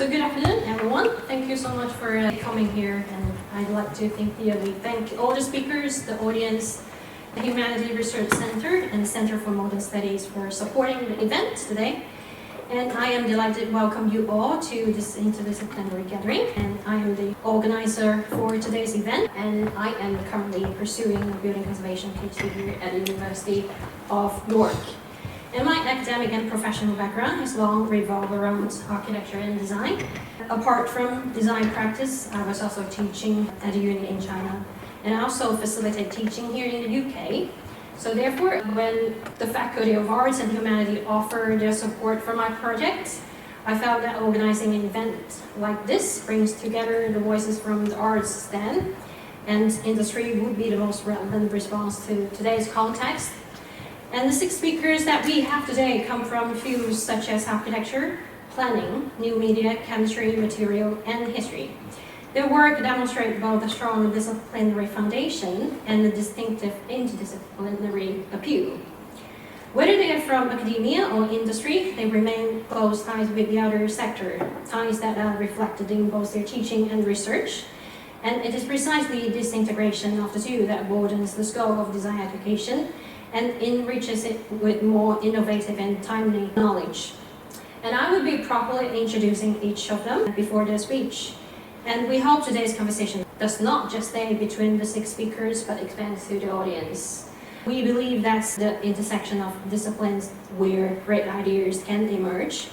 So good afternoon, everyone. Thank you so much for coming here, and I'd like to thank all the speakers, the audience, the Humanities Research Center, and the Center for Modern Studies for supporting the event today. And I am delighted to welcome you all to this interdisciplinary gathering. And I am the organizer for today's event, and I am currently pursuing a building conservation PhD here at the University of York. And my academic and professional background has long revolved around architecture and design. Apart from design practice, I was also teaching at a uni in China, and I also facilitate teaching here in the UK. So therefore, when the Faculty of Arts and Humanities offered their support for my project, I felt that organizing an event like this brings together the voices from the arts stand, and industry would be the most relevant response to today's context. And the 6 speakers that we have today come from fields such as architecture, planning, new media, chemistry, material, and history. Their work demonstrates both a strong disciplinary foundation and a distinctive interdisciplinary appeal. Whether they are from academia or industry, they remain close ties with the other sector, ties that are reflected in both their teaching and research. And it is precisely this integration of the two that broadens the scope of design education and enriches it with more innovative and timely knowledge. And I will be properly introducing each of them before their speech. And we hope today's conversation does not just stay between the 6 speakers, but expands to the audience. We believe that's the intersection of disciplines where great ideas can emerge.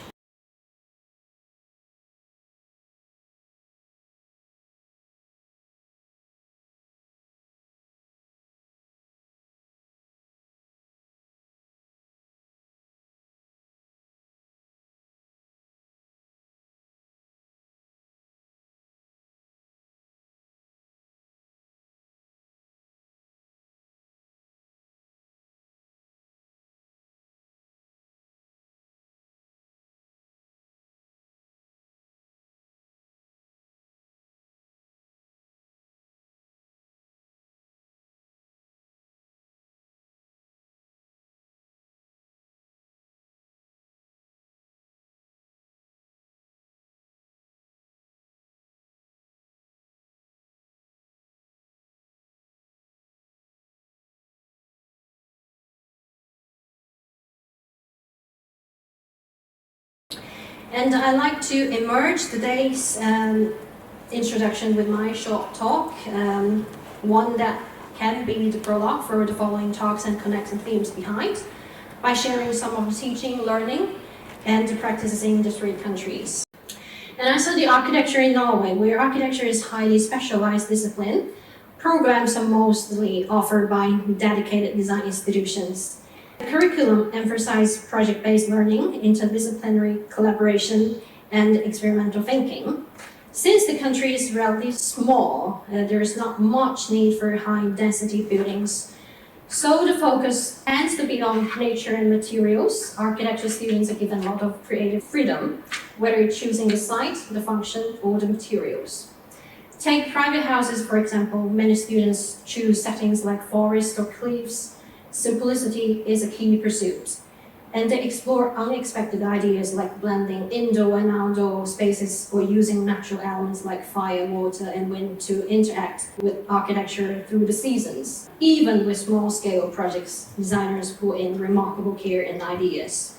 And I'd like to emerge today's introduction with my short talk, one that can be the prologue for the following talks and connects and themes behind, by sharing some of the teaching, learning, and the practices in the 3 countries. And I study architecture in Norway, where architecture is a highly specialized discipline. Programs are mostly offered by dedicated design institutions. The curriculum emphasizes project-based learning, interdisciplinary collaboration, and experimental thinking. Since the country is relatively small, there is not much need for high-density buildings. So the focus tends to be on nature and materials. Architecture students are given a lot of creative freedom, whether choosing the site, the function, or the materials. Take private houses, for example. Many students choose settings like forests or cliffs. Simplicity is a key pursuit, and they explore unexpected ideas like blending indoor and outdoor spaces or using natural elements like fire, water, and wind to interact with architecture through the seasons. Even with small-scale projects, designers put in remarkable care and ideas.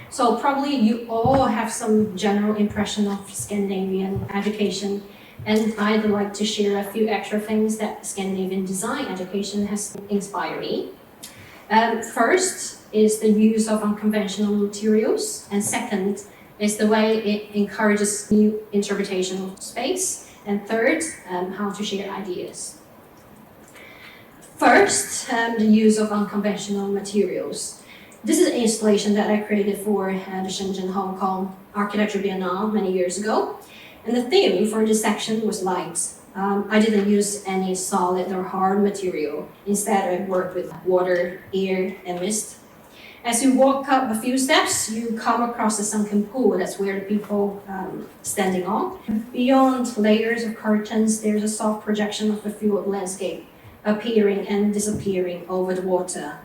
So probably you all have some general impression of Scandinavian education, and I'd like to share a few extra things that Scandinavian design education has inspired me. First is the use of unconventional materials, and second is the way it encourages new interpretation of space, and third, how to share ideas. First, the use of unconventional materials. This is an installation that I created for the Shenzhen, Hong Kong Architecture Biennale many years ago, and the theme for this section was light. I didn't use any solid or hard material. Instead, I worked with water, air, and mist. As you walk up a few steps, you come across a sunken pool. That's where the people standing on. Beyond layers of curtains, there's a soft projection of the field landscape appearing and disappearing over the water.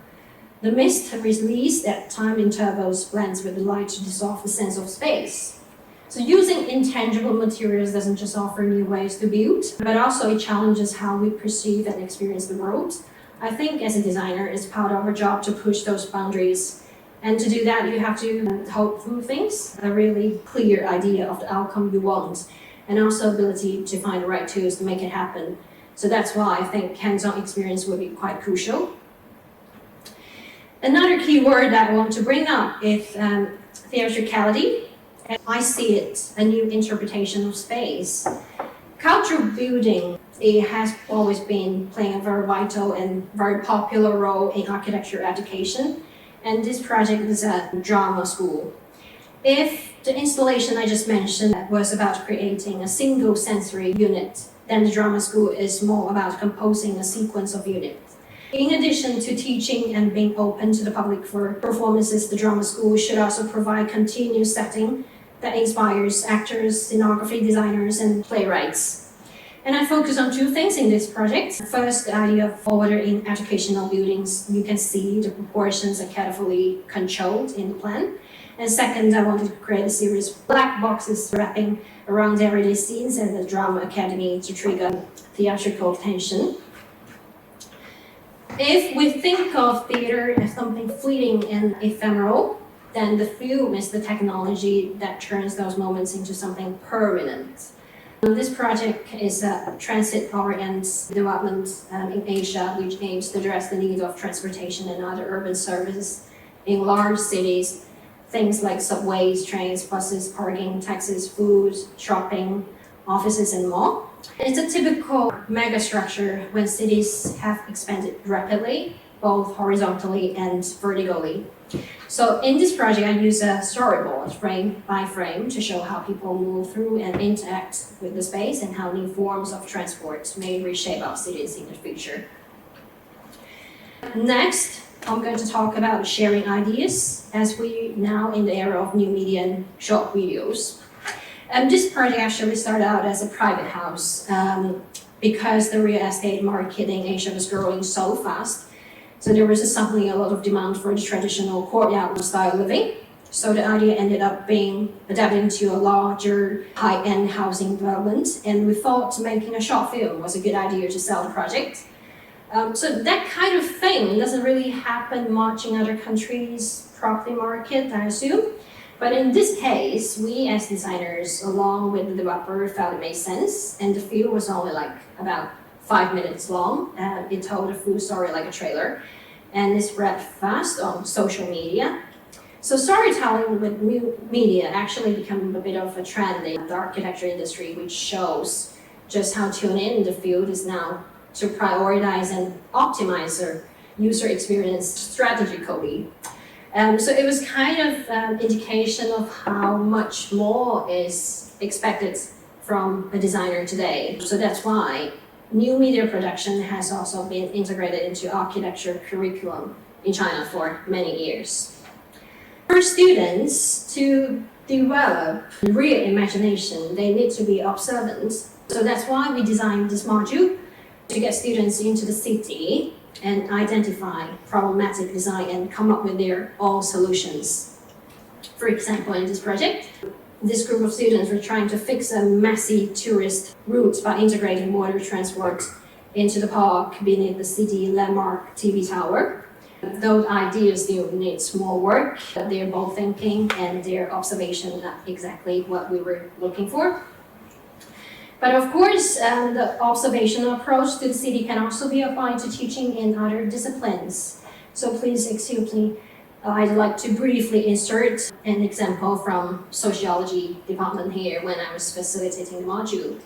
The mist released at time intervals blends with the light to dissolve the sense of space. So using intangible materials doesn't just offer new ways to build, but also it challenges how we perceive and experience the world. I think as a designer, it's part of our job to push those boundaries. And to do that, you have to hold through things, a really clear idea of the outcome you want, and also ability to find the right tools to make it happen. So that's why I think hands-on experience will be quite crucial. Another key word that I want to bring up is theatricality. I see it, a new interpretation of space. Cultural building, it has always been playing a very vital and very popular role in architecture education. And this project is a drama school. If the installation I just mentioned was about creating a single sensory unit, then the drama school is more about composing a sequence of units. In addition to teaching and being open to the public for performances, the drama school should also provide continuous setting that inspires actors, scenography designers, and playwrights. And I focus on two things in this project. First, the idea of order in educational buildings. You can see the proportions are carefully controlled in the plan. And second, I wanted to create a series of black boxes wrapping around everyday scenes at the drama academy to trigger theatrical tension. If we think of theater as something fleeting and ephemeral, then the film is the technology that turns those moments into something permanent. This project is a transit-oriented development in Asia, which aims to address the need of transportation and other urban services in large cities. Things like subways, trains, buses, parking, taxis, food, shopping, offices, and more. It's a typical megastructure when cities have expanded rapidly, both horizontally and vertically. So in this project, I use a storyboard frame by frame to show how people move through and interact with the space and how new forms of transport may reshape our cities in the future. Next, I'm going to talk about sharing ideas as we now in the era of new media and short videos. This project actually started out as a private house because the real estate market in Asia was growing so fast. So there was suddenly a lot of demand for the traditional courtyard style living. So the idea ended up being adapted into a larger high-end housing development. And we thought making a short film was a good idea to sell the project. So that kind of thing doesn't really happen much in other countries' property market, I assume. But in this case, we as designers, along with the developer, felt it made sense. And the film was only like about 5 minutes long. It told a full story like a trailer. And it spread fast on social media. So storytelling with new media actually became a bit of a trend in the architecture industry, which shows just how tuned in the field is now to prioritize and optimize their user experience strategically. So it was kind of an indication of how much more is expected from a designer today. So that's why new media production has also been integrated into architecture curriculum in China for many years. For students to develop real imagination, they need to be observant. So that's why we designed this module to get students into the city and identify problematic design and come up with their own solutions. For example, in this project, this group of students were trying to fix a messy tourist route by integrating water transport into the park beneath the city landmark TV tower. Those ideas still need more work. They're both thinking and their observation are exactly what we were looking for. But of course, the observational approach to the city can also be applied to teaching in other disciplines. So please excuse me, I'd like to briefly insert an example from sociology department here when I was facilitating the module.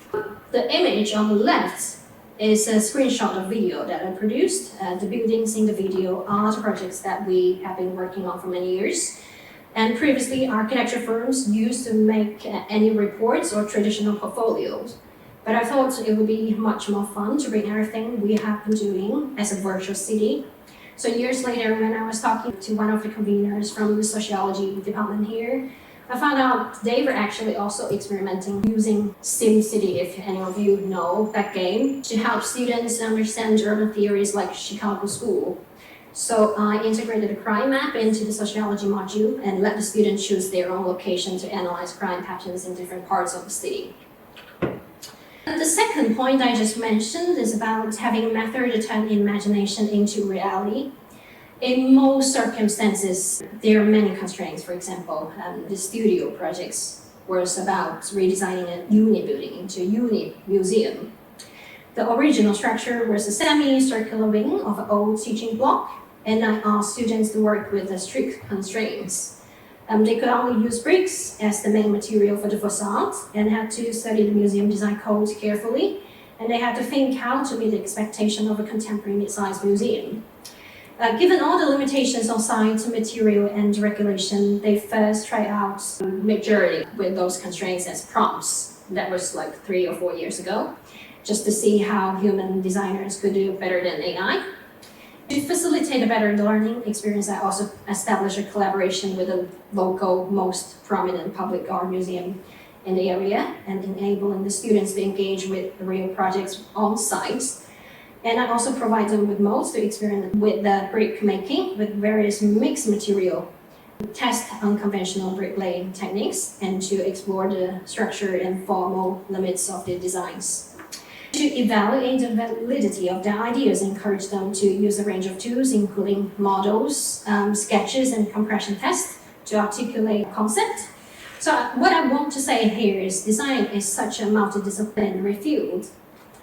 The image on the left is a screenshot of video that I produced. The buildings in the video are the projects that we have been working on for many years. And previously, architecture firms used to make any reports or traditional portfolios. But I thought it would be much more fun to bring everything we have been doing as a virtual city. So years later, when I was talking to one of the conveners from the sociology department here, I found out they were actually also experimenting using SimCity, if any of you know that game, to help students understand urban theories like Chicago School. So I integrated a crime map into the sociology module and let the students choose their own location to analyze crime patterns in different parts of the city. And the second point I just mentioned is about having a method to turn imagination into reality. In most circumstances, there are many constraints. For example, the studio projects was about redesigning a uni building into a uni museum. The original structure was a semi-circular wing of an old teaching block, and I asked students to work with the strict constraints. They could only use bricks as the main material for the facade and had to study the museum design code carefully, and they had to think how to meet the expectation of a contemporary mid-sized museum. Given all the limitations on site, material, and regulation, they first tried out Midjourney with those constraints as prompts. That was like 3 or 4 years ago, just to see how human designers could do better than AI. To facilitate a better learning experience, I also established a collaboration with a local, most prominent public art museum in the area and enabling the students to engage with the real projects on site. And I also provide them with modes to experiment with the brick making with various mixed material, test unconventional bricklaying techniques, and to explore the structure and formal limits of the designs. To evaluate the validity of their ideas, encourage them to use a range of tools, including models, sketches, and compression tests to articulate concept. So what I want to say here is design is such a multidisciplinary field.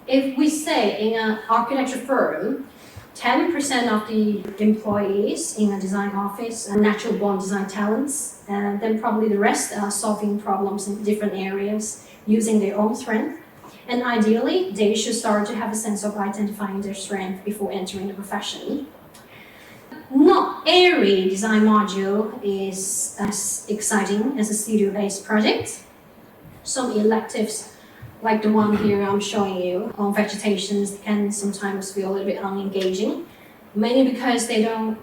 If we say in an architecture firm, 10% of the employees in a design office are natural-born design talents, then probably the rest are solving problems in different areas using their own strength. And ideally, they should start to have a sense of identifying their strength before entering the profession. Not every design module is as exciting as a studio-based project. Some electives, like the one here I'm showing you on vegetations, can sometimes feel a little bit unengaging, mainly because the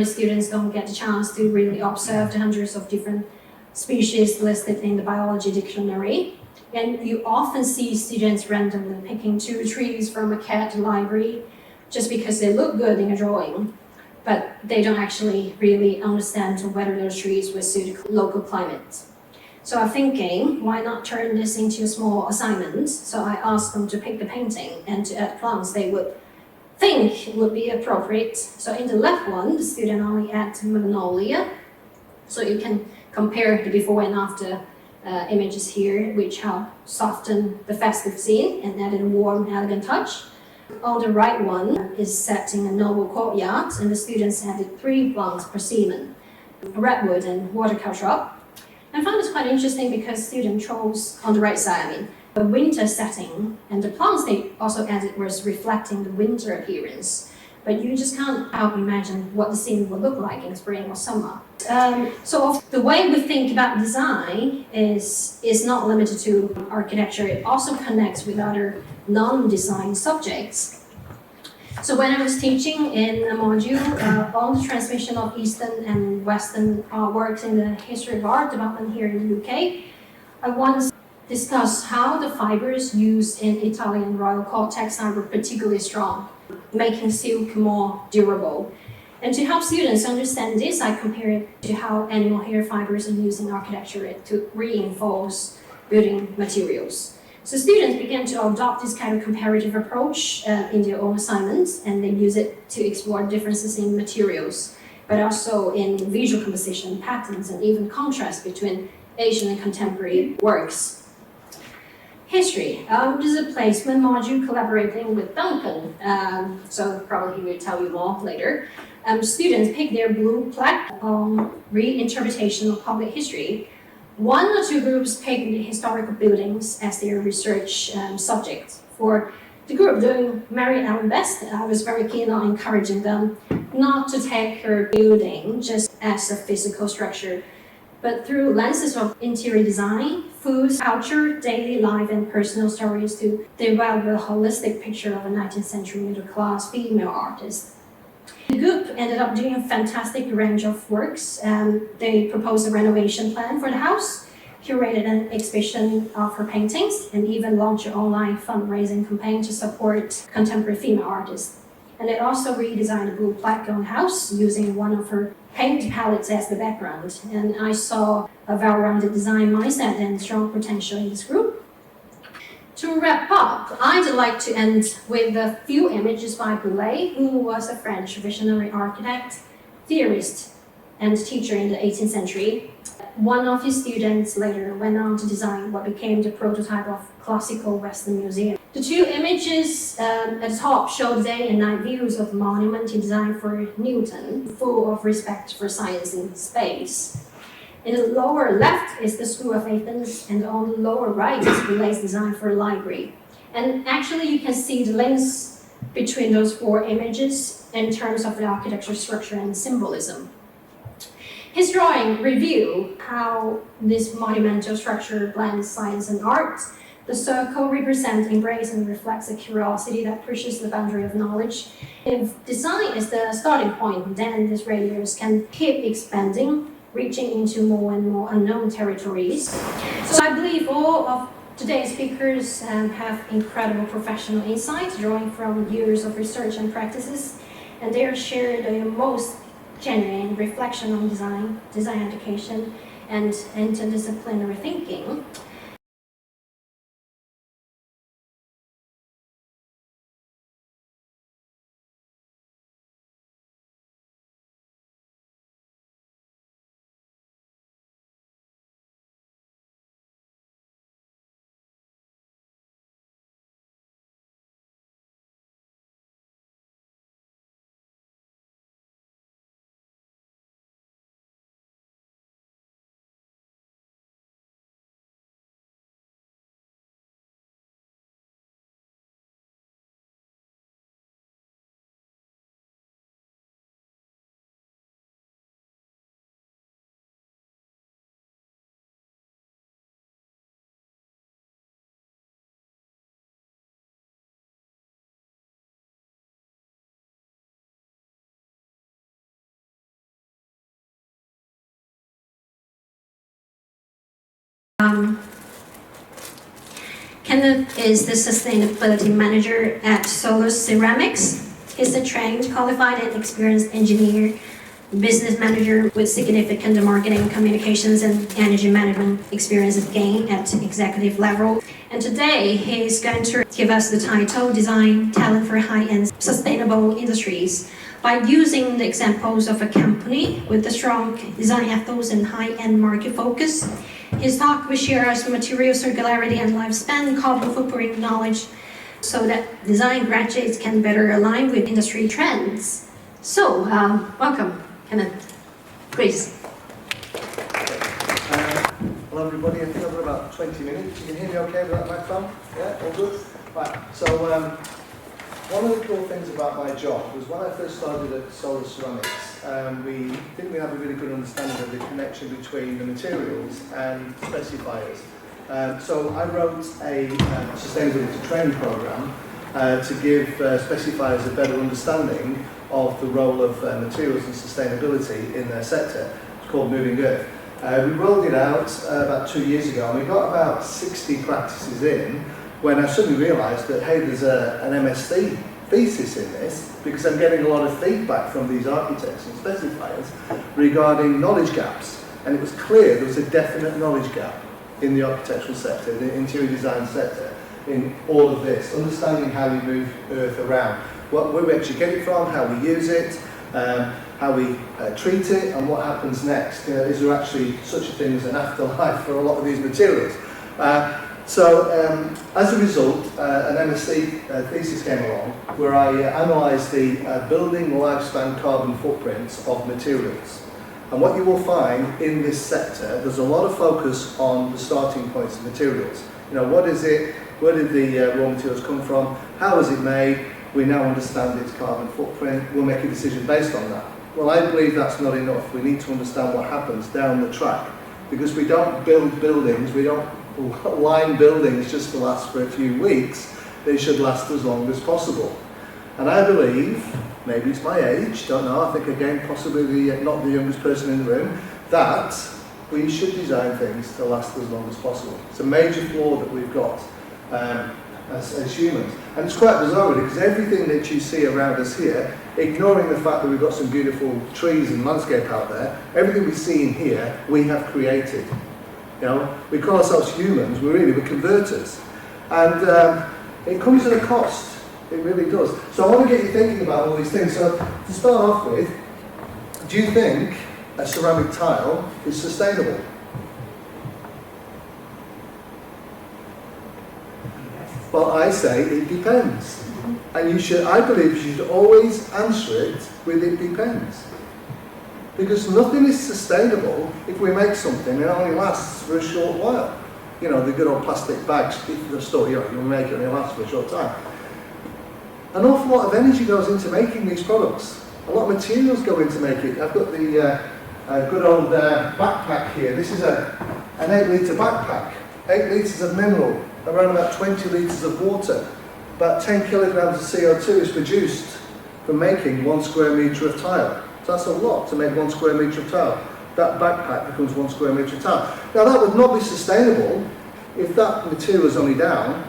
students don't get the chance to really observe the hundreds of different species listed in the biology dictionary. And you often see students randomly picking 2 trees from a cat library just because they look good in a drawing, but they don't actually really understand whether those trees will suit the local climate. So I'm thinking, why not turn this into a small assignment? So I asked them to pick the painting and to add plants they would think would be appropriate. So in the left one, the student only adds magnolia. So you can compare the before and after images here, which help soften the festive scene and add a warm, elegant touch. On the right one is set in a noble courtyard, and the students added 3 plants per seaman, redwood and watercow shrub. I found this quite interesting because students chose on the right side, the winter setting, and the plants they also added was reflecting the winter appearance. But you just can't help imagine what the scene would look like in spring or summer. So the way we think about design is not limited to architecture. It also connects with other non-design subjects. So when I was teaching in a module on the transmission of Eastern and Western artworks in the history of art development here in the UK, I once discussed how the fibers used in Italian royal court textile were particularly strong, making silk more durable. And to help students understand this, I compare it to how animal hair fibers are used in architecture to reinforce building materials. So students began to adopt this kind of comparative approach in their own assignments, and they use it to explore differences in materials, but also in visual composition, patterns, and even contrast between Asian and contemporary works. History. This is a placement module collaborating with Duncan, so probably he will tell you more later. Students pick their blue plaque on reinterpretation of public history. 1 or 2 groups pick the historical buildings as their research subject. For the group doing Mary Ellen Best, I was very keen on encouraging them not to take her building just as a physical structure, but through lenses of interior design, food, culture, daily life, and personal stories to develop a holistic picture of a 19th century middle-class female artist. The group ended up doing a fantastic range of works. They proposed a renovation plan for the house, curated an exhibition of her paintings, and even launched an online fundraising campaign to support contemporary female artists. And it also redesigned a blue plaque-owned house using one of her paint palettes as the background. And I saw a well-rounded design mindset and strong potential in this group. To wrap up, I'd like to end with a few images by Boulay, who was a French visionary architect, theorist, and teacher in the 18th century. One of his students later went on to design what became the prototype of classical Western museum. The two images at the top show the day and night views of the monument he designed for Newton, full of respect for science and space. In the lower left is the School of Athens, and on the lower right is Boulay's design for a library. And actually you can see the links between those four images in terms of the architecture structure and symbolism. His drawing review how this monumental structure blends science and art. The circle represents embrace and reflects a curiosity that pushes the boundary of knowledge. If design is the starting point, then this radius can keep expanding, reaching into more and more unknown territories. So I believe all of today's speakers have incredible professional insights, drawing from years of research and practices, and they are shared the most genuine reflection on design education, and interdisciplinary thinking. Kenneth is the sustainability manager at Solar Ceramics. He's a trained, qualified, and experienced engineer, business manager with significant marketing, communications, and energy management experience gained at executive level. And today, he's going to give us the title, Design Talent for High-End Sustainable Industries. By using the examples of a company with a strong design ethos and high-end market focus, his talk will share us material circularity and lifespan carbon footprint knowledge so that design graduates can better align with industry trends. So, welcome, Kenneth. Please. Hello everybody, I think I've got about 20 minutes. You can hear me okay with that microphone? Yeah, all good? Right, so one of the cool things about my job was when I first started at Solar Ceramics, we didn't really have a really good understanding of the connection between the materials and specifiers. So I wrote a sustainability training program to give specifiers a better understanding of the role of materials and sustainability in their sector. It's called Moving Earth. We rolled it out about 2 years ago, and we got about 60 practices in when I suddenly realised that, hey, there's an MSc thesis in this, because I'm getting a lot of feedback from these architects and specifiers regarding knowledge gaps. And it was clear there was a definite knowledge gap in the architectural sector, the interior design sector, in all of this, understanding how we move Earth around, where we actually get it from, how we use it, how we treat it, and what happens next. Is there actually such a thing as an afterlife for a lot of these materials? So as a result, an MSc thesis came along where I analysed the building lifespan carbon footprints of materials. And what you will find in this sector, there's a lot of focus on the starting points of materials. You know, what is it? Where did the raw materials come from? How was it made? We now understand its carbon footprint. We'll make a decision based on that. Well, I believe that's not enough. We need to understand what happens down the track, because we don't build buildings, we don't line buildings just to last for a few weeks. They should last as long as possible. And I believe, maybe it's my age, don't know, I think again possibly not the youngest person in the room, that we should design things to last as long as possible. It's a major flaw that we've got. as humans. And it's quite bizarre really, because everything that you see around us here, ignoring the fact that we've got some beautiful trees and landscape out there, everything we see in here, we have created. You know, we call ourselves humans, we're converters. And it comes at a cost, it really does. So I want to get you thinking about all these things. So to start off with, do you think a ceramic tile is sustainable? Well, I say it depends. And I believe you should always answer it with "it depends." Because nothing is sustainable if we make something and it only lasts for a short while. You know, the good old plastic bags, the store, you make it and it lasts for a short time. An awful lot of energy goes into making these products. A lot of materials go into making it. I've got the good old backpack here. This is an 8-litre backpack. 8 litres of mineral, around about 20 litres of water. About 10 kilograms of CO2 is produced from making 1 square metre of tile. So that's a lot to make 1 square metre of tile. That backpack becomes 1 square metre of tile. Now that would not be sustainable if that material is only down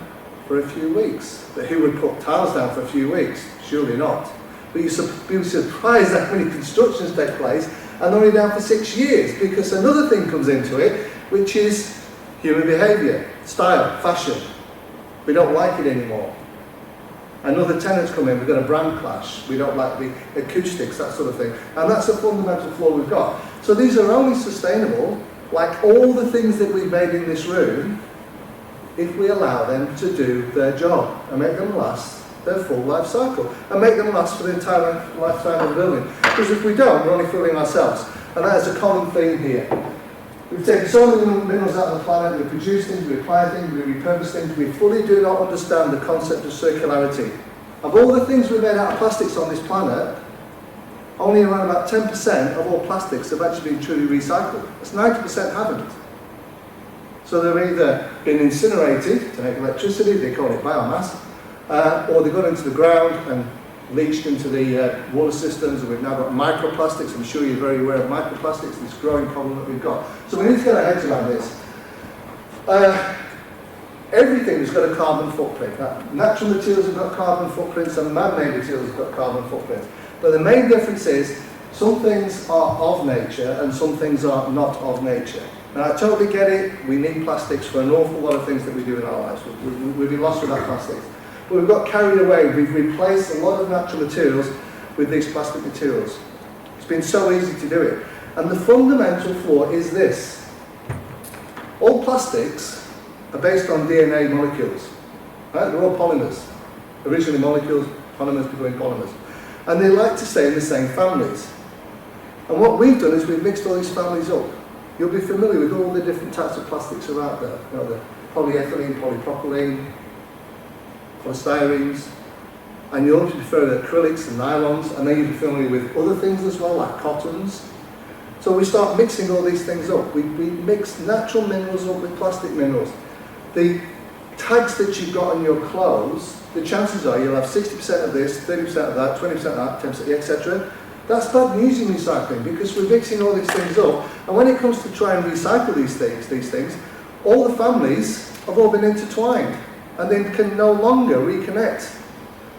for a few weeks. But who would put tiles down for a few weeks? Surely not. But you'd be surprised how many constructions take place and they're only down for 6 years, because another thing comes into it, which is human behaviour, style, fashion. We don't like it anymore. Another tenants come in, we've got a brand clash, we don't like the acoustics, that sort of thing. And that's a fundamental flaw we've got. So these are only sustainable, like all the things that we've made in this room, if we allow them to do their job and make them last their full life cycle and make them last for the entire lifetime of the building. Because if we don't, we're only fooling ourselves. And that is a common theme here. We've taken so many minerals out of the planet, we produce things, we apply things, we repurpose things, we fully do not understand the concept of circularity. Of all the things we've made out of plastics on this planet, only around about 10% of all plastics have actually been truly recycled. That's 90% haven't. So they're either been incinerated to make electricity, they call it biomass, or they've gone into the ground and leached into the water systems, and we've now got microplastics. I'm sure you're very aware of microplastics, this growing problem that we've got. So we need to get our heads around this. Everything has got a carbon footprint. Natural materials have got carbon footprints and man-made materials have got carbon footprints. But the main difference is some things are of nature and some things are not of nature. Now I totally get it, we need plastics for an awful lot of things that we do in our lives. We've been lost without plastics. But we've got carried away, we've replaced a lot of natural materials with these plastic materials. It's been so easy to do it. And the fundamental flaw is this. All plastics are based on DNA molecules. Right? They're all polymers. Originally molecules, polymers becoming polymers. And they like to stay in the same families. And what we've done is we've mixed all these families up. You'll be familiar with all the different types of plastics that are out there. You know, the polyethylene, polypropylene, polystyrenes, and you'll prefer the acrylics and nylons, and then you'll be familiar with other things as well, like cottons. So we start mixing all these things up. We mix natural minerals up with plastic minerals. The tags that you've got on your clothes, the chances are you'll have 60% of this, 30% of that, 20% of that, 10%, etc. That's bad news in recycling, because we're mixing all these things up, and when it comes to try and recycle these things, all the families have all been intertwined, and they can no longer reconnect.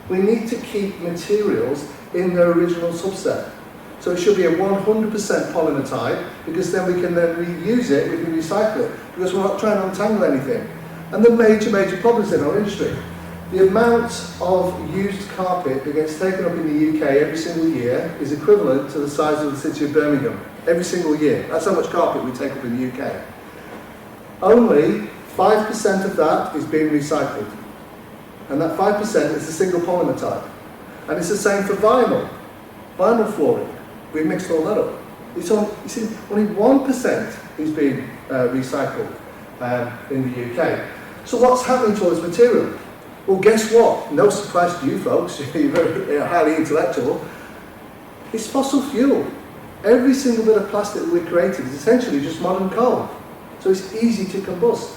We need to keep materials in their original subset. So it should be a 100% polymer type, because then we can then reuse it, we can recycle it, because we're not trying to untangle anything. And the major problems in our industry. The amount of used carpet that gets taken up in the UK every single year is equivalent to the size of the city of Birmingham. Every single year. That's how much carpet we take up in the UK. Only 5% of that is being recycled. And that 5% is a single polymer type. And it's the same for vinyl. Vinyl flooring. We've mixed all that up. It's only 1% is being recycled in the UK. So what's happening to all this material? Well, guess what? No surprise to you folks, you're very highly intellectual. It's fossil fuel. Every single bit of plastic that we've created is essentially just modern coal. So it's easy to combust.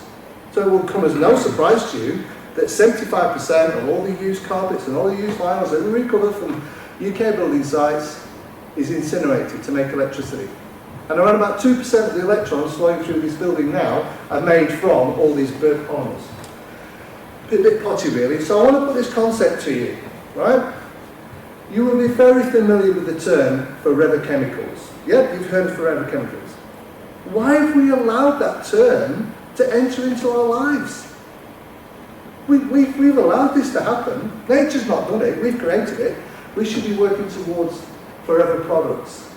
So it will come as no surprise to you that 75% of all the used carpets and all the used vinyls that we recover from UK building sites is incinerated to make electricity. And around about 2% of the electrons flowing through this building now are made from all these burnt polymers. bit potty really. So I want to put this concept to you, right? You will be very familiar with the term forever chemicals. Yep, you've heard of forever chemicals. Why have we allowed that term to enter into our lives? We've allowed this to happen. Nature's not done it, we've created it. We should be working towards forever products.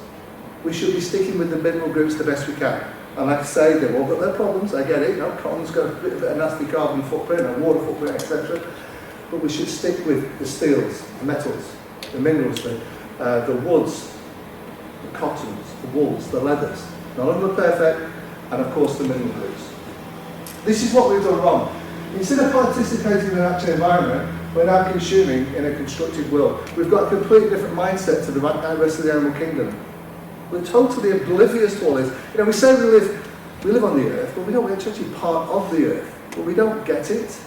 We should be sticking with the mineral groups the best we can. And like I say, they've all got their problems, I get it. You know, cotton's got a bit of a nasty carbon footprint, a water footprint, etc. But we should stick with the steels, the metals, the minerals, the woods, the cottons, the wools, the leathers. None of them are perfect, and of course the mineral groups. This is what we've done wrong. Instead of participating in the natural environment, we're now consuming in a constructed world. We've got a completely different mindset to the rest of the animal kingdom. We're totally oblivious to all this. You know, we say we live on the earth, but we're actually part of the earth, but we don't get it.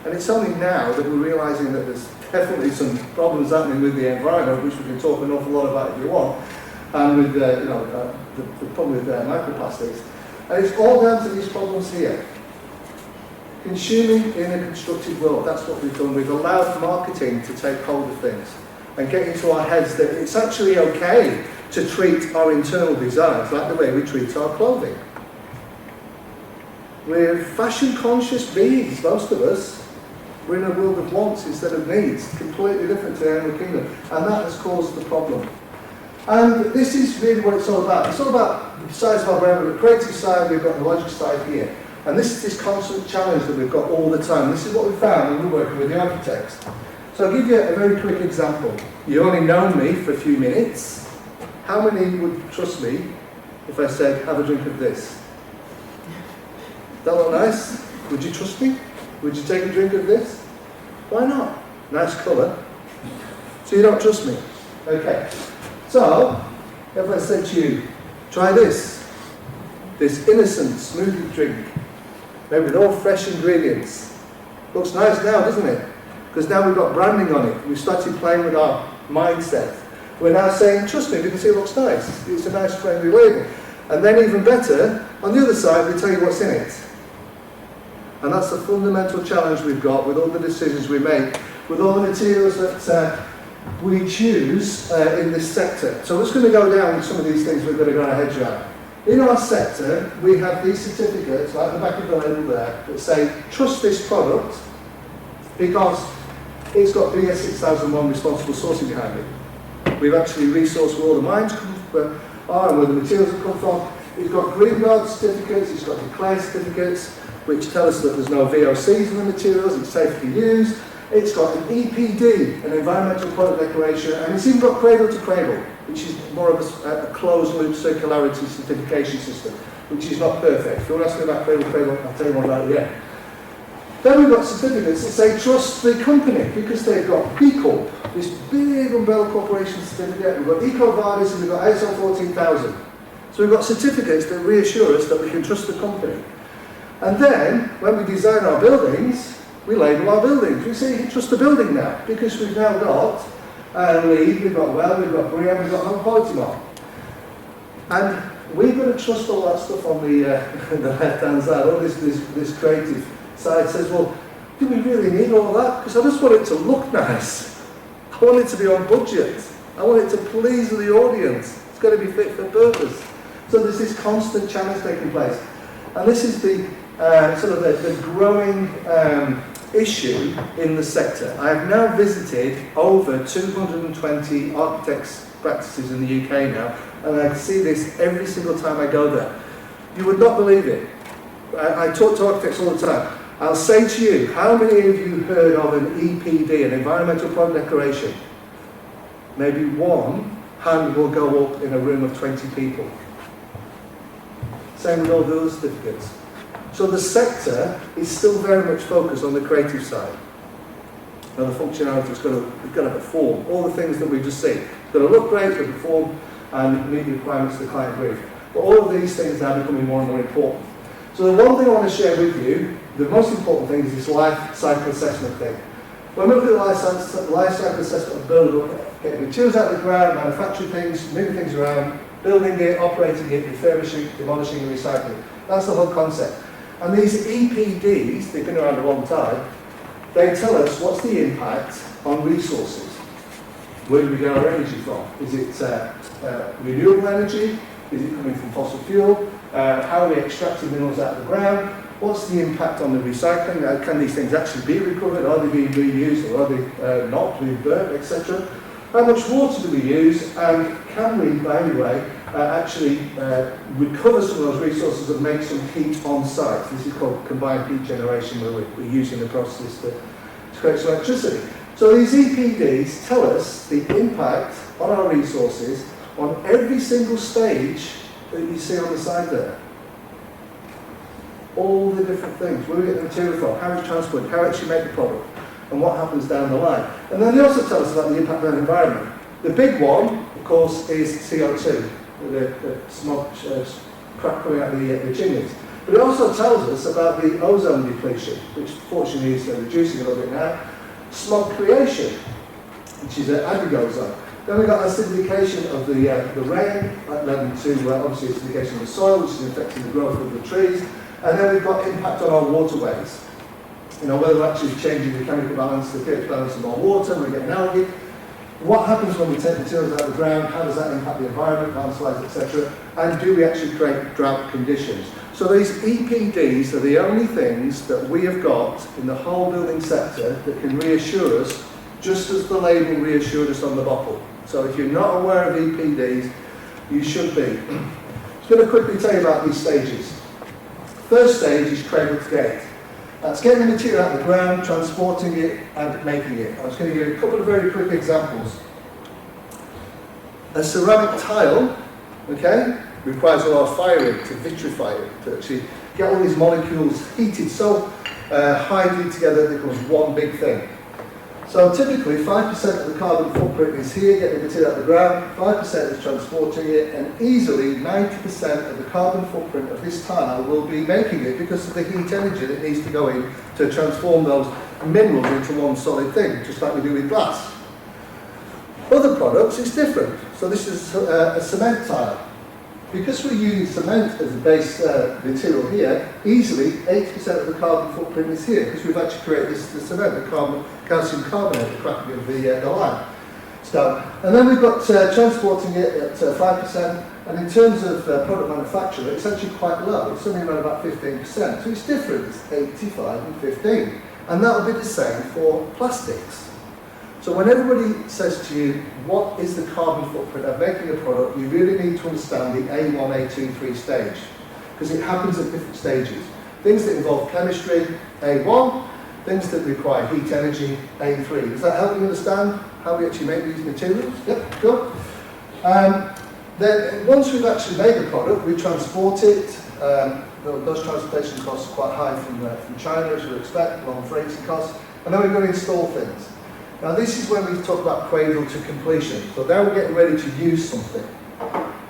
And it's only now that we're realising that there's definitely some problems happening with the environment, which we can talk an awful lot about if you want, and with the problem with microplastics. And it's all down to these problems here. Consuming in a constructed world, that's what we've done. We've allowed marketing to take hold of things and get into our heads that it's actually okay to treat our internal desires like the way we treat our clothing. We're fashion conscious beings, most of us. We're in a world of wants instead of needs, completely different to the animal kingdom, and that has caused the problem. And this is really what it's all about. It's all about the sides of our brain. We've got the creative side, we've got the logic side here. And this is this constant challenge that we've got all the time. This is what we found when we're working with the architects. So I'll give you a very quick example. You only know me for a few minutes. How many would trust me if I said, have a drink of this? That look nice? Would you trust me? Would you take a drink of this? Why not? Nice colour. So you don't trust me. Okay. So, if I said to you, try this innocent smoothie drink, maybe with all fresh ingredients. Looks nice now, doesn't it? Because now we've got branding on it. We've started playing with our mindset. We're now saying, trust me, because it looks nice. It's a nice friendly label. And then even better, on the other side, we tell you what's in it. And that's the fundamental challenge we've got with all the decisions we make, with all the materials that we choose in this sector. So we're just going to go down with some of these things we've got to get our heads around. In our sector, we have these certificates, like the back of the label there, that say, trust this product because it's got BS 6001 responsible sourcing behind it. We've actually resourced where all the mines are and where the materials have come from. It's got Green Guard certificates, it's got Declare certificates, which tell us that there's no VOCs in the materials, it's safe to use. It's got an EPD, an Environmental Product Declaration, and it's even got Cradle to Cradle, which is more of a closed-loop circularity certification system, which is not perfect. If you want to ask me about Cradle to Cradle, I'll tell you more about it yet. Then we've got certificates that say trust the company, because they've got B Corp, this big umbrella corporation certificate. We've got EcoVadis and we've got ISO 14000. So we've got certificates that reassure us that we can trust the company. And then, when we design our buildings, we label our buildings. We say you can trust the building now, because we've now got LEED, we've got WELL, we've got BREEAM, we've got Home Quality Mark. And we've got to trust all that stuff on the left-hand side. All this creative side says, well, do we really need all that? Because I just want it to look nice. I want it to be on budget. I want it to please the audience. It's got to be fit for purpose. So there's this constant challenge taking place. And this is the the growing issue in the sector. I have now visited over 220 architects' practices in the UK now, and I see this every single time I go there. You would not believe it. I talk to architects all the time. I'll say to you, how many of you heard of an EPD, an Environmental Product Declaration? Maybe one hand will go up in a room of 20 people. Same with all the other certificates. So the sector is still very much focused on the creative side. Now the functionality it's got to perform all the things that we've just seen. It's got to look great, it's got to perform and meet the requirements of the client brief. But all of these things are now becoming more and more important. So the one thing I want to share with you, the most important thing is this life cycle assessment thing. When we look at the life cycle assessment of building, getting materials out of the ground, manufacturing things, moving things around, building it, operating it, refurbishing, demolishing and recycling. That's the whole concept. And these EPDs, they've been around a long time, they tell us what's the impact on resources. Where do we get our energy from? Is it renewable energy? Is it coming from fossil fuel? How are we extracting minerals out of the ground? What's the impact on the recycling? Can these things actually be recovered? Are they being reused, or are they not being burnt, etc.? How much water do we use? And can we, by any way, actually recover some of those resources and make some heat on site? This is called combined heat generation, where we're using the process to create some electricity. So these EPDs tell us the impact on our resources on every single stage that you see on the side there. All the different things, where we get the material from, how it's transported, how we actually make the product, and what happens down the line. And then they also tell us about the impact on the environment. The big one, of course, is CO2, the smoke crap coming out of the chimneys. But it also tells us about the ozone depletion, which fortunately is reducing a little bit now. Smog creation, which is aggregate ozone. Then we've got acidification of the rain, leading to obviously acidification of the soil, which is affecting the growth of the trees. And then we've got impact on our waterways. You know, whether we're actually changing the chemical balance, the pH balance of our water, we're getting algae. What happens when we take materials out of the ground? How does that impact the environment, landslides, etc.? And do we actually create drought conditions? So these EPDs are the only things that we have got in the whole building sector that can reassure us, just as the label reassured us on the bottle. So if you're not aware of EPDs, you should be. I'm just going to quickly tell you about these stages. First stage is cradle to gate. That's getting the material out of the ground, transporting it, and making it. I'm just going to give you a couple of very quick examples. A ceramic tile, okay, requires a lot of firing to vitrify it, to actually get all these molecules heated so highly together that it becomes one big thing. So typically 5% of the carbon footprint is here, getting the material out of the ground, 5% is transporting it, and easily 90% of the carbon footprint of this tile will be making it because of the heat energy that needs to go in to transform those minerals into one solid thing, just like we do with glass. Other products, it's different. So this is a cement tile. Because we're using cement as the base material here, easily 80% of the carbon footprint is here, because we've actually created the cement, the calcium carbonate, the cracking of the lime stone. And then we've got transporting it at 5%, and in terms of product manufacture, it's actually quite low. It's only around about 15%. So it's different, it's 85 and 15. And that will be the same for plastics. So when everybody says to you, what is the carbon footprint of making a product, you really need to understand the A1, A2, 3 stage, because it happens at different stages. Things that involve chemistry, A1, things that require heat energy, A3. Does that help you understand how we actually make these materials? Yep, good. Then once we've actually made the product, we transport it. Those transportation costs are quite high from China, as you would expect, long freight costs. And then we've got to install things. Now this is when we talk about cradle to completion. So now we're getting ready to use something.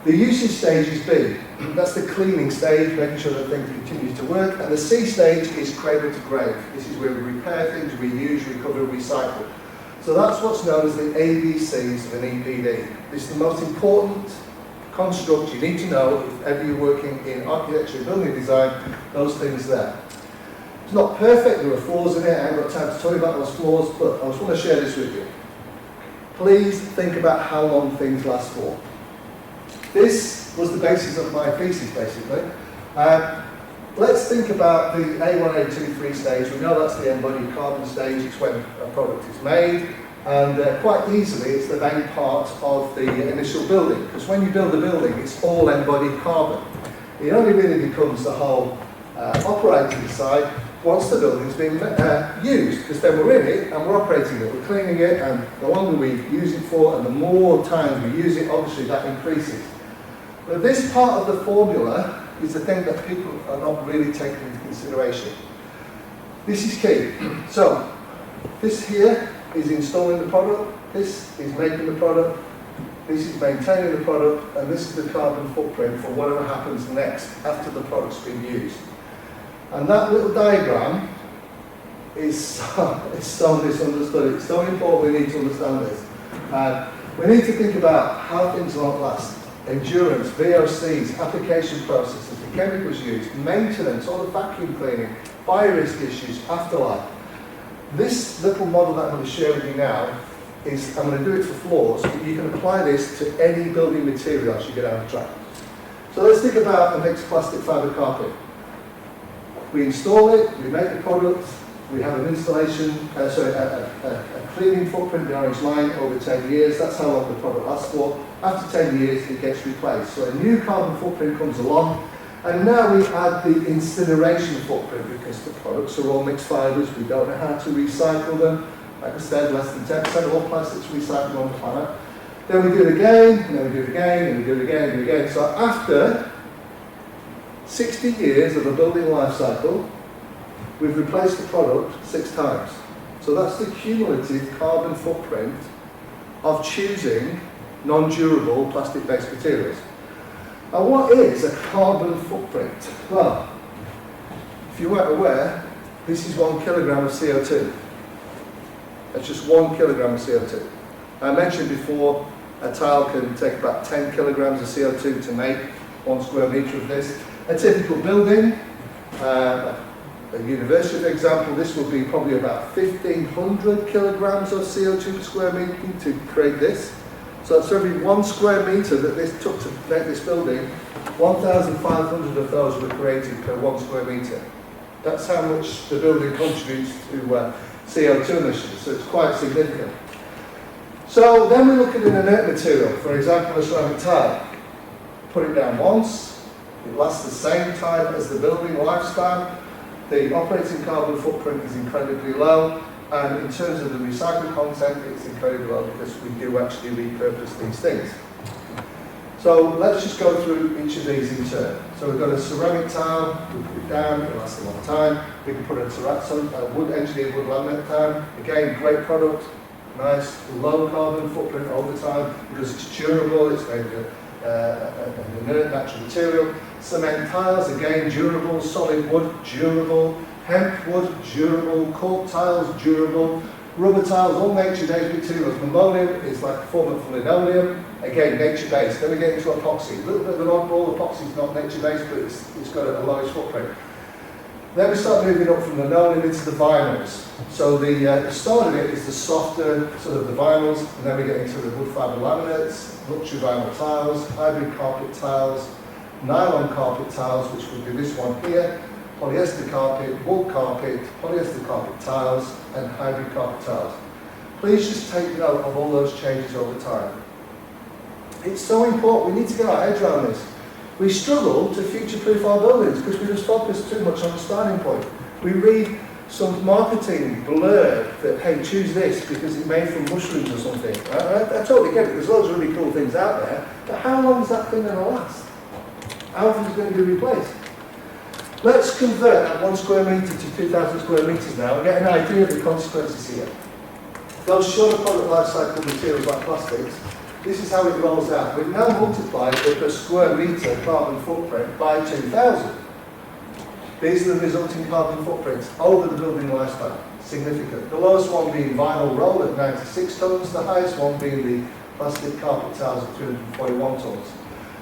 The usage stage is B. That's the cleaning stage, making sure that things continue to work. And the C stage is cradle to grave. This is where we repair things, reuse, recover, recycle. So that's what's known as the ABCs of an EPD. This is the most important construct you need to know if ever you're working in architecture, building design, those things there. It's not perfect, there are flaws in it, I haven't got time to tell you about those flaws, but I just want to share this with you. Please think about how long things last for. This was the basis of my thesis, basically. Let's think about the A1, A2, 3 stage. We know that's the embodied carbon stage, it's when a product is made, and quite easily it's the main part of the initial building, because when you build a building, it's all embodied carbon. It only really becomes the whole operating side once the building's been used, because then we're in it and we're operating it, we're cleaning it, and the longer we use it for and the more times we use it, obviously that increases. But this part of the formula is the thing that people are not really taking into consideration. This is key. So, this here is installing the product, this is making the product, this is maintaining the product, and this is the carbon footprint for whatever happens next after the product's been used. And that little diagram is so misunderstood. It's so important we need to understand this. We need to think about how things won't last. Endurance, VOCs, application processes, the chemicals used, maintenance, all the vacuum cleaning, fire risk issues, afterlife. This little model that I'm going to share with you now is, I'm going to do it for floors, but you can apply this to any building material as you get down the track. So let's think about a mixed plastic fibre carpet. We install it, we make the product, we have an installation, a cleaning footprint, the orange line, over 10 years. That's how long the product lasts for. After 10 years, it gets replaced. So a new carbon footprint comes along, and now we add the incineration footprint because the products are all mixed fibres. We don't know how to recycle them. Like I said, less than 10% of all plastics recycled on the planet. Then we do it again, and then we do it again, and we do it again, and we do it again. So after 60 years of a building life cycle, we've replaced the product 6 times. So that's the cumulative carbon footprint of choosing non-durable plastic-based materials. And what is a carbon footprint? Well, if you weren't aware, this is 1 kilogram of CO2. That's just 1 kilogram of CO2. I mentioned before, a tile can take about 10 kilograms of CO2 to make 1 square metre of this. A typical building, a university for example, this will be probably about 1,500 kilograms of CO2 per square metre to create this. So that's every 1 square metre that this took to make this building, 1,500 of those were created per 1 square metre. That's how much the building contributes to CO2 emissions, so it's quite significant. So then we look at an inert material, for example a ceramic tile. Put it down once, it lasts the same time as the building lifespan, the operating carbon footprint is incredibly low, and in terms of the recycled content it's incredibly low because we do actually repurpose these things. So let's just go through each of these in turn. So we've got a ceramic tile, we put it down, it lasts a long time. We can put a engineered wood laminate down, again great product, nice low carbon footprint over time because it's durable, it's made of an inert natural material. Cement tiles, again durable, solid wood, durable, hemp wood, durable, cork tiles, durable, rubber tiles, all nature-based materials. Linoleum is like a form of linoleum, again nature-based. Then we get into epoxy. A little bit of an oddball, epoxy is not nature-based, but it's got a lowest footprint. Then we start moving up from linoleum into the vinyls. So the start of it is the softer sort of the vinyls, and then we get into the wood fibre laminates, luxury vinyl tiles, hybrid carpet tiles, nylon carpet tiles, which would be this one here, polyester carpet, wool carpet, polyester carpet tiles, and hybrid carpet tiles. Please just take note of all those changes over time. It's so important, we need to get our heads around this. We struggle to future-proof our buildings because we just focus too much on the starting point. We read some marketing blurb that, hey, choose this because it's made from mushrooms or something. I totally get it, there's loads of really cool things out there, but how long is that thing going to last? How often is it going to be replaced? Let's convert that 1 square metre to 2,000 square metres now and get an idea of the consequences here. Those shorter product life cycle materials like plastics, this is how it rolls out. We've now multiplied the per square metre carbon footprint by 2,000. These are the resulting carbon footprints over the building lifespan. Significant. The lowest one being vinyl roll at 96 tonnes, the highest one being the plastic carpet tiles at 241 tonnes.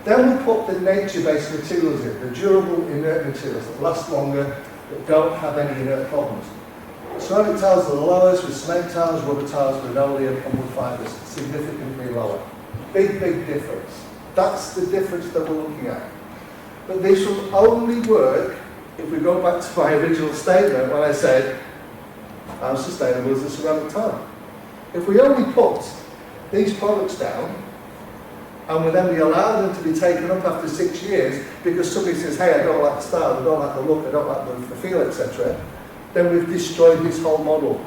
Then we put the nature-based materials in, the durable inert materials that last longer, that don't have any inert problems. Ceramic tiles are the lowest, with cement tiles, rubber tiles, linoleum and wood fibres, significantly lower. Big, big difference. That's the difference that we're looking at. But this will only work if we go back to my original statement when I said, how sustainable is the ceramic tile? If we only put these products down, and then we allow them to be taken up after 6 years because somebody says, hey, I don't like the style, I don't like the look, I don't like the feel, etc., then we've destroyed this whole model.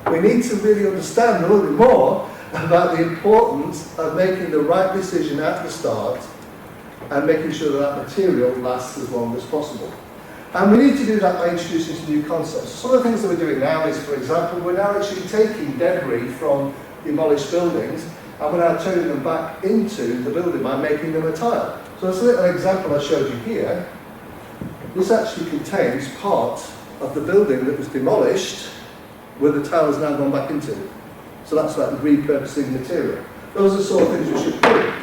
We need to really understand a little bit more about the importance of making the right decision at the start and making sure that that material lasts as long as possible. And we need to do that by introducing some new concepts. Some of the things that we're doing now is, for example, we're now actually taking debris from demolished buildings and we're now turning them back into the building by making them a tile. So this little example I showed you here, this actually contains part of the building that was demolished where the tile has now gone back into. So that's like repurposing material. Those are the sort of things we should do.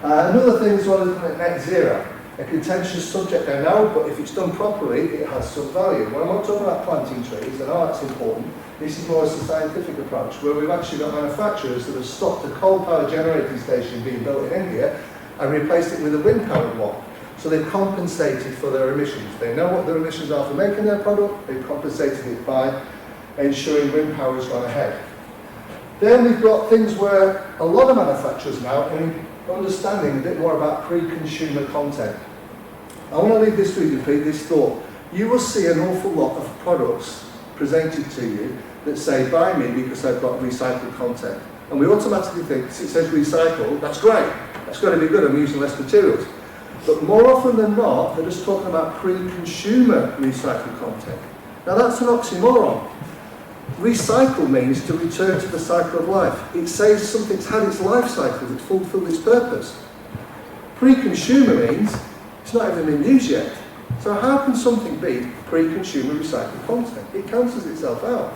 Another thing is one looking at net zero. A contentious subject, I know, but if it's done properly, it has some value. When I'm not talking about planting trees, I know that's important. This is more a scientific approach, where we've actually got manufacturers that have stopped a coal power generating station being built in India and replaced it with a wind powered one. So they've compensated for their emissions. They know what their emissions are for making their product, they've compensated it by ensuring wind power has gone ahead. Then we've got things where a lot of manufacturers now are understanding a bit more about pre-consumer content. I want to leave this with you, Pete, this thought. You will see an awful lot of products presented to you that say, buy me because I've got recycled content. And we automatically think, because it says recycle, that's great, that's got to be good, I'm using less materials. But more often than not, they're just talking about pre-consumer recycled content. Now that's an oxymoron. Recycle means to return to the cycle of life. It says something's had its life cycle, it's fulfilled its purpose. Pre-consumer means it's not even been used yet. So how can something be pre-consumer recycled content? It cancels itself out.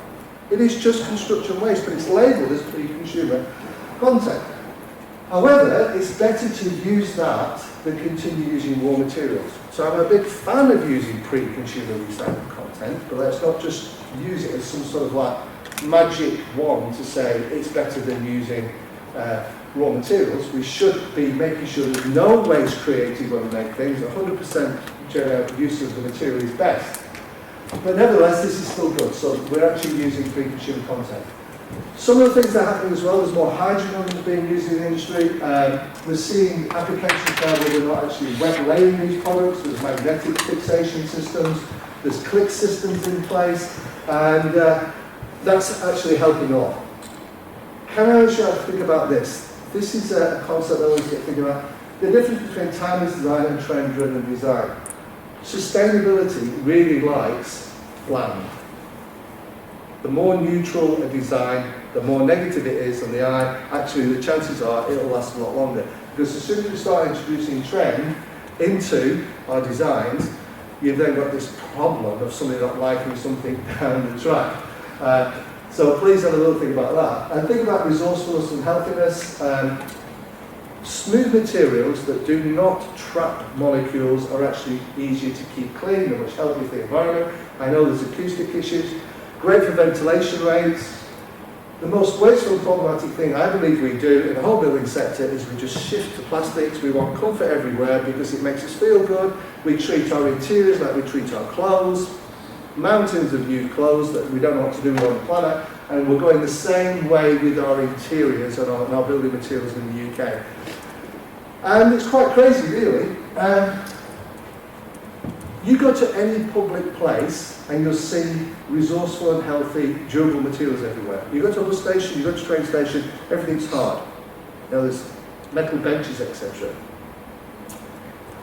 It is just construction waste, but it's labelled as pre-consumer content. However, it's better to use that than continue using raw materials. So I'm a big fan of using pre-consumer recycled content, but let's not just use it as some sort of like magic wand to say it's better than using raw materials. We should be making sure there's no waste created when we make things. 100% use of the material is best. But nevertheless, this is still good, so we're actually using pre-consumer content. Some of the things that are happening as well, there's more hydrogen being used in the industry. We're seeing applications now where we're not actually wet laying these products. There's magnetic fixation systems, there's click systems in place, and that's actually helping a lot. Can I ask you to think about this? This is a concept I always get thinking about. The difference between timeless design and trend-driven design. Sustainability really likes bland. The more neutral a design, the more negative it is on the eye, actually the chances are it'll last a lot longer. Because as soon as we start introducing trend into our designs, you've then got this problem of somebody not liking something down the track. So please have a little think about that. And think about resourcefulness and healthiness. Smooth materials that do not trap molecules are actually easier to keep clean, they're much healthier for the environment. I know there's acoustic issues. Great for ventilation rates. The most wasteful and problematic thing I believe we do in the whole building sector is we just shift to plastics. We want comfort everywhere because it makes us feel good. We treat our interiors like we treat our clothes. Mountains of used clothes that we don't know what to do with on the planet, and we're going the same way with our interiors and our building materials in the UK. And it's quite crazy, really. You go to any public place and you'll see resourceful and healthy, durable materials everywhere. You go to a bus station, you go to a train station, everything's hard. You know, there's metal benches, etc.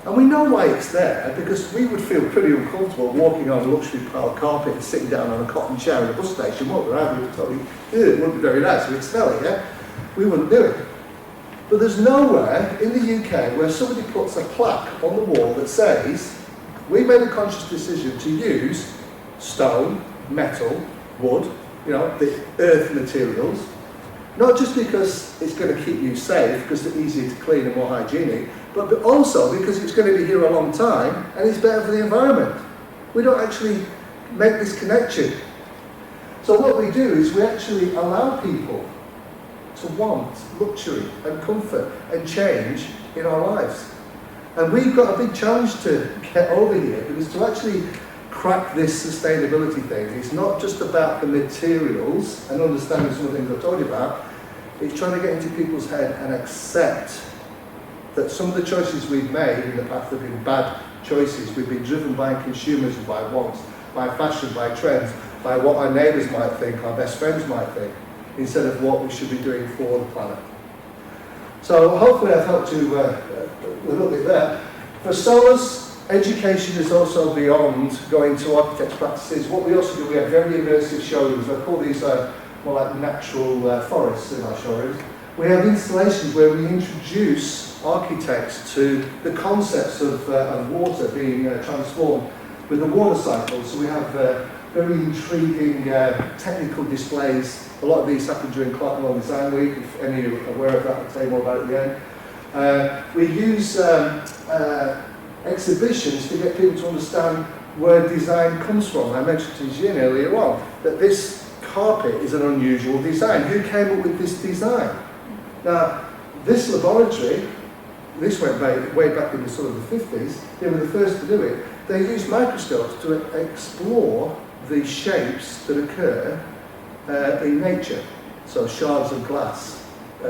And we know why it's there, because we would feel pretty uncomfortable walking on a luxury pile carpet and sitting down on a cotton chair in a bus station, wouldn't we? I would totally, it wouldn't be very nice, we'd smell it, yeah? We wouldn't do it. But there's nowhere in the UK where somebody puts a plaque on the wall that says, we made a conscious decision to use stone, metal, wood, you know, the earth materials, not just because it's going to keep you safe, because they're easier to clean and more hygienic, but also because it's going to be here a long time and it's better for the environment. We don't actually make this connection. So what we do is we actually allow people to want luxury and comfort and change in our lives. And we've got a big challenge to get over here, because to actually crack this sustainability thing, it's not just about the materials and understanding some of the things I've told you about, it's trying to get into people's head and accept that some of the choices we've made in the past have been bad choices. We've been driven by consumers and by wants, by fashion, by trends, by what our neighbours might think, our best friends might think, instead of what we should be doing for the planet. So hopefully I've helped you a little bit there. For Solus, education is also beyond going to architects' practices. What we also do, we have very immersive showrooms. I call these more like natural forests in our showrooms. We have installations where we introduce architects to the concepts of water being transformed with the water cycle. So we have very intriguing technical displays. A lot of these happen during Clerkenwell Design Week. If any of you are aware of that, I'll tell you more about it at the end. We use exhibitions to get people to understand where design comes from. I mentioned to Jin earlier on that this carpet is an unusual design. Who came up with this design? Now, this laboratory, this went way back in the sort of the 50s, they were the first to do it. They used microscopes to explore the shapes that occur in nature. So shards of glass,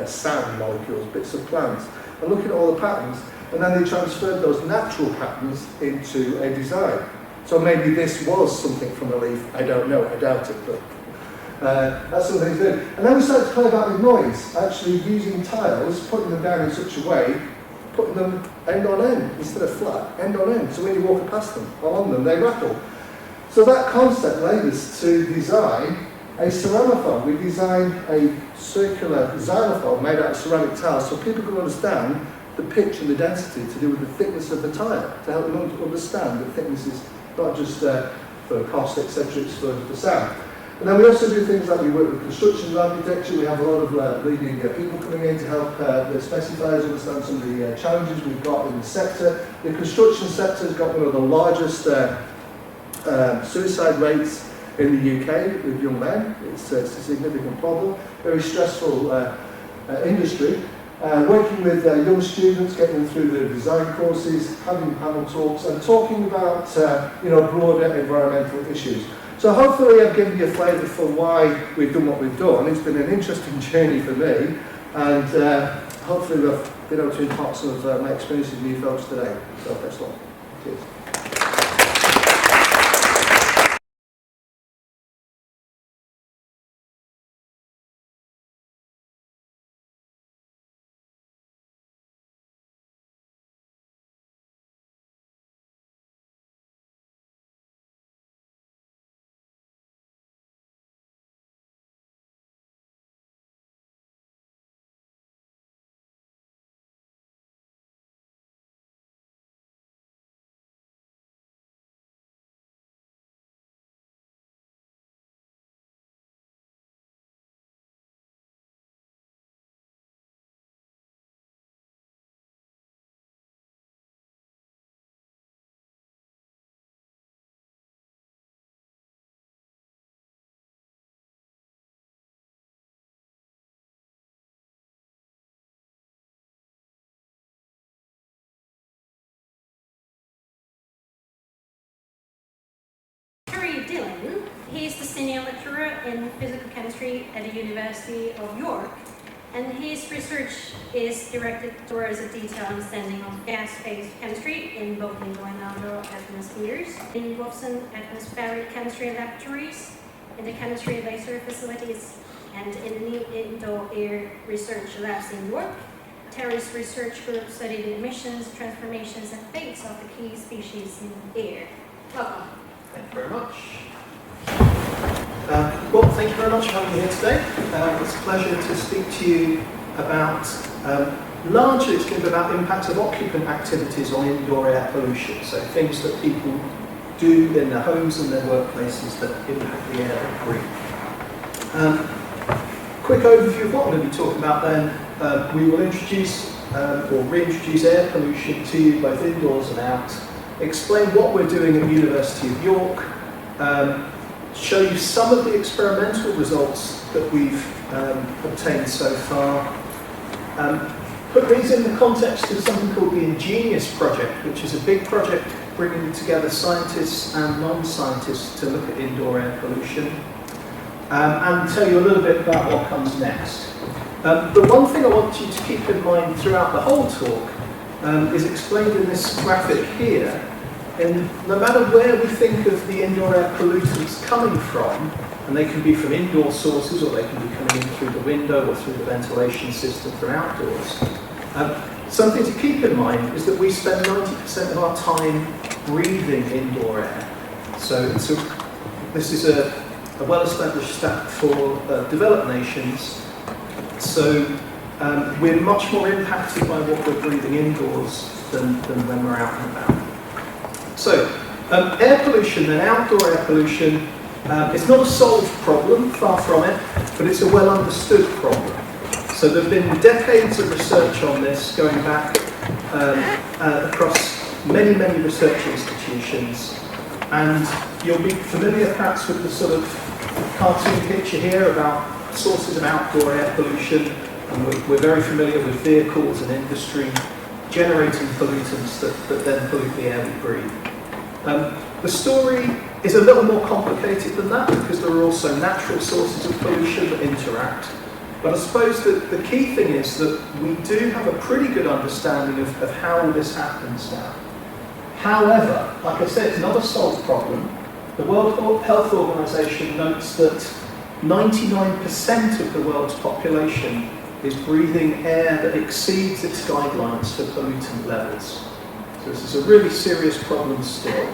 sand molecules, bits of plants, and looking at all the patterns, and then they transferred those natural patterns into a design. So maybe this was something from a leaf, I don't know, I doubt it, but that's something they did. And then we started to play about with noise, actually using tiles, putting them down in such a way, putting them end on end, instead of flat, end on end, so when you walk past them, or on them, they rattle. So that concept led us to design a ceramaphone. We designed a circular xylophone made out of ceramic tiles so people could understand the pitch and the density to do with the thickness of the tile, to help them understand that thickness is not just for cost, etc., it's for sound. And then we also do things like we work with construction and architecture. We have a lot of leading people coming in to help the specifiers understand some of the challenges we've got in the sector. The construction sector has got one of the largest suicide rates in the UK with young men. It's a significant problem, very stressful industry. Working with young students, getting them through their design courses, having panel talks and talking about broader environmental issues. So hopefully I've given you a flavour for why we've done what we've done. It's been an interesting journey for me, and hopefully we've been able to impart some of my experiences with you folks today. So thanks a lot. Cheers. Dillon. He is the senior lecturer in physical chemistry at the University of York, and his research is directed towards a detailed understanding of gas-phase chemistry in both indoor and outdoor atmospheres. He involves in atmospheric chemistry laboratories, in the chemistry laser facilities, and in the new indoor air research labs in York. Terry's research group studied the emissions, transformations, and fates of the key species in air. Welcome. Thank you very much. Well, thank you very much for having me here today. It's a pleasure to speak to you about, largely it's going to be about the impact of occupant activities on indoor air pollution, so things that people do in their homes and their workplaces that impact the air they breathe. Quick overview of what I'm going to be talking about then. We will introduce or reintroduce air pollution to you both indoors and out, explain what we're doing at the University of York, show you some of the experimental results that we've obtained so far, put these in the context of something called the Ingenious Project, which is a big project bringing together scientists and non-scientists to look at indoor air pollution, and tell you a little bit about what comes next. The one thing I want you to keep in mind throughout the whole talk is explained in this graphic here. And no matter where we think of the indoor air pollutants coming from, and they can be from indoor sources or they can be coming in through the window or through the ventilation system from outdoors, something to keep in mind is that we spend 90% of our time breathing indoor air. So this is a well-established stat for developed nations. So we're much more impacted by what we're breathing indoors than when we're out and about. So, air pollution and outdoor air pollution, it's not a solved problem, far from it, but it's a well understood problem. So there have been decades of research on this going back across many, many research institutions, and you'll be familiar perhaps with the sort of cartoon picture here about sources of outdoor air pollution, and we're very familiar with vehicles and industry generating pollutants that then pollute the air we breathe. The story is a little more complicated than that because there are also natural sources of pollution that interact. But I suppose that the key thing is that we do have a pretty good understanding of how this happens now. However, like I said, it's not a solved problem. The World Health Organization notes that 99% of the world's population is breathing air that exceeds its guidelines for pollutant levels. So this is a really serious problem still.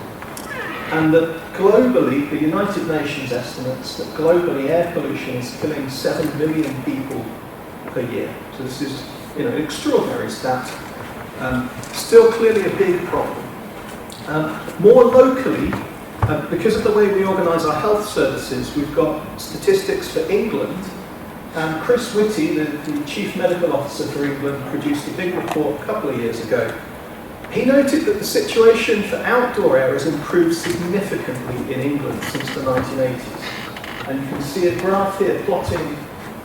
And that globally, the United Nations estimates that globally air pollution is killing 7 million people per year. So this is, an extraordinary stat. Still clearly a big problem. More locally, because of the way we organise our health services, we've got statistics for England. And Chris Whitty, the Chief Medical Officer for England, produced a big report a couple of years ago. He noted that the situation for outdoor air has improved significantly in England since the 1980s. And you can see a graph here plotting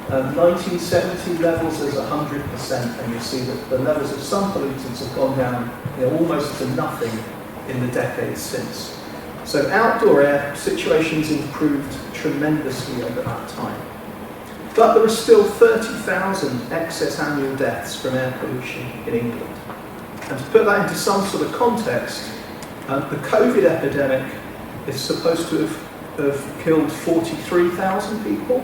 1970 levels as 100%, and you see that the levels of some pollutants have gone down almost to nothing in the decades since. So outdoor air situations improved tremendously over that time. But there are still 30,000 excess annual deaths from air pollution in England. And to put that into some sort of context, the COVID epidemic is supposed to have killed 43,000 people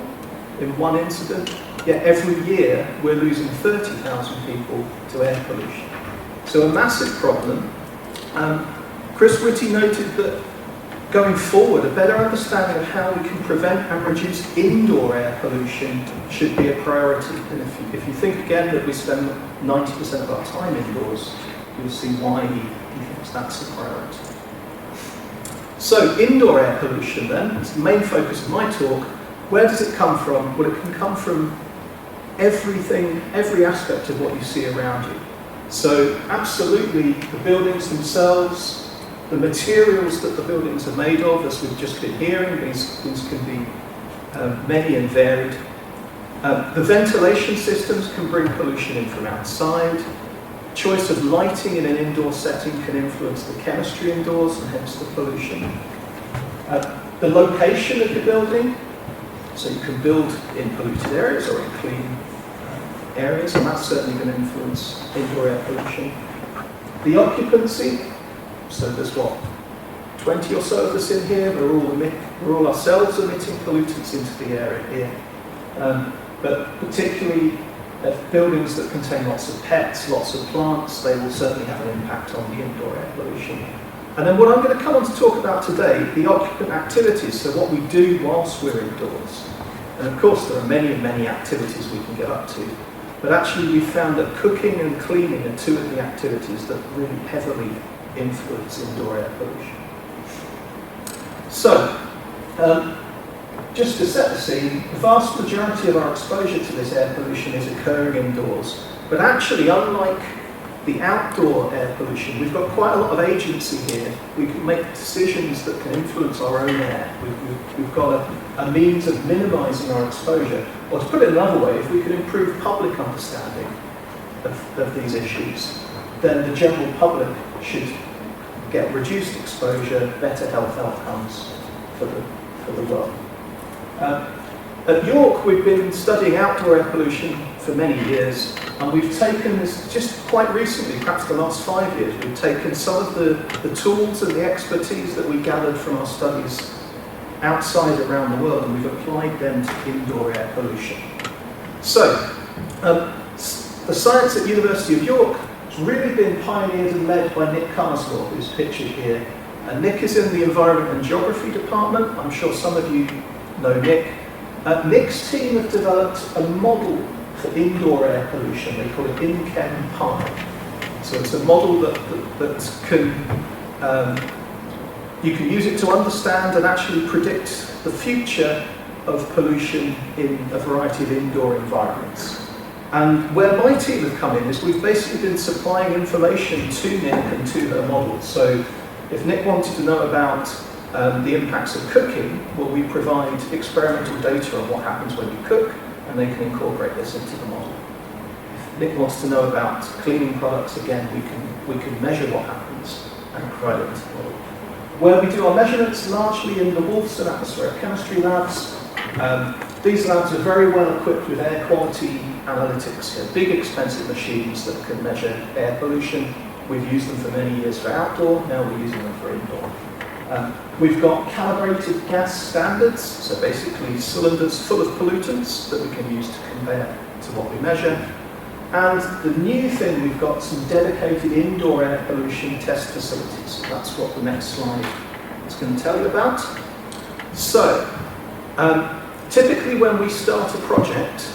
in one incident, yet every year we're losing 30,000 people to air pollution. So a massive problem. Chris Whitty noted that going forward, a better understanding of how we can prevent and reduce indoor air pollution should be a priority. And if you think again that we spend 90% of our time indoors, you'll see why he thinks that's a priority. So indoor air pollution then, is the main focus of my talk. Where does it come from? Well, it can come from everything, every aspect of what you see around you. So absolutely the buildings themselves, the materials that the buildings are made of, as we've just been hearing, these can be many and varied. The ventilation systems can bring pollution in from outside. Choice of lighting in an indoor setting can influence the chemistry indoors and hence the pollution. The location of the building, so you can build in polluted areas or in clean areas, and that's certainly going to influence indoor air pollution. The occupancy, so there's 20 or so of us in here, we're all ourselves emitting pollutants into the area here. But particularly buildings that contain lots of pets, lots of plants, they will certainly have an impact on the indoor air pollution. And then what I'm going to come on to talk about today, the occupant activities, so what we do whilst we're indoors. And of course there are many and many activities we can get up to, but actually we found that cooking and cleaning are two of the activities that really heavily influence indoor air pollution. So, just to set the scene, the vast majority of our exposure to this air pollution is occurring indoors. But actually, unlike the outdoor air pollution, we've got quite a lot of agency here. We can make decisions that can influence our own air. We've got a means of minimising our exposure. Or to put it another way, if we could improve public understanding of these issues, then the general public should get reduced exposure, better health outcomes for the world. At York, we've been studying outdoor air pollution for many years, and we've taken this, just quite recently, perhaps the last 5 years, we've taken some of the tools and the expertise that we gathered from our studies outside around the world, and we've applied them to indoor air pollution. So, the science at University of York has really been pioneered and led by Nick Carslaw, who's pictured here. And Nick is in the Environment and Geography department. I'm sure some of you know Nick. Nick's team have developed a model for indoor air pollution. They call it InChem-Pi. So it's a model that can you can use it to understand and actually predict the future of pollution in a variety of indoor environments. And where my team have come in is we've basically been supplying information to Nick and to her models. So if Nick wanted to know about the impacts of cooking, well, we provide experimental data on what happens when you cook, and they can incorporate this into the model. If Nick wants to know about cleaning products, again, we can measure what happens and provide it into the model. Where we do our measurements, largely in the Wolfson Atmospheric Chemistry labs. These labs are very well equipped with air quality analytics, big expensive machines that can measure air pollution. We've used them for many years for outdoor, now we're using them for indoor. We've got calibrated gas standards, so basically cylinders full of pollutants that we can use to compare to what we measure. And the new thing, we've got some dedicated indoor air pollution test facilities. That's what the next slide is going to tell you about. So, typically when we start a project,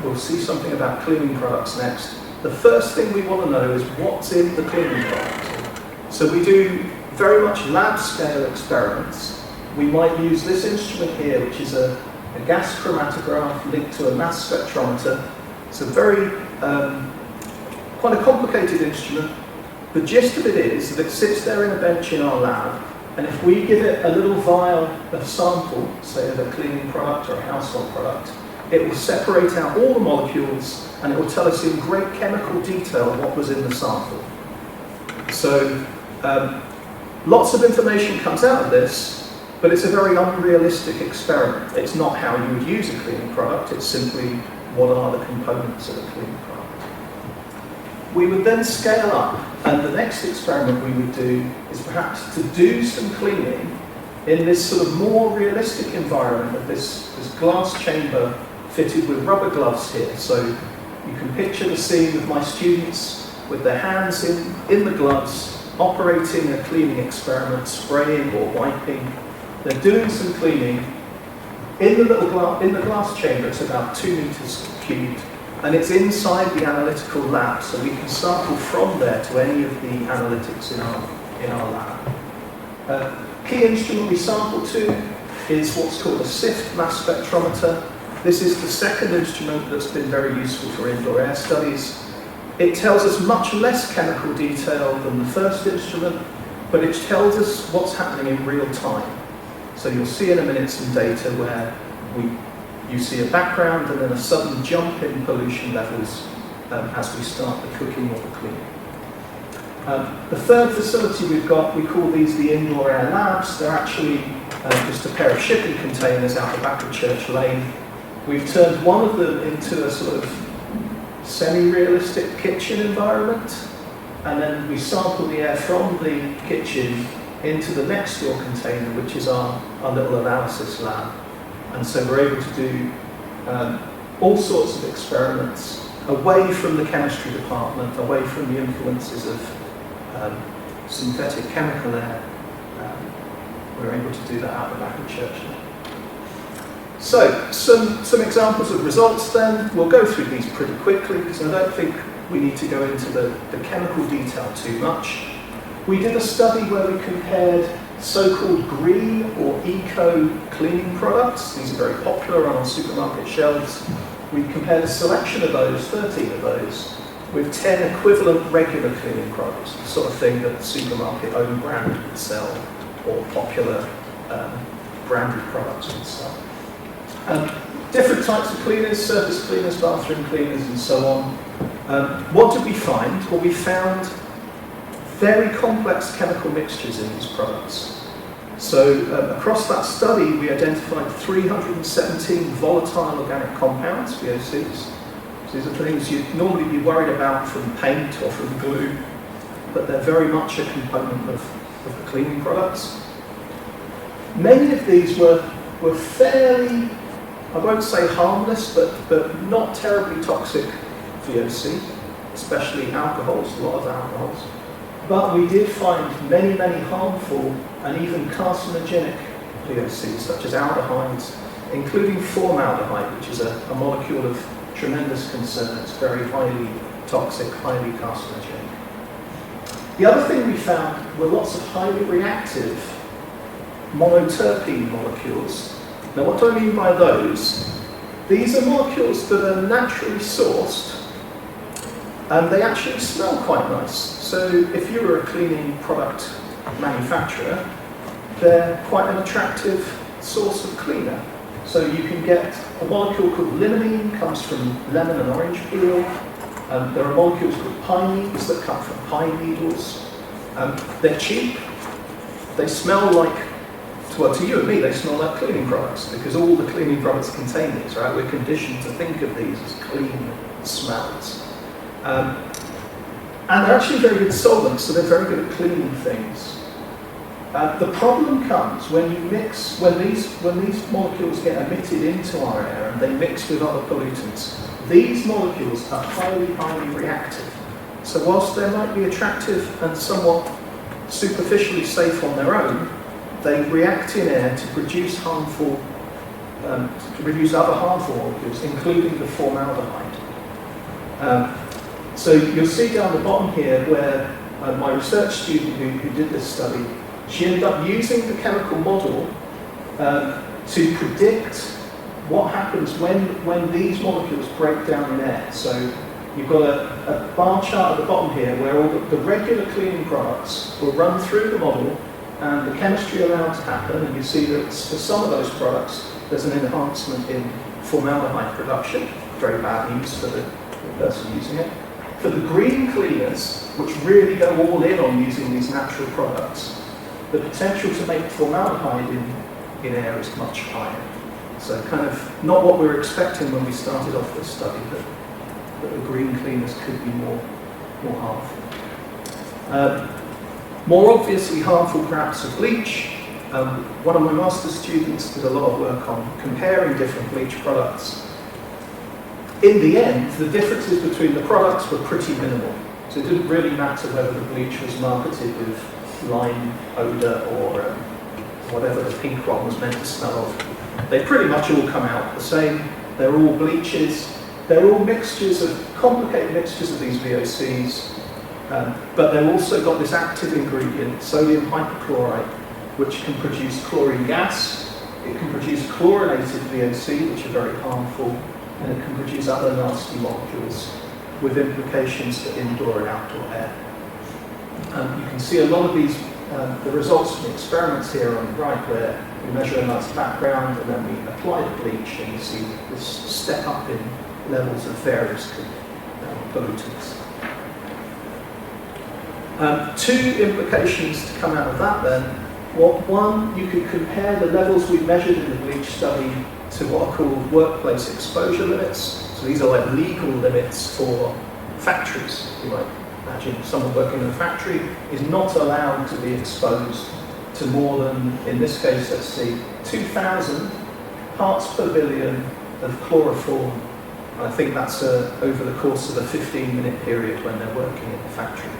we'll see something about cleaning products next, the first thing we want to know is what's in the cleaning product. So we do very much lab scale experiments. We might use this instrument here, which is a gas chromatograph linked to a mass spectrometer. It's a very, quite a complicated instrument. The gist of it is that it sits there in a bench in our lab, and if we give it a little vial of sample, say of a cleaning product or a household product, it will separate out all the molecules and it will tell us in great chemical detail what was in the sample. So lots of information comes out of this, but it's a very unrealistic experiment. It's not how you would use a cleaning product, it's simply what are the components of a cleaning product. We would then scale up, and the next experiment we would do is perhaps to do some cleaning in this sort of more realistic environment of this glass chamber fitted with rubber gloves here. So you can picture the scene of my students with their hands in the gloves, operating a cleaning experiment, spraying or wiping. They're doing some cleaning. In the glass chamber, it's about 2 meters cubed, and it's inside the analytical lab, so we can sample from there to any of the analytics in our lab. Key instrument we sample to is what's called a SIFT mass spectrometer. This is the second instrument that's been very useful for indoor air studies. It tells us much less chemical detail than the first instrument, but it tells us what's happening in real time. So you'll see in a minute some data where you see a background and then a sudden jump in pollution levels as we start the cooking or the cleaning. The third facility we've got, we call these the indoor air labs. They're actually just a pair of shipping containers out the back of Church Lane. We've turned one of them into a sort of semi-realistic kitchen environment, and then we sample the air from the kitchen into the next door container, which is our little analysis lab. And so we're able to do all sorts of experiments away from the chemistry department, away from the influences of synthetic chemical air. We're able to do that out the back of Church Lane. So, some examples of results then. We'll go through these pretty quickly because I don't think we need to go into the chemical detail too much. We did a study where we compared so-called green or eco cleaning products. These are very popular on our supermarket shelves. We compared a selection of those, 13 of those, with 10 equivalent regular cleaning products, the sort of thing that the supermarket own brand would sell, or popular branded products would sell. Different types of cleaners, surface cleaners, bathroom cleaners, and so on. What did we find? Well, we found very complex chemical mixtures in these products. So across that study, we identified 317 volatile organic compounds, VOCs. So these are things you'd normally be worried about from paint or from glue, but they're very much a component of the cleaning products. Many of these were fairly, I won't say harmless, but not terribly toxic VOC, especially alcohols, a lot of alcohols. But we did find many, many harmful and even carcinogenic VOCs, such as aldehydes, including formaldehyde, which is a molecule of tremendous concern. It's very highly toxic, highly carcinogenic. The other thing we found were lots of highly reactive monoterpene molecules. Now, what do I mean by those? These are molecules that are naturally sourced, and they actually smell quite nice. So if you were a cleaning product manufacturer, they're quite an attractive source of cleaner. So you can get a molecule called limonene, comes from lemon and orange peel. There are molecules called pine needles that come from pine needles. They're cheap. They smell like, well, to you and me, they smell like cleaning products, because all the cleaning products contain these, right? We're conditioned to think of these as clean smells. And they're actually very good solvents, so they're very good at cleaning things. The problem comes when these molecules get emitted into our air and they mix with other pollutants. These molecules are highly, highly reactive. So whilst they might be attractive and somewhat superficially safe on their own, they react in air to produce other harmful molecules, including the formaldehyde. So you'll see down the bottom here where my research student who did this study, she ended up using the chemical model to predict what happens when these molecules break down in air. So you've got a bar chart at the bottom here where all the regular cleaning products will run through the model and the chemistry allowed to happen, and you see that for some of those products there's an enhancement in formaldehyde production, very bad news for the person using it. For the green cleaners, which really go all in on using these natural products, the potential to make formaldehyde in air is much higher. So kind of not what we were expecting when we started off this study, that the green cleaners could be more harmful. More obviously harmful perhaps are bleach. One of my master's students did a lot of work on comparing different bleach products. In the end, the differences between the products were pretty minimal. So it didn't really matter whether the bleach was marketed with lime odour or whatever the pink one was meant to smell of. They pretty much all come out the same. They're all bleaches. They're all complicated mixtures of these VOCs. But they've also got this active ingredient, sodium hypochlorite, which can produce chlorine gas. It can produce chlorinated VOC, which are very harmful, and it can produce other nasty molecules with implications for indoor and outdoor air. You can see a lot of these, the results from the experiments here on the right, where we measure a nice background and then we apply the bleach, and you see this step up in levels of various pollutants. Two implications to come out of that then. Well, one, you could compare the levels we measured in the bleach study to what are called workplace exposure limits. So these are like legal limits for factories. You might imagine someone working in a factory is not allowed to be exposed to more than, in this case, let's see, 2,000 parts per billion of chloroform. I think that's over the course of a 15-minute period when they're working in the factory.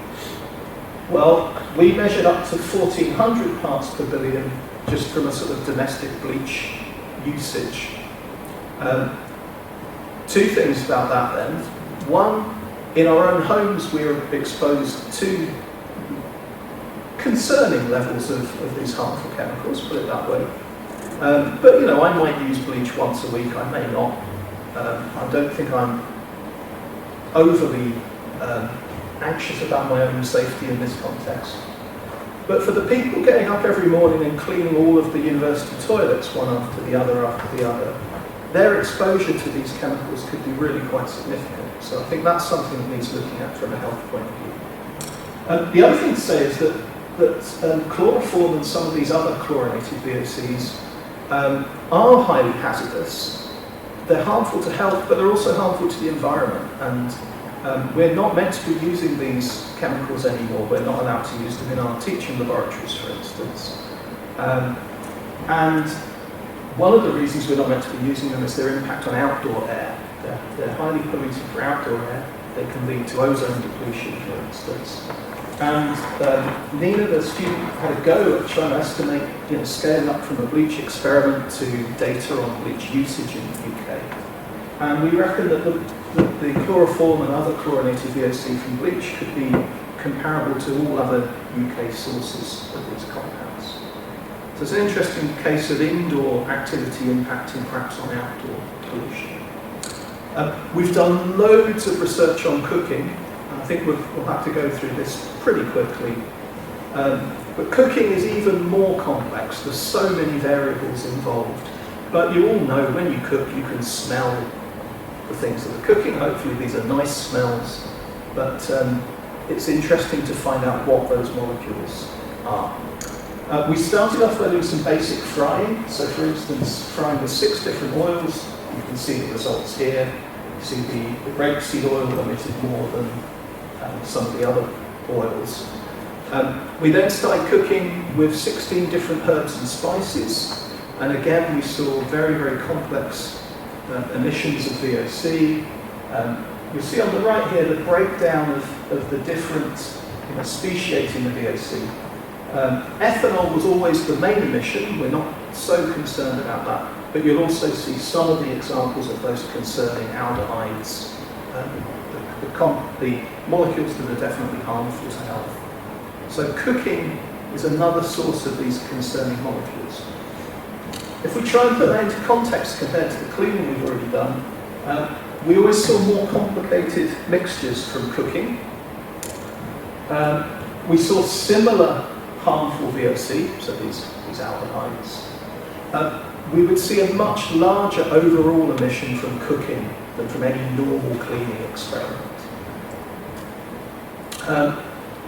Well, we measured up to 1,400 parts per billion just from a sort of domestic bleach usage. Two things about that then. One, in our own homes we were exposed to concerning levels of these harmful chemicals, put it that way. But you know, I might use bleach once a week, I may not. I don't think I'm overly anxious about my own safety in this context. But for the people getting up every morning and cleaning all of the university toilets one after the other, their exposure to these chemicals could be really quite significant. So I think that's something that needs looking at from a health point of view. The other thing to say is that chloroform and some of these other chlorinated VOCs are highly hazardous. They're harmful to health, but they're also harmful to the environment. And we're not meant to be using these chemicals anymore. We're not allowed to use them in our teaching laboratories, for instance. And one of the reasons we're not meant to be using them is their impact on outdoor air. They're highly polluted for outdoor air. They can lead to ozone depletion, for instance. And Nina, the student, had a go at trying to estimate, scaling up from a bleach experiment to data on bleach usage in the UK. And we reckon that the chloroform and other chlorinated VOC from bleach could be comparable to all other UK sources of these compounds. So there's an interesting case of indoor activity impacting perhaps on outdoor pollution. We've done loads of research on cooking, and I think we'll have to go through this pretty quickly. But cooking is even more complex. There's so many variables involved. But you all know when you cook, you can smell the things that are cooking. Hopefully these are nice smells. But it's interesting to find out what those molecules are. We started off by doing some basic frying. So for instance, frying with 6 different oils. You can see the results here. You see the rapeseed oil emitted more than some of the other oils. We then started cooking with 16 different herbs and spices. And again, we saw very, very complex emissions of VOC. You'll see on the right here the breakdown of the different speciating of VOC. Ethanol was always the main emission. We're not so concerned about that. But you'll also see some of the examples of those concerning aldehydes, the molecules that are definitely harmful to health. So cooking is another source of these concerning molecules. If we try and put that into context compared to the cleaning we've already done, we always saw more complicated mixtures from cooking. We saw similar harmful VOC, so these aldehydes. We would see a much larger overall emission from cooking than from any normal cleaning experiment.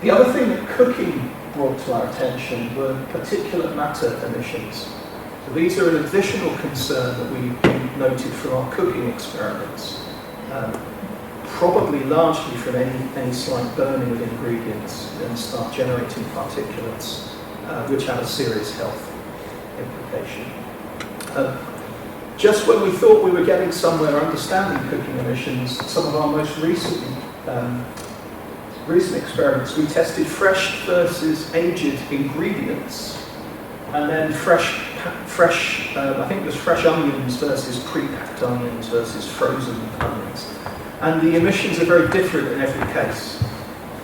The other thing that cooking brought to our attention were particulate matter emissions. So these are an additional concern that we noted from our cooking experiments, probably largely from any slight burning of ingredients and start generating particulates, which have a serious health implication. Just when we thought we were getting somewhere understanding cooking emissions, some of our most recent experiments, we tested fresh versus aged ingredients, and then I think it was fresh onions versus pre-packed onions versus frozen onions. And the emissions are very different in every case.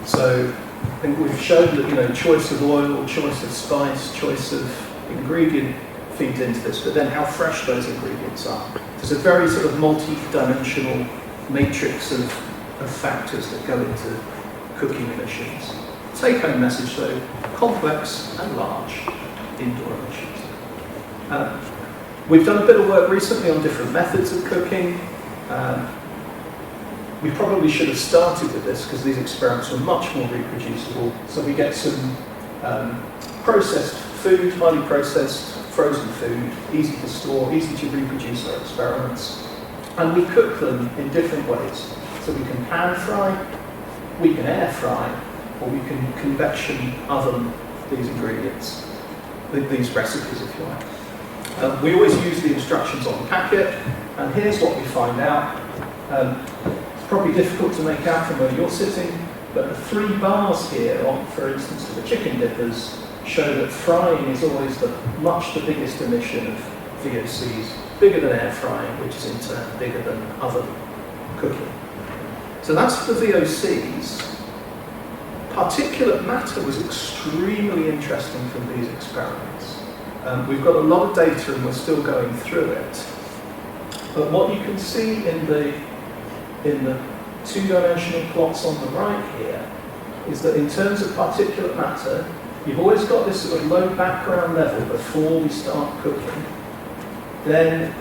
So I think we've shown that choice of oil, choice of spice, choice of ingredient feeds into this, but then how fresh those ingredients are. There's a very sort of multi-dimensional matrix of factors that go into cooking emissions. Take-home message though, complex and large indoor emissions. We've done a bit of work recently on different methods of cooking. We probably should have started with this because these experiments were much more reproducible. So we get some processed food, highly processed, frozen food, easy to store, easy to reproduce our experiments. And we cook them in different ways. So we can pan fry, we can air fry, or we can convection oven these ingredients, these recipes if you like. We always use the instructions on the packet, and here's what we find out. It's probably difficult to make out from where you're sitting, but the 3 bars here, for instance, for the chicken dippers, show that frying is always much the biggest emission of VOCs, bigger than air frying, which is in turn bigger than oven cooking. So that's for the VOCs. Particulate matter was extremely interesting from these experiments. We've got a lot of data and we're still going through it. But what you can see in the 2-dimensional plots on the right here is that in terms of particulate matter, you've always got this sort of low background level before we start cooking. Then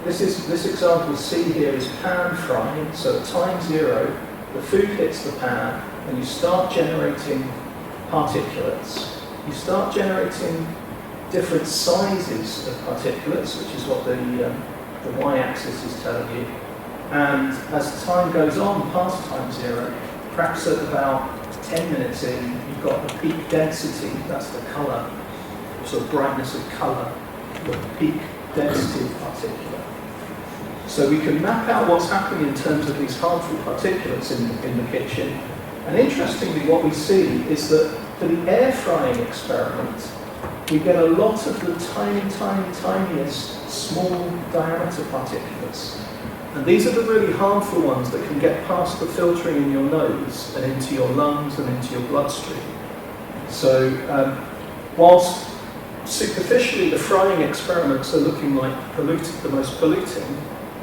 this example C here is pan frying, so at time 0, the food hits the pan and you start generating particulates. You start generating different sizes of particulates, which is what the y-axis is telling you. And as time goes on past time 0, perhaps at about 10 minutes in, you've got the peak density, that's the colour, sort of brightness of colour, the peak density of particulate. So we can map out what's happening in terms of these harmful particulates in the kitchen. And interestingly, what we see is that for the air frying experiment, we get a lot of the tiniest small diameter particulates. And these are the really harmful ones that can get past the filtering in your nose and into your lungs and into your bloodstream. So whilst superficially, the frying experiments are looking like the most polluting.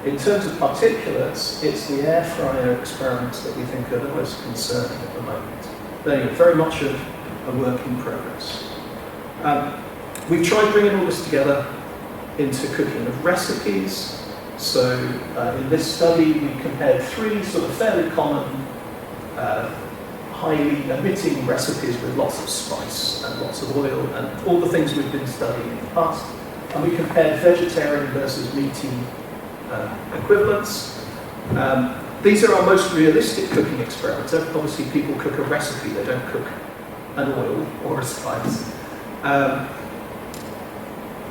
In terms of particulates, it's the air fryer experiments that we think are the most concerning at the moment. They're very much a work in progress. We've tried bringing all this together into cooking of recipes. So in this study, we compared 3 sort of fairly common, highly emitting recipes with lots of spice and lots of oil and all the things we've been studying in the past. And we compared vegetarian versus meaty equivalents. These are our most realistic cooking experiments. Obviously, people cook a recipe, they don't cook an oil or a spice.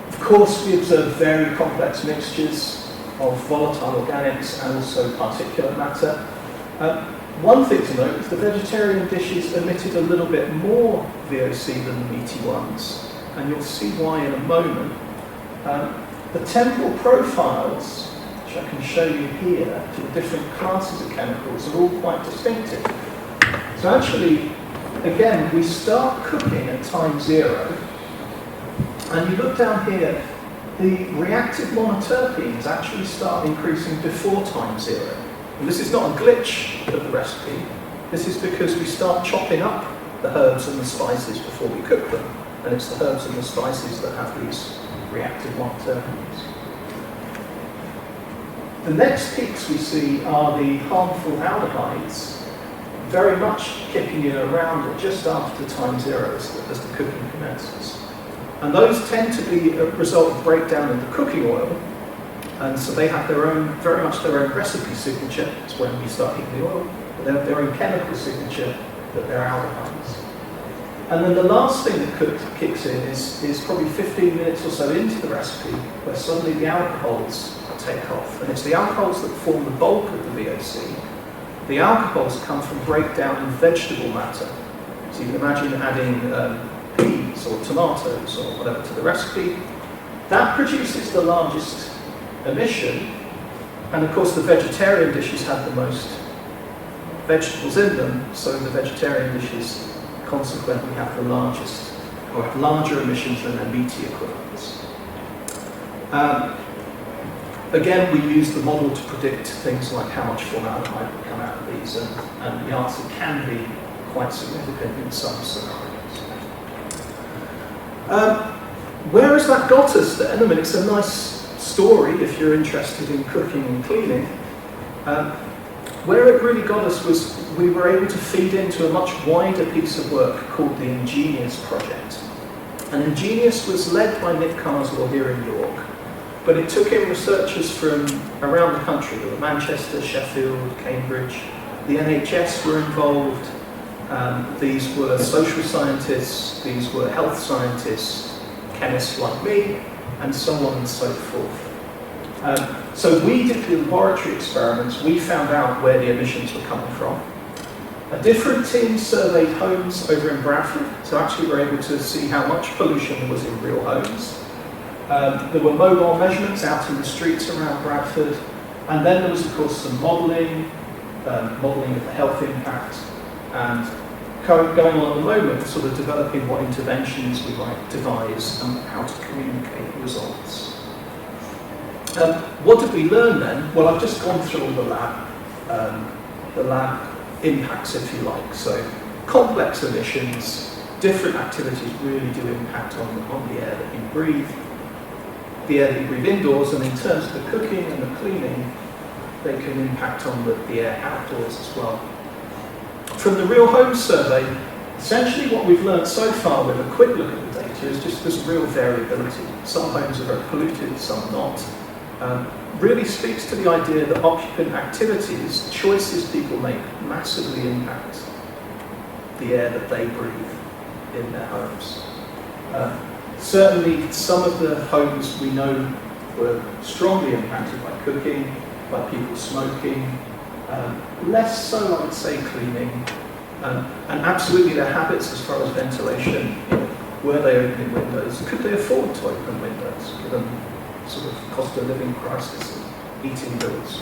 Of course, we observe very complex mixtures of volatile organics and also particulate matter. One thing to note is the vegetarian dishes emitted a little bit more VOC than the meaty ones, and you'll see why in a moment. The temporal profiles, which I can show you here, to the different classes of chemicals are all quite distinctive. So actually, again, we start cooking at time 0, and you look down here, the reactive monoterpenes actually start increasing before time 0. And this is not a glitch of the recipe, this is because we start chopping up the herbs and the spices before we cook them, and it's the herbs and the spices that have these reactive monoterpenes. The next peaks we see are the harmful aldehydes, very much kicking in around or just after time 0 as the cooking commences. And those tend to be a result of breakdown in the cooking oil, and so they have their own, very much their own recipe signature. It's when we start heating the oil, but they have their own chemical signature that they're aldehydes. And then the last thing that kicks in is probably 15 minutes or so into the recipe, where suddenly the alcohols take off. And it's the alcohols that form the bulk of the VOC. The alcohols come from breakdown in vegetable matter. So you can imagine adding peas or tomatoes or whatever to the recipe. That produces the largest emission, and of course the vegetarian dishes have the most vegetables in them, so the vegetarian dishes consequently have the largest, or have larger emissions than their meaty equivalents. Again, we use the model to predict things like how much formaldehyde will come out of these, and the answer can be quite significant in some scenarios. Where has that got us then? I mean, it's a nice story if you're interested in cooking and cleaning. Where it really got us was we were able to feed into a much wider piece of work called the Ingenious Project. And Ingenious was led by Nick Carswell here in York, but it took in researchers from around the country. There were Manchester, Sheffield, Cambridge. The NHS were involved. These were social scientists, these were health scientists, chemists like me, and so on and so forth. So we did the laboratory experiments, we found out where the emissions were coming from. A different team surveyed homes over in Bradford, so actually we were able to see how much pollution there was in real homes. There were mobile measurements out in the streets around Bradford, and then there was of course some modelling of the health impact, and going on at the moment, sort of developing what interventions we might devise and how to communicate results. What did we learn then? Well, I've just gone through all the lab impacts, if you like. So complex emissions, different activities really do impact on the air that you breathe, the air that you breathe indoors, and in terms of the cooking and the cleaning, they can impact on the air outdoors as well. From the Real Homes survey, essentially what we've learned so far with a quick look at the data is just there's real variability. Some homes are very polluted, some not. Really speaks to the idea that occupant activities, choices people make, massively impact the air that they breathe in their homes. Certainly some of the homes we know were strongly impacted by cooking, by people smoking, less so, I would say, cleaning, and absolutely their habits as far as ventilation. Were they opening windows? Could they afford to open windows, given sort of cost of living crisis and eating bills?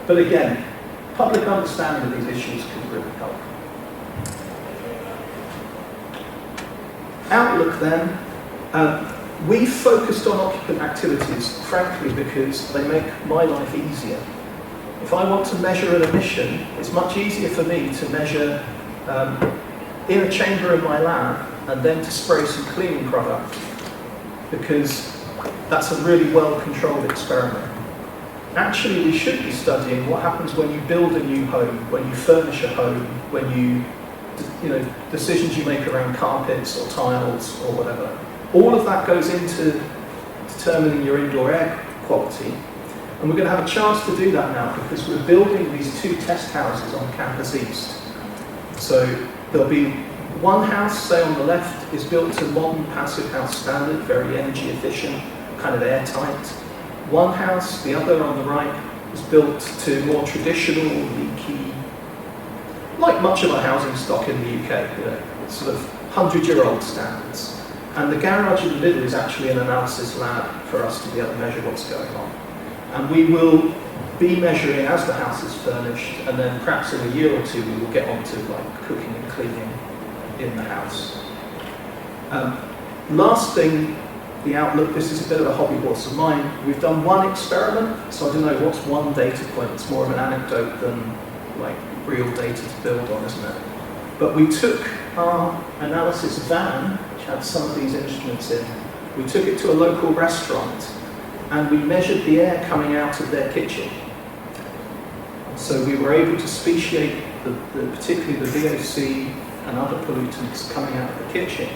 But again, public understanding of these issues can really help. Outlook then. We focused on occupant activities, frankly, because they make my life easier. If I want to measure an emission, it's much easier for me to measure in a chamber in my lab and then to spray some cleaning product, because that's a really well-controlled experiment. Actually, we should be studying what happens when you build a new home, when you furnish a home, when you decisions you make around carpets or tiles or whatever. All of that goes into determining your indoor air quality. And we're going to have a chance to do that now because we're building these 2 test houses on Campus East. So there'll be one house, say on the left, is built to modern passive house standard, very energy efficient, kind of airtight. One house, the other on the right, is built to more traditional, leaky, like much of our housing stock in the UK, sort of 100-year-old standards. And the garage in the middle is actually an analysis lab for us to be able to measure what's going on. And we will be measuring as the house is furnished, and then perhaps in a year or 2 we will get on to like cooking and cleaning in the house. Last thing, the outlook, this is a bit of a hobby horse of mine. We've done one experiment, so I don't know what's one data point. It's more of an anecdote than like real data to build on, isn't it? But we took our analysis van, which had some of these instruments in, we took it to a local restaurant and we measured the air coming out of their kitchen. So we were able to speciate particularly the VOC and other pollutants coming out of the kitchen.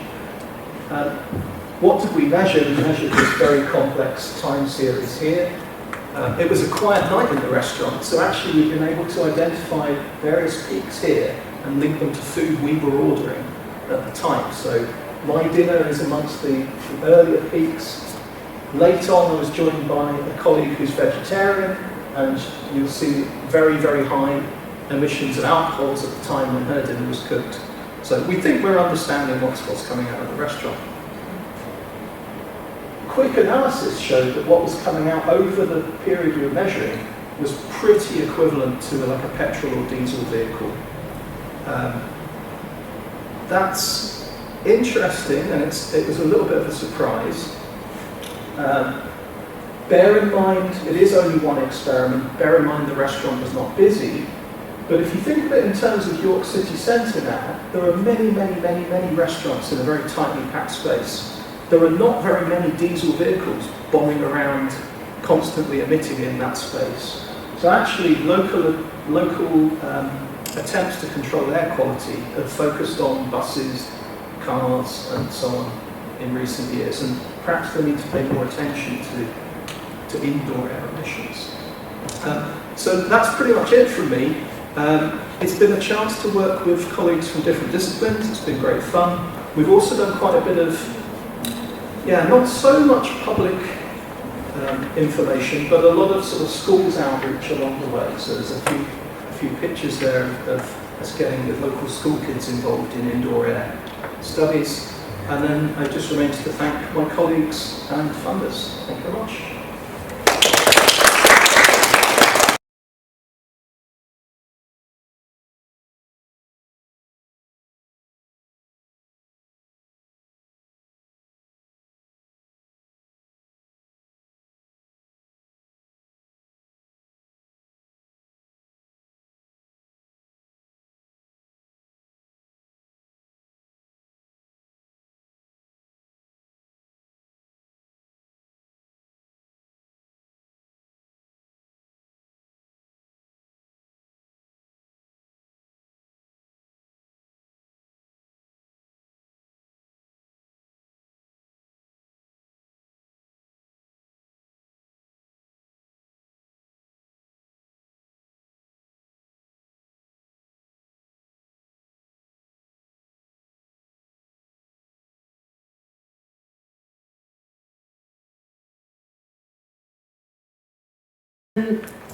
What did we measure? We measured this very complex time series here. It was a quiet night in the restaurant, so actually we've been able to identify various peaks here and link them to food we were ordering at the time. So my dinner is amongst the earlier peaks. Late on I was joined by a colleague who's vegetarian, and you'll see very, very high emissions of alcohols at the time when her dinner was cooked. So we think we're understanding what's coming out of the restaurant. Quick analysis showed that what was coming out over the period we were measuring was pretty equivalent to like a petrol or diesel vehicle. That's interesting, and it was a little bit of a surprise. Bear in mind, it is only one experiment. Bear in mind the restaurant was not busy. But if you think of it in terms of York City Centre now, there are many, many, many, many restaurants in a very tightly packed space. There are not very many diesel vehicles bombing around, constantly emitting in that space. So actually, local attempts to control air quality have focused on buses, cars, and so on in recent years, and perhaps they need to pay more attention to indoor air emissions. So that's pretty much it from me. It's been a chance to work with colleagues from different disciplines. It's been great fun. We've also done quite a bit of, not so much public information, but a lot of sort of schools outreach along the way. So there's a few pictures there of us getting the local school kids involved in indoor air studies. And then it just remains to thank my colleagues and funders. Thank you very much.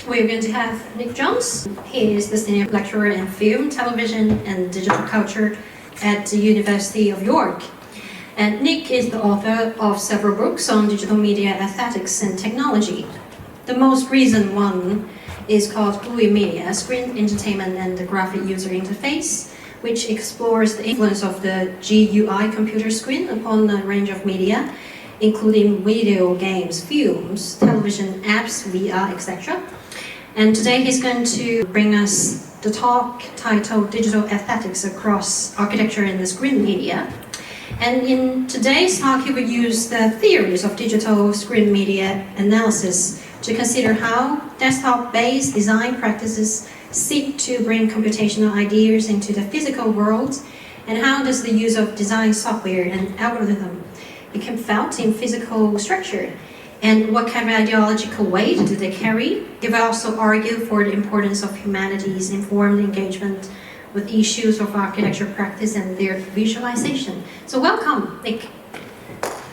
We're going to have Nick Jones. He is the Senior Lecturer in Film, Television and Digital Culture at the University of York. And Nick is the author of several books on digital media aesthetics and technology. The most recent one is called GUI Media, Screen Entertainment and the Graphic User Interface, which explores the influence of the GUI computer screen upon a range of media, including video games, films, television, apps, VR, etc. And today he's going to bring us the talk titled Digital Aesthetics Across Architecture and the Screen Media. And in today's talk, he will use the theories of digital screen media analysis to consider how desktop-based design practices seek to bring computational ideas into the physical world, and how does the use of design software and algorithm become felt in physical structure, and what kind of ideological weight do they carry? He will also argue for the importance of humanities' informed engagement with issues of architecture practice and their visualization. So welcome, Nick.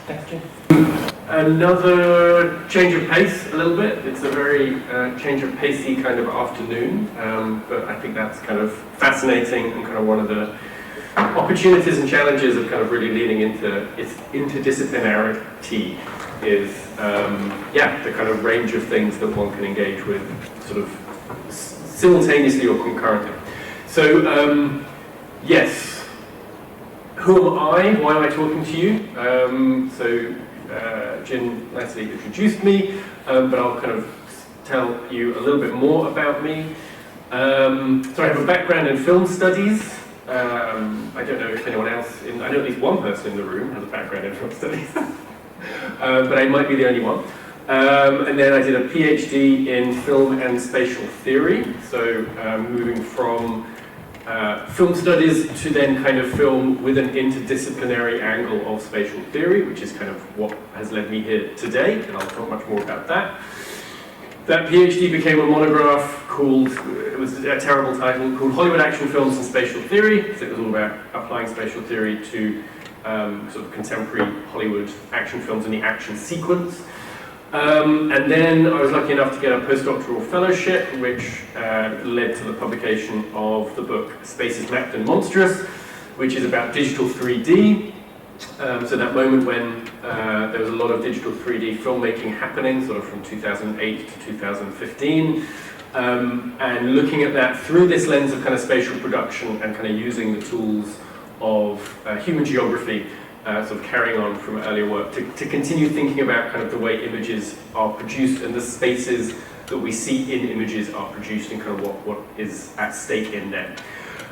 Thanks, Jim. Another change of pace a little bit. It's a very change of pacey kind of afternoon, but I think that's kind of fascinating and kind of one of the opportunities and challenges of kind of really leaning into its interdisciplinarity is, the kind of range of things that one can engage with sort of simultaneously or concurrently. So, yes, who am I? Why am I talking to you? Jin nicely introduced me, but I'll kind of tell you a little bit more about me. So I have a background in film studies. I don't know if anyone else, I know at least one person in the room has a background in film studies, but I might be the only one. And then I did a PhD in film and spatial theory, so moving from film studies to then kind of film with an interdisciplinary angle of spatial theory, which is kind of what has led me here today, and I'll talk much more about that. That PhD became a monograph called, it was a terrible title, called Hollywood Action Films and Spatial Theory. So it was all about applying spatial theory to sort of contemporary Hollywood action films and the action sequence. And then I was lucky enough to get a postdoctoral fellowship, which led to the publication of the book Spaces Mapped and Monstrous, which is about digital 3D. So that moment when there was a lot of digital 3D filmmaking happening, sort of from 2008 to 2015, and looking at that through this lens of kind of spatial production and kind of using the tools of human geography, sort of carrying on from earlier work to continue thinking about kind of the way images are produced and the spaces that we see in images are produced and kind of what is at stake in them.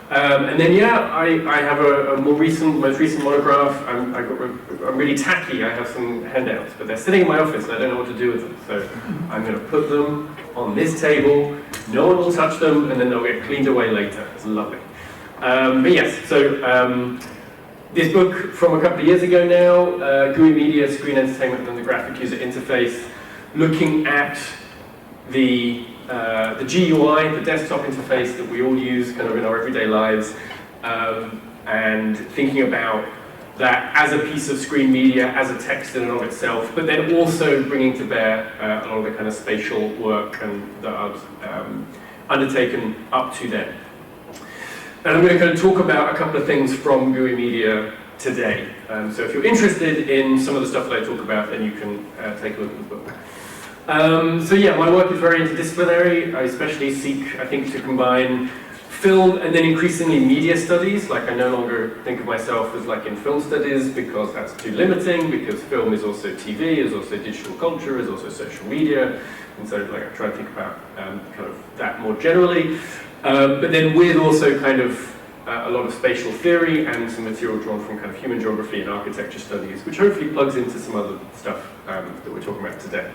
And then, I have a most recent monograph. I'm really tacky. I have some handouts, but they're sitting in my office and I don't know what to do with them. So I'm going to put them on this table. No one will touch them, and then they'll get cleaned away later. It's lovely. But yes, so this book from a couple of years ago now, GUI Media, Screen Entertainment and the Graphic User Interface, looking at the GUI, the desktop interface that we all use kind of in our everyday lives, and thinking about that as a piece of screen media, as a text in and of itself, but then also bringing to bear a lot of the kind of spatial work that I've undertaken up to then. And I'm going to kind of talk about a couple of things from GUI Media today. So if you're interested in some of the stuff that I talk about, then you can take a look at the book. My work is very interdisciplinary. I especially seek, I think, to combine film and then increasingly media studies. Like, I no longer think of myself as like in film studies because that's too limiting, because film is also TV, is also digital culture, is also social media. And so like, I try to think about kind of that more generally. But then with also kind of a lot of spatial theory and some material drawn from kind of human geography and architecture studies, which hopefully plugs into some other stuff that we're talking about today.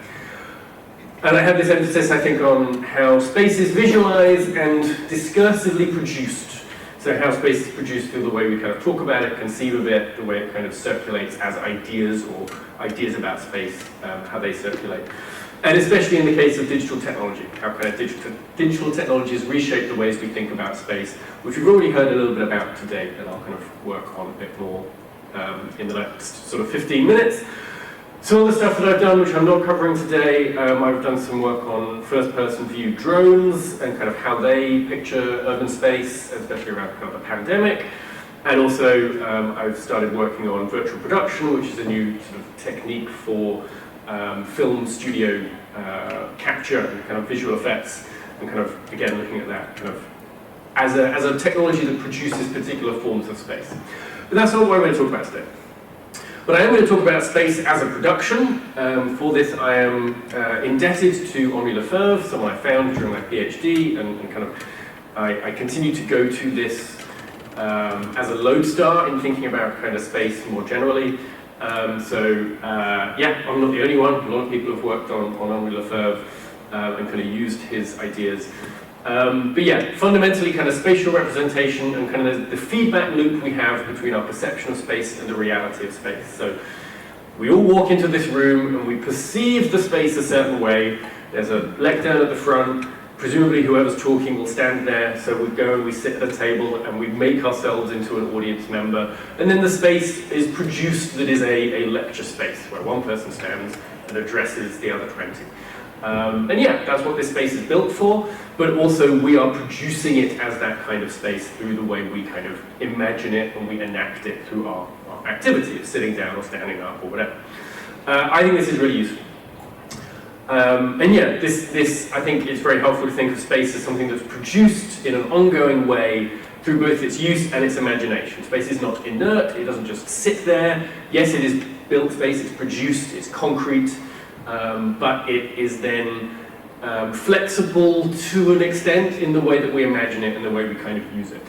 And I have this emphasis, I think, on how space is visualized and discursively produced. So how space is produced through the way we kind of talk about it, conceive of it, the way it kind of circulates as ideas or ideas about space, how they circulate. And especially in the case of digital technology, how kind of digital technologies reshape the ways we think about space, which we've already heard a little bit about today, and I'll kind of work on a bit more in the next sort of 15 minutes. Some of the stuff that I've done, which I'm not covering today, I've done some work on first-person view drones and kind of how they picture urban space, especially around kind of the pandemic. And also, I've started working on virtual production, which is a new sort of technique for film studio capture and kind of visual effects, and kind of, again, looking at that kind of as a technology that produces particular forms of space. But that's not what I'm going to talk about today. But I am going to talk about space as a production. For this, I am indebted to Henri Lefebvre, someone I found during my PhD, and kind of I continue to go to this as a lodestar in thinking about kind of space more generally. Yeah, I'm not the only one. A lot of people have worked on Henri Lefebvre and kind of used his ideas. But yeah, fundamentally kind of spatial representation and kind of the feedback loop we have between our perception of space and the reality of space. So we all walk into this room and we perceive the space a certain way. There's a lectern at the front. Presumably whoever's talking will stand there, so we go and we sit at a table and we make ourselves into an audience member, and then the space is produced that is a lecture space where one person stands and addresses the other 20. And yeah, that's what this space is built for, but also we are producing it as that kind of space through the way we kind of imagine it and we enact it through our activity of sitting down or standing up or whatever. I think this is really useful. And yeah, this I think it's very helpful to think of space as something that's produced in an ongoing way through both its use and its imagination. Space is not inert, it doesn't just sit there. Yes, it is built space, it's produced, it's concrete, but it is then flexible to an extent in the way that we imagine it and the way we kind of use it.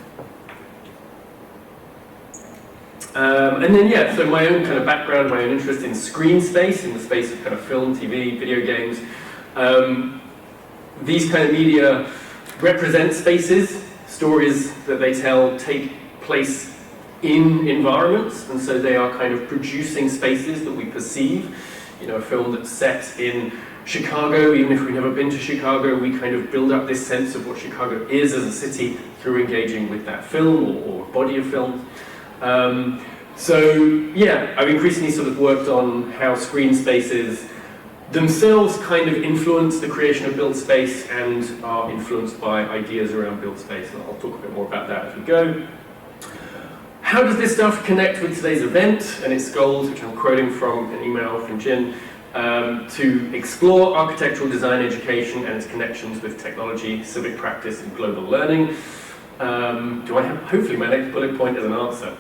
And then yeah, so my own kind of background, my own interest in screen space, in the space of kind of film, TV, video games. These kind of media represent spaces, stories that they tell take place in environments, and so they are kind of producing spaces that we perceive. You know, a film that's set in Chicago, even if we've never been to Chicago, we kind of build up this sense of what Chicago is as a city through engaging with that film or body of films. So yeah, I've increasingly sort of worked on how screen spaces themselves kind of influence the creation of built space and are influenced by ideas around built space, and I'll talk a bit more about that as we go. How does this stuff connect with today's event and its goals, which I'm quoting from an email from Jin, to explore architectural design education and its connections with technology, civic practice, and global learning? Do I have, hopefully my next bullet point as an answer?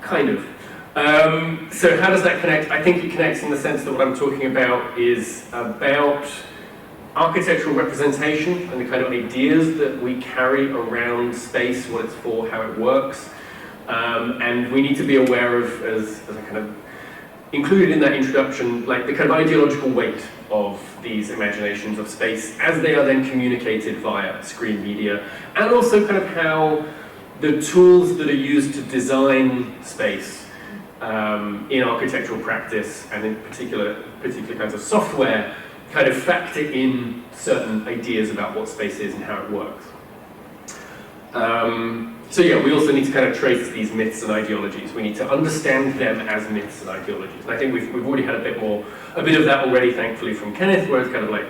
Kind of. So how does that connect? I think it connects in the sense that what I'm talking about is about architectural representation and the kind of ideas that we carry around space, what it's for, how it works. And we need to be aware of, as I kind of included in that introduction, like the kind of ideological weight of these imaginations of space as they are then communicated via screen media, and also kind of how the tools that are used to design space in architectural practice and in particular kinds of software kind of factor in certain ideas about what space is and how it works. So yeah, we also need to kind of trace these myths and ideologies. We need to understand them as myths and ideologies. And I think we've already had a bit of that already, thankfully, from Kenneth, where it's kind of like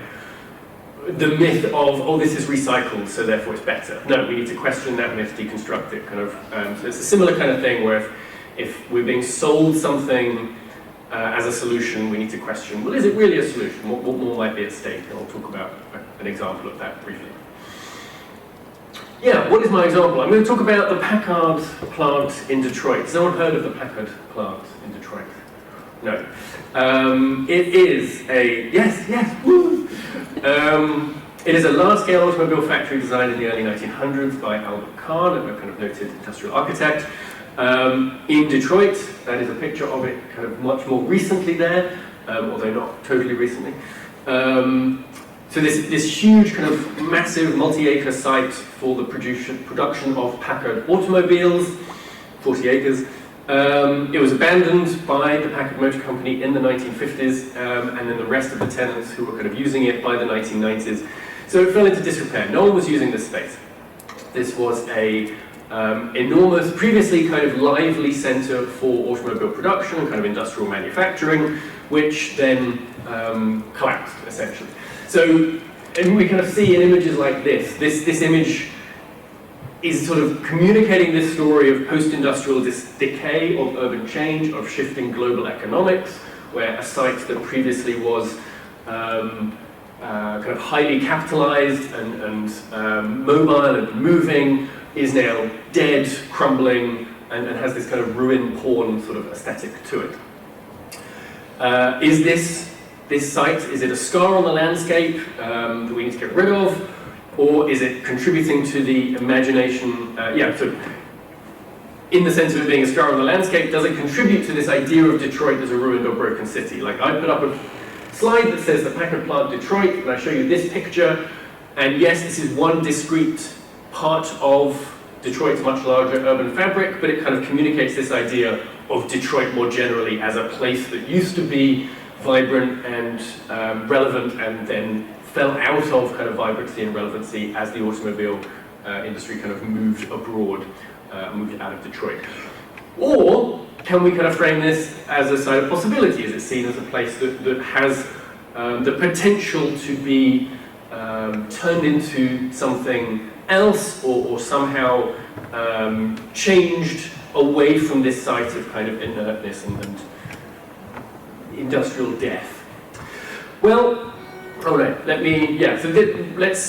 the myth of, oh, this is recycled, so therefore it's better. No, we need to question that myth, deconstruct it, kind of. So it's a similar kind of thing where if we're being sold something as a solution, we need to question, well, is it really a solution? What more might be at stake? And I'll talk about an example of that briefly. Yeah, what is my example? I'm going to talk about the Packard plant in Detroit. Has anyone heard of the Packard plant in Detroit? No. It is a, yes, woo! It is a large-scale automobile factory designed in the early 1900s by Albert Kahn, a kind of noted industrial architect. In Detroit, that is a picture of it kind of much more recently there, although not totally recently. So this huge kind of massive multi-acre site for the production of Packard automobiles, 40 acres. It was abandoned by the Packard Motor Company in the 1950s, and then the rest of the tenants who were kind of using it by the 1990s. So it fell into disrepair. No one was using this space. This was a enormous, previously kind of lively center for automobile production, kind of industrial manufacturing, which then collapsed, essentially. So, and we kind of see in images like this image is sort of communicating this story of post-industrial decay, of urban change, of shifting global economics, where a site that previously was kind of highly capitalized and mobile and moving is now dead, crumbling, and has this kind of ruin porn sort of aesthetic to it. Is this site, is it a scar on the landscape that we need to get rid of, or is it contributing to the imagination? So in the sense of it being a scar on the landscape, does it contribute to this idea of Detroit as a ruined or broken city? Like, I put up a slide that says the Packard plant Detroit, and I show you this picture, and yes, this is one discrete part of Detroit's much larger urban fabric, but it kind of communicates this idea of Detroit more generally as a place that used to be vibrant and relevant, and then fell out of kind of vibrancy and relevancy as the automobile industry kind of moved abroad, moved out of Detroit. Or can we kind of frame this as a site of possibility? Is it seen as a place that has the potential to be turned into something else, or somehow changed away from this site of kind of inertness and industrial death? Well, all right, let's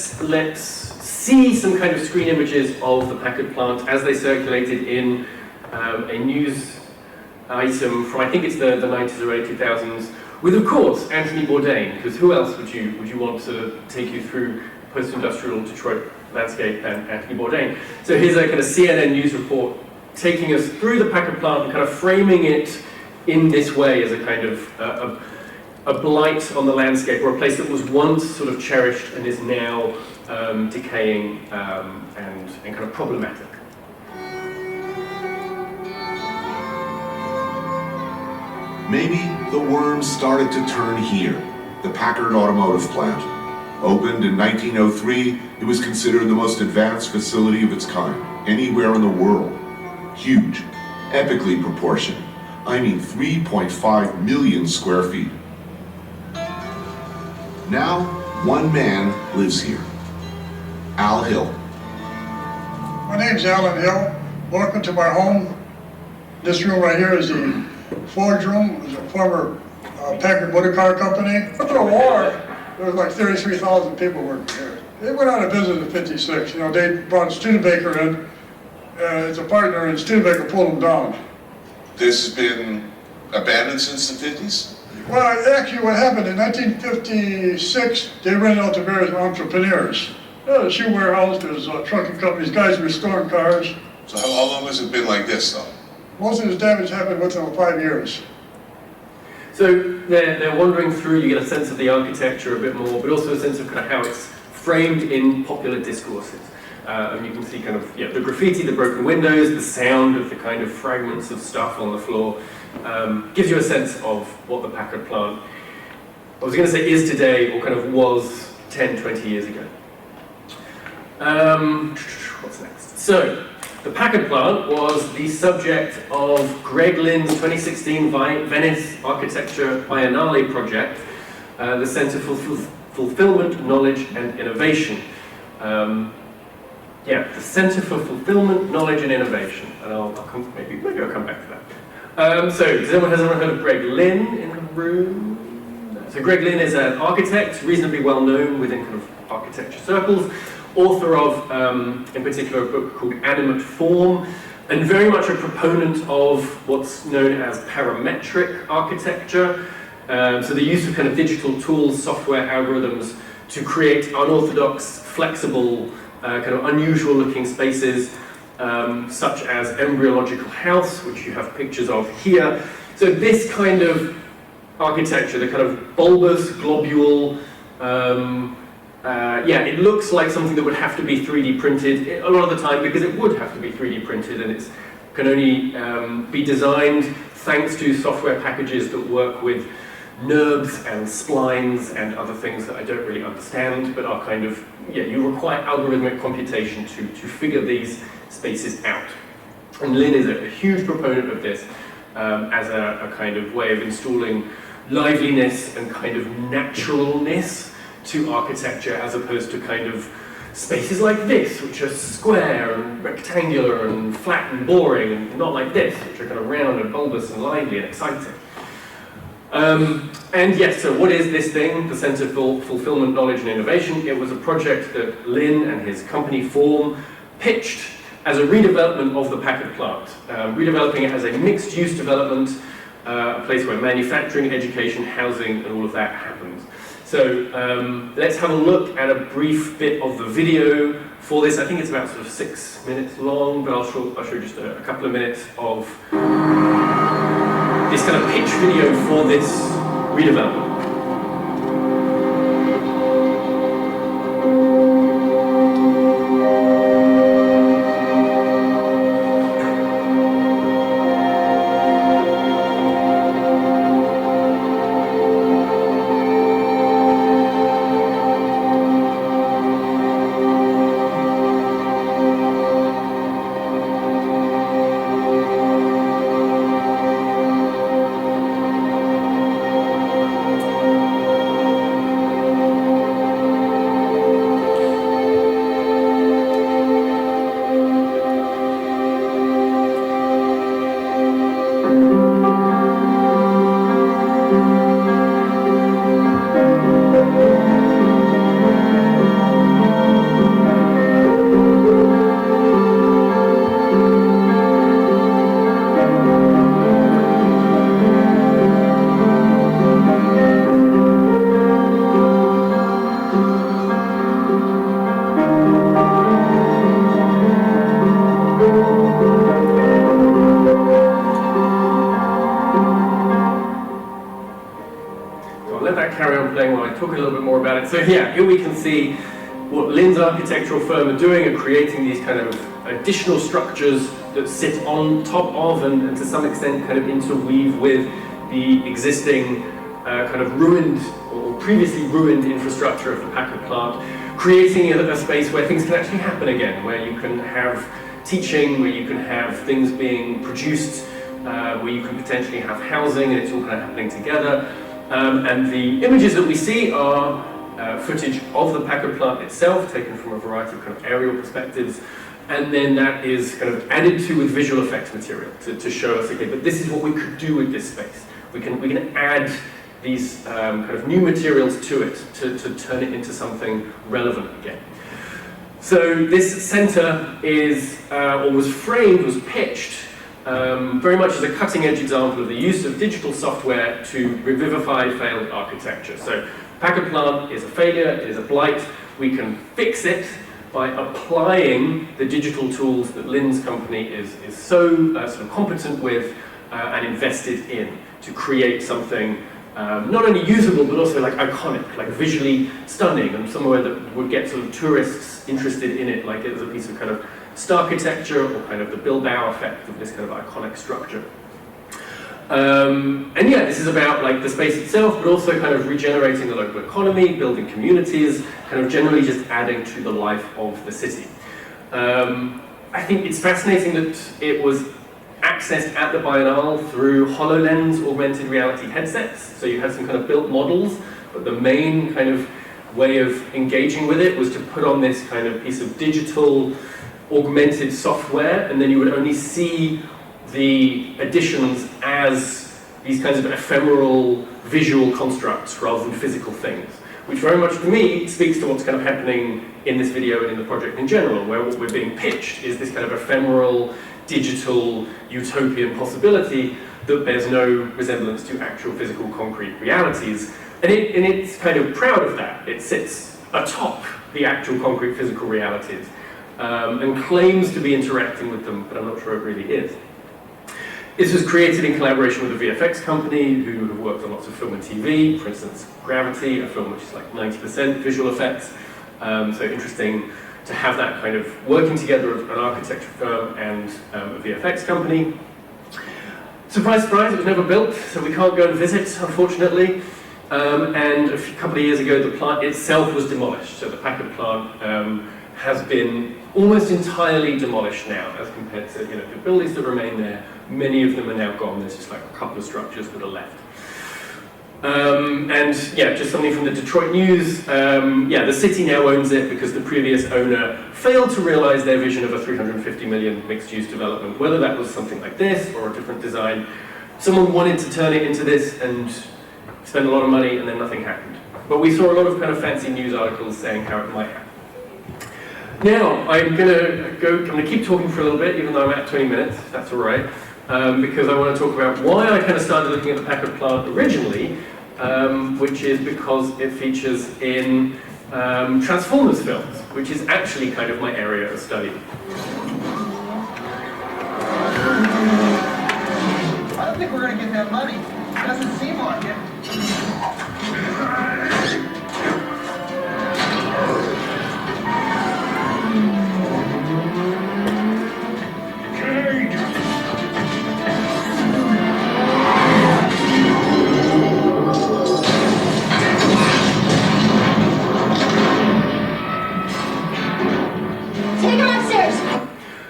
see some kind of screen images of the Packard plant as they circulated in a news item from, I think it's the 90s or early 2000s, with, of course, Anthony Bourdain, because who else would you want to take you through post-industrial Detroit landscape than Anthony Bourdain? So here's a kind of CNN news report taking us through the Packard plant and kind of framing it in this way as a kind of a blight on the landscape, or a place that was once sort of cherished and is now decaying and kind of problematic. Maybe the worms started to turn here, the Packard automotive plant. Opened in 1903, it was considered the most advanced facility of its kind anywhere in the world. Huge, epically proportioned. I mean 3.5 million square feet. Now, one man lives here. Al Hill. My name's Alan Hill. Welcome to my home. This room right here is the forge room. It was a former Packard motor car company. After the war, there was like 33,000 people working here. They went out of business in '56. You know, they brought Studebaker in as a partner, and Studebaker pulled them down. This has been abandoned since the 50s? Well, actually what happened in 1956, they rented out to various entrepreneurs. There's a shoe warehouse, there's trucking companies, guys restoring cars. So how long has it been like this, though? Most of this damage happened within 5 years. So they're wandering through, you get a sense of the architecture a bit more, but also a sense of kind of how it's framed in popular discourses. And you can see kind of the graffiti, the broken windows, the sound of the kind of fragments of stuff on the floor. Gives you a sense of what the Packard plant, I was going to say is today, or kind of was 10, 20 years ago. What's next? So, the Packard plant was the subject of Greg Lynn's 2016 Venice Architecture Biennale project, the Center for Fulfillment, Knowledge and Innovation. The Center for Fulfillment, Knowledge and Innovation. And maybe I'll come back to that. So, has anyone heard of Greg Lynn in the room? So Greg Lynn is an architect, reasonably well known within kind of architecture circles, author of, in particular, a book called Animate Form, and very much a proponent of what's known as parametric architecture. So the use of kind of digital tools, software, algorithms to create unorthodox, flexible, kind of unusual looking spaces, such as embryological house, which you have pictures of here. So this kind of architecture, the kind of bulbous, globule, it looks like something that would have to be 3D printed a lot of the time, because it would have to be 3D printed, and it can only be designed thanks to software packages that work with NURBS and splines and other things that I don't really understand, but are kind of, you require algorithmic computation to figure these spaces out. And Lynn is a huge proponent of this as a kind of way of installing liveliness and kind of naturalness to architecture, as opposed to kind of spaces like this, which are square and rectangular and flat and boring, and not like this, which are kind of round and bulbous and lively and exciting. And yes, so what is this thing, the Centre for Fulfillment, Knowledge and Innovation? It was a project that Lin and his company Form pitched as a redevelopment of the Packard plant, redeveloping it as a mixed-use development, a place where manufacturing, education, housing, and all of that happens. So let's have a look at a brief bit of the video for this. I think it's about sort of 6 minutes long, but I'll show just a couple of minutes of this kind of pitch video for this redevelopment. Talk a little bit more about it. So yeah, here we can see what Lin's architectural firm are doing, are creating these kind of additional structures that sit on top of and to some extent kind of interweave with the existing kind of ruined or previously ruined infrastructure of the Packard plant, creating a space where things can actually happen again, where you can have teaching, where you can have things being produced, where you can potentially have housing, and it's all kind of happening together. And the images that we see are footage of the Packard plant itself, taken from a variety of kind of aerial perspectives, and then that is kind of added to with visual effects material to show us, okay, but this is what we could do with this space. We can add these kind of new materials to it to turn it into something relevant again. So this centre is, or was framed, was pitched very much as a cutting-edge example of the use of digital software to revivify failed architecture. So Packard plant is a failure, it is a blight. We can fix it by applying the digital tools that Lin's company is so sort of competent with and invested in to create something not only usable but also like iconic, like visually stunning, and somewhere that would get sort of tourists interested in it, like it was a piece of kind of starchitecture or kind of the Bilbao effect of this kind of iconic structure. And yeah, this is about like the space itself, but also kind of regenerating the local economy, building communities, kind of generally just adding to the life of the city. I think it's fascinating that it was accessed at the Biennale through HoloLens augmented reality headsets. So you had some kind of built models, but the main kind of way of engaging with it was to put on this kind of piece of digital augmented software, and then you would only see the additions as these kinds of ephemeral visual constructs rather than physical things, which very much to me speaks to what's kind of happening in this video and in the project in general, where what we're being pitched is this kind of ephemeral, digital, utopian possibility that bears no resemblance to actual physical concrete realities. And it's kind of proud of that. It sits atop the actual concrete physical realities and claims to be interacting with them, but I'm not sure it really is. This was created in collaboration with a VFX company who have worked on lots of film and TV, for instance, Gravity, a film which is like 90% visual effects. So interesting to have that kind of working together of an architecture firm and a VFX company. Surprise, surprise, it was never built, so we can't go and visit, unfortunately. And a couple of years ago, the plant itself was demolished. So the Packard plant has been almost entirely demolished now, as compared to the buildings that remain there. Many of them are now gone. There's just like a couple of structures that are left. And yeah, just something from the Detroit News. Yeah, the city now owns it because the previous owner failed to realize their vision of a 350 million mixed-use development. Whether that was something like this or a different design, someone wanted to turn it into this, and spent a lot of money, and then nothing happened. But we saw a lot of kind of fancy news articles saying how it might happen. Now, I'm gonna keep talking for a little bit, even though I'm at 20 minutes, if that's all right, because I want to talk about why I kind of started looking at the Packard plant originally, which is because it features in Transformers films, which is actually kind of my area of study. I don't think we're going to get that money. Doesn't seem like it. Take her upstairs.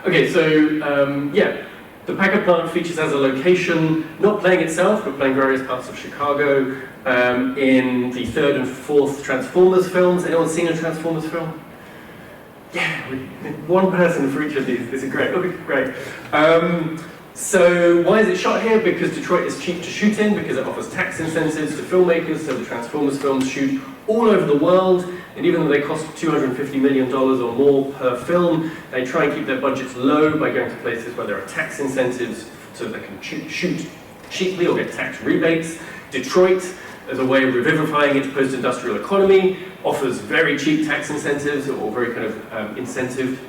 Okay, so yeah, the Packard plant features as a location, not playing itself, but playing various parts of Chicago in the third and fourth Transformers films. Anyone seen a Transformers film? Yeah, one person for each of these. This is great. Okay, great. So why is it shot here? Because Detroit is cheap to shoot in, because it offers tax incentives to filmmakers, so the Transformers films shoot all over the world, and even though they cost $250 million or more per film, they try and keep their budgets low by going to places where there are tax incentives so they can shoot cheaply or get tax rebates. Detroit, as a way of revivifying its post-industrial economy, offers very cheap tax incentives or very kind of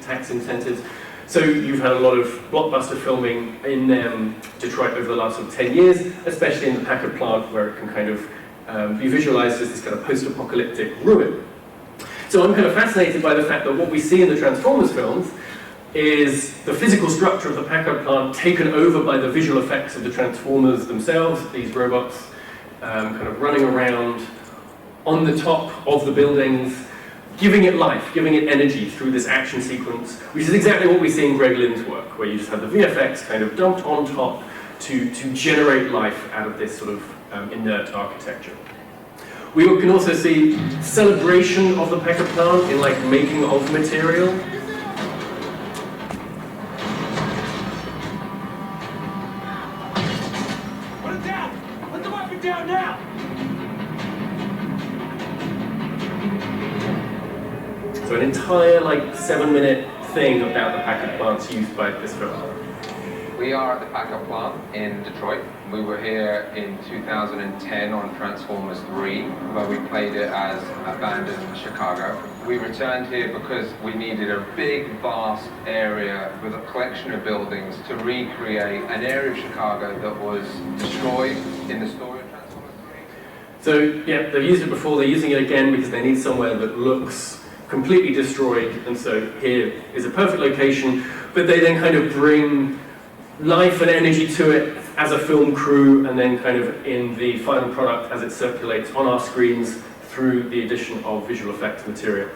tax incentives. So you've had a lot of blockbuster filming in Detroit over the last sort of 10 years, especially in the Packard plant, where it can kind of be visualized as this kind of post-apocalyptic ruin. So I'm kind of fascinated by the fact that what we see in the Transformers films is the physical structure of the Packard plant taken over by the visual effects of the Transformers themselves, these robots kind of running around on the top of the buildings, giving it life, giving it energy through this action sequence, which is exactly what we see in Greg Lynn's work, where you just have the VFX kind of dumped on top to generate life out of this sort of inert architecture. We can also see celebration of the Packard plant in like making of material. Put it down! Put the weapon down now! So an entire like 7-minute thing about the Packard plant's used by this film. We are at the Packard plant in Detroit. We were here in 2010 on Transformers 3, where we played it as abandoned Chicago. We returned here because we needed a big, vast area with a collection of buildings to recreate an area of Chicago that was destroyed in the story of Transformers 3. So yeah, they've used it before, they're using it again because they need somewhere that looks completely destroyed, and so here is a perfect location, but they then kind of bring life and energy to it as a film crew, and then kind of in the final product as it circulates on our screens through the addition of visual effects material.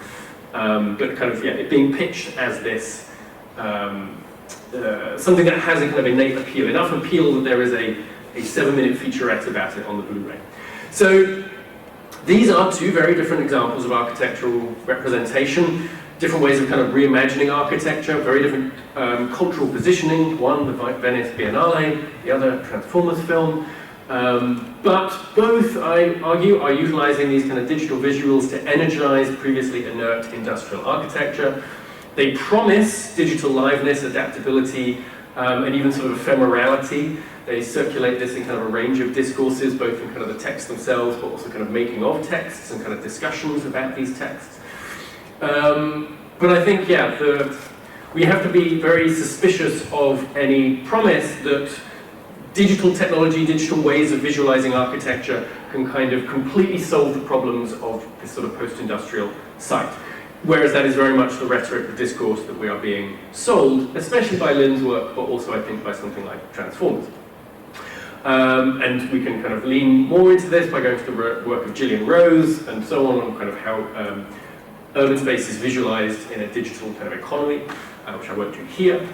But kind of, yeah, it being pitched as this, something that has a kind of innate appeal, enough appeal that there is a 7-minute featurette about it on the Blu-ray. So these are two very different examples of architectural representation, different ways of kind of reimagining architecture, very different cultural positioning, one the Venice Biennale, the other Transformers film. But both, I argue, are utilizing these kind of digital visuals to energize previously inert industrial architecture. They promise digital liveness, adaptability, and even sort of ephemerality. They circulate this in kind of a range of discourses, both in kind of the texts themselves, but also kind of making of texts and kind of discussions about these texts. But I think, yeah, we have to be very suspicious of any promise that digital technology, digital ways of visualizing architecture can kind of completely solve the problems of this sort of post-industrial site. Whereas that is very much the rhetoric, the discourse that we are being sold, especially by Lynn's work, but also I think by something like Transformers. And we can kind of lean more into this by going to the work of Gillian Rose and so on kind of how urban space is visualized in a digital kind of economy, which I won't do here.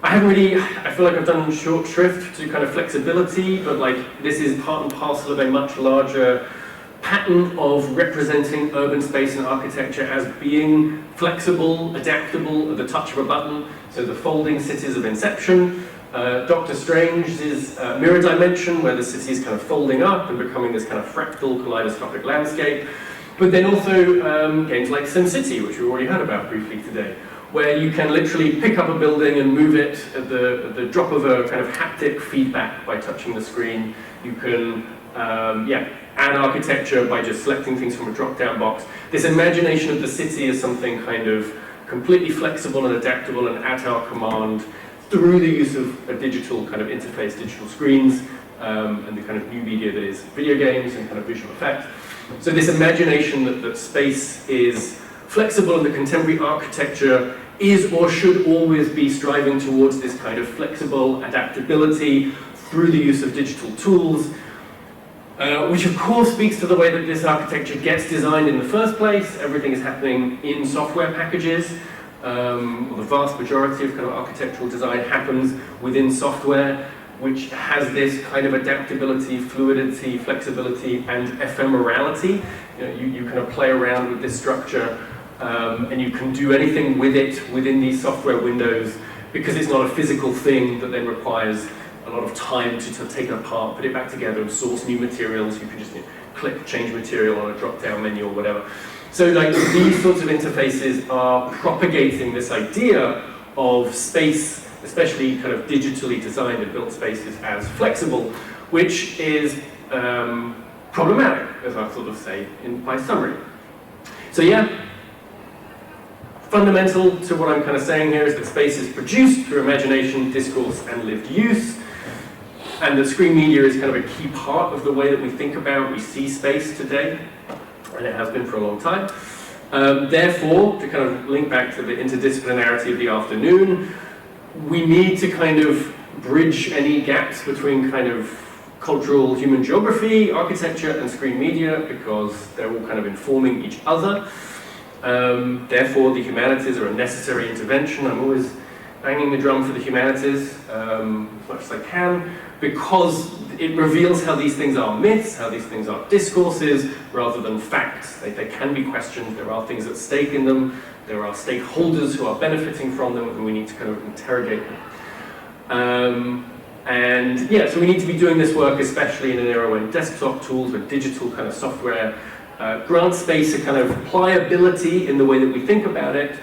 I feel like I've done short shrift to kind of flexibility, but like this is part and parcel of a much larger pattern of representing urban space and architecture as being flexible, adaptable, at the touch of a button. So the folding cities of Inception, Doctor Strange's mirror dimension, where the city is kind of folding up and becoming this kind of fractal kaleidoscopic landscape. But then also games like SimCity, which we already heard about briefly today, where you can literally pick up a building and move it at the drop of a kind of haptic feedback by touching the screen. You can add architecture by just selecting things from a drop-down box. This imagination of the city as something kind of completely flexible and adaptable and at our command through the use of a digital kind of interface, digital screens, and the kind of new media that is video games and kind of visual effects. So this imagination that space is flexible and the contemporary architecture is or should always be striving towards this kind of flexible adaptability through the use of digital tools, which of course speaks to the way that this architecture gets designed in the first place. Everything is happening in software packages. Or the vast majority of kind of architectural design happens within software, which has this kind of adaptability, fluidity, flexibility, and ephemerality. You kind of play around with this structure, and you can do anything with it within these software windows because it's not a physical thing that then requires a lot of time to take it apart, put it back together, and source new materials. You can just click change material on a drop-down menu or whatever. So like these sorts of interfaces are propagating this idea of space, especially kind of digitally designed and built spaces, as flexible, which is problematic, as I'll sort of say in my summary. So yeah, fundamental to what I'm kind of saying here is that space is produced through imagination, discourse, and lived use, and that screen media is kind of a key part of the way that we think about, we see space today, and it has been for a long time. Therefore, to kind of link back to the interdisciplinarity of the afternoon, we need to kind of bridge any gaps between kind of cultural human geography, architecture, and screen media, because they're all kind of informing each other. Therefore, the humanities are a necessary intervention. I'm always banging the drum for the humanities as much as I can, because it reveals how these things are myths, how these things are discourses, rather than facts. They can be questioned, there are things at stake in them, there are stakeholders who are benefiting from them, and we need to kind of interrogate them. And yeah, so we need to be doing this work, especially in an era when desktop tools, when digital kind of software grant space a kind of pliability in the way that we think about it,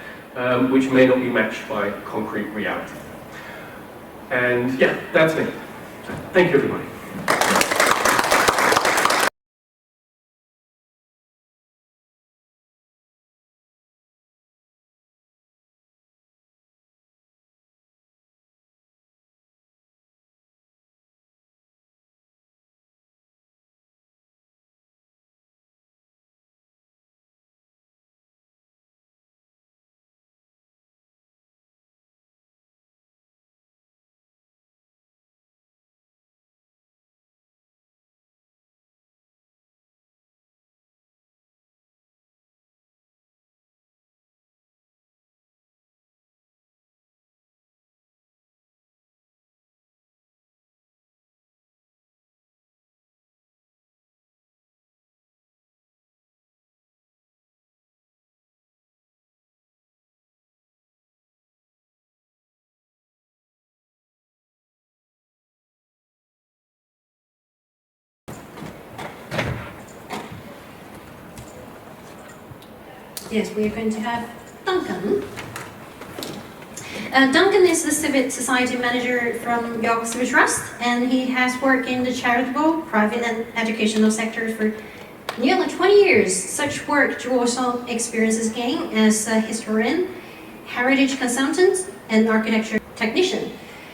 which may not be matched by concrete reality. And yeah, that's me. Thank you, everybody. Yes, we are going to have Duncan. Duncan is the Civic Society Manager from York Civic Trust, and he has worked in the charitable, private and educational sectors for nearly 20 years. Such work draws on experiences gained as a historian, heritage consultant, and architecture technician,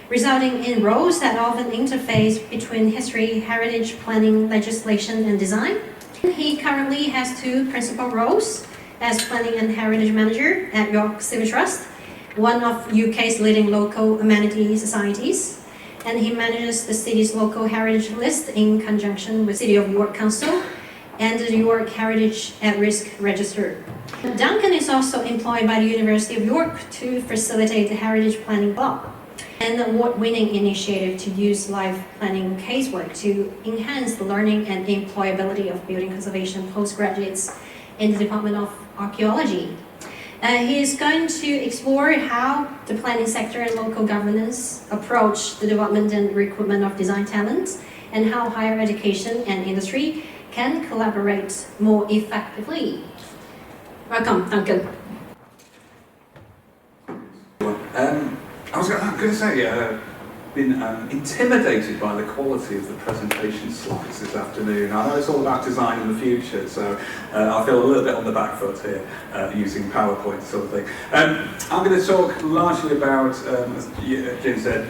resulting in roles that often interface between history, heritage, planning, legislation, and design. He currently has two principal roles as Planning and Heritage Manager at York Civic Trust, one of UK's leading local amenity societies, and he manages the city's local heritage list in conjunction with City of York Council and the York Heritage at-Risk Register. Duncan is also employed by the University of York to facilitate the Heritage Planning Club, an award-winning initiative to use live planning casework to enhance the learning and employability of building conservation postgraduates in the Department of Archaeology. He is going to explore how the planning sector and local governance approach the development and recruitment of design talent, and how higher education and industry can collaborate more effectively. Welcome, Duncan. I was going to say, I've been intimidated by the quality of the presentation slides this afternoon. I know it's all about design in the future, so I feel a little bit on the back foot here using PowerPoint sort of thing. I'm going to talk largely about, as Jim said,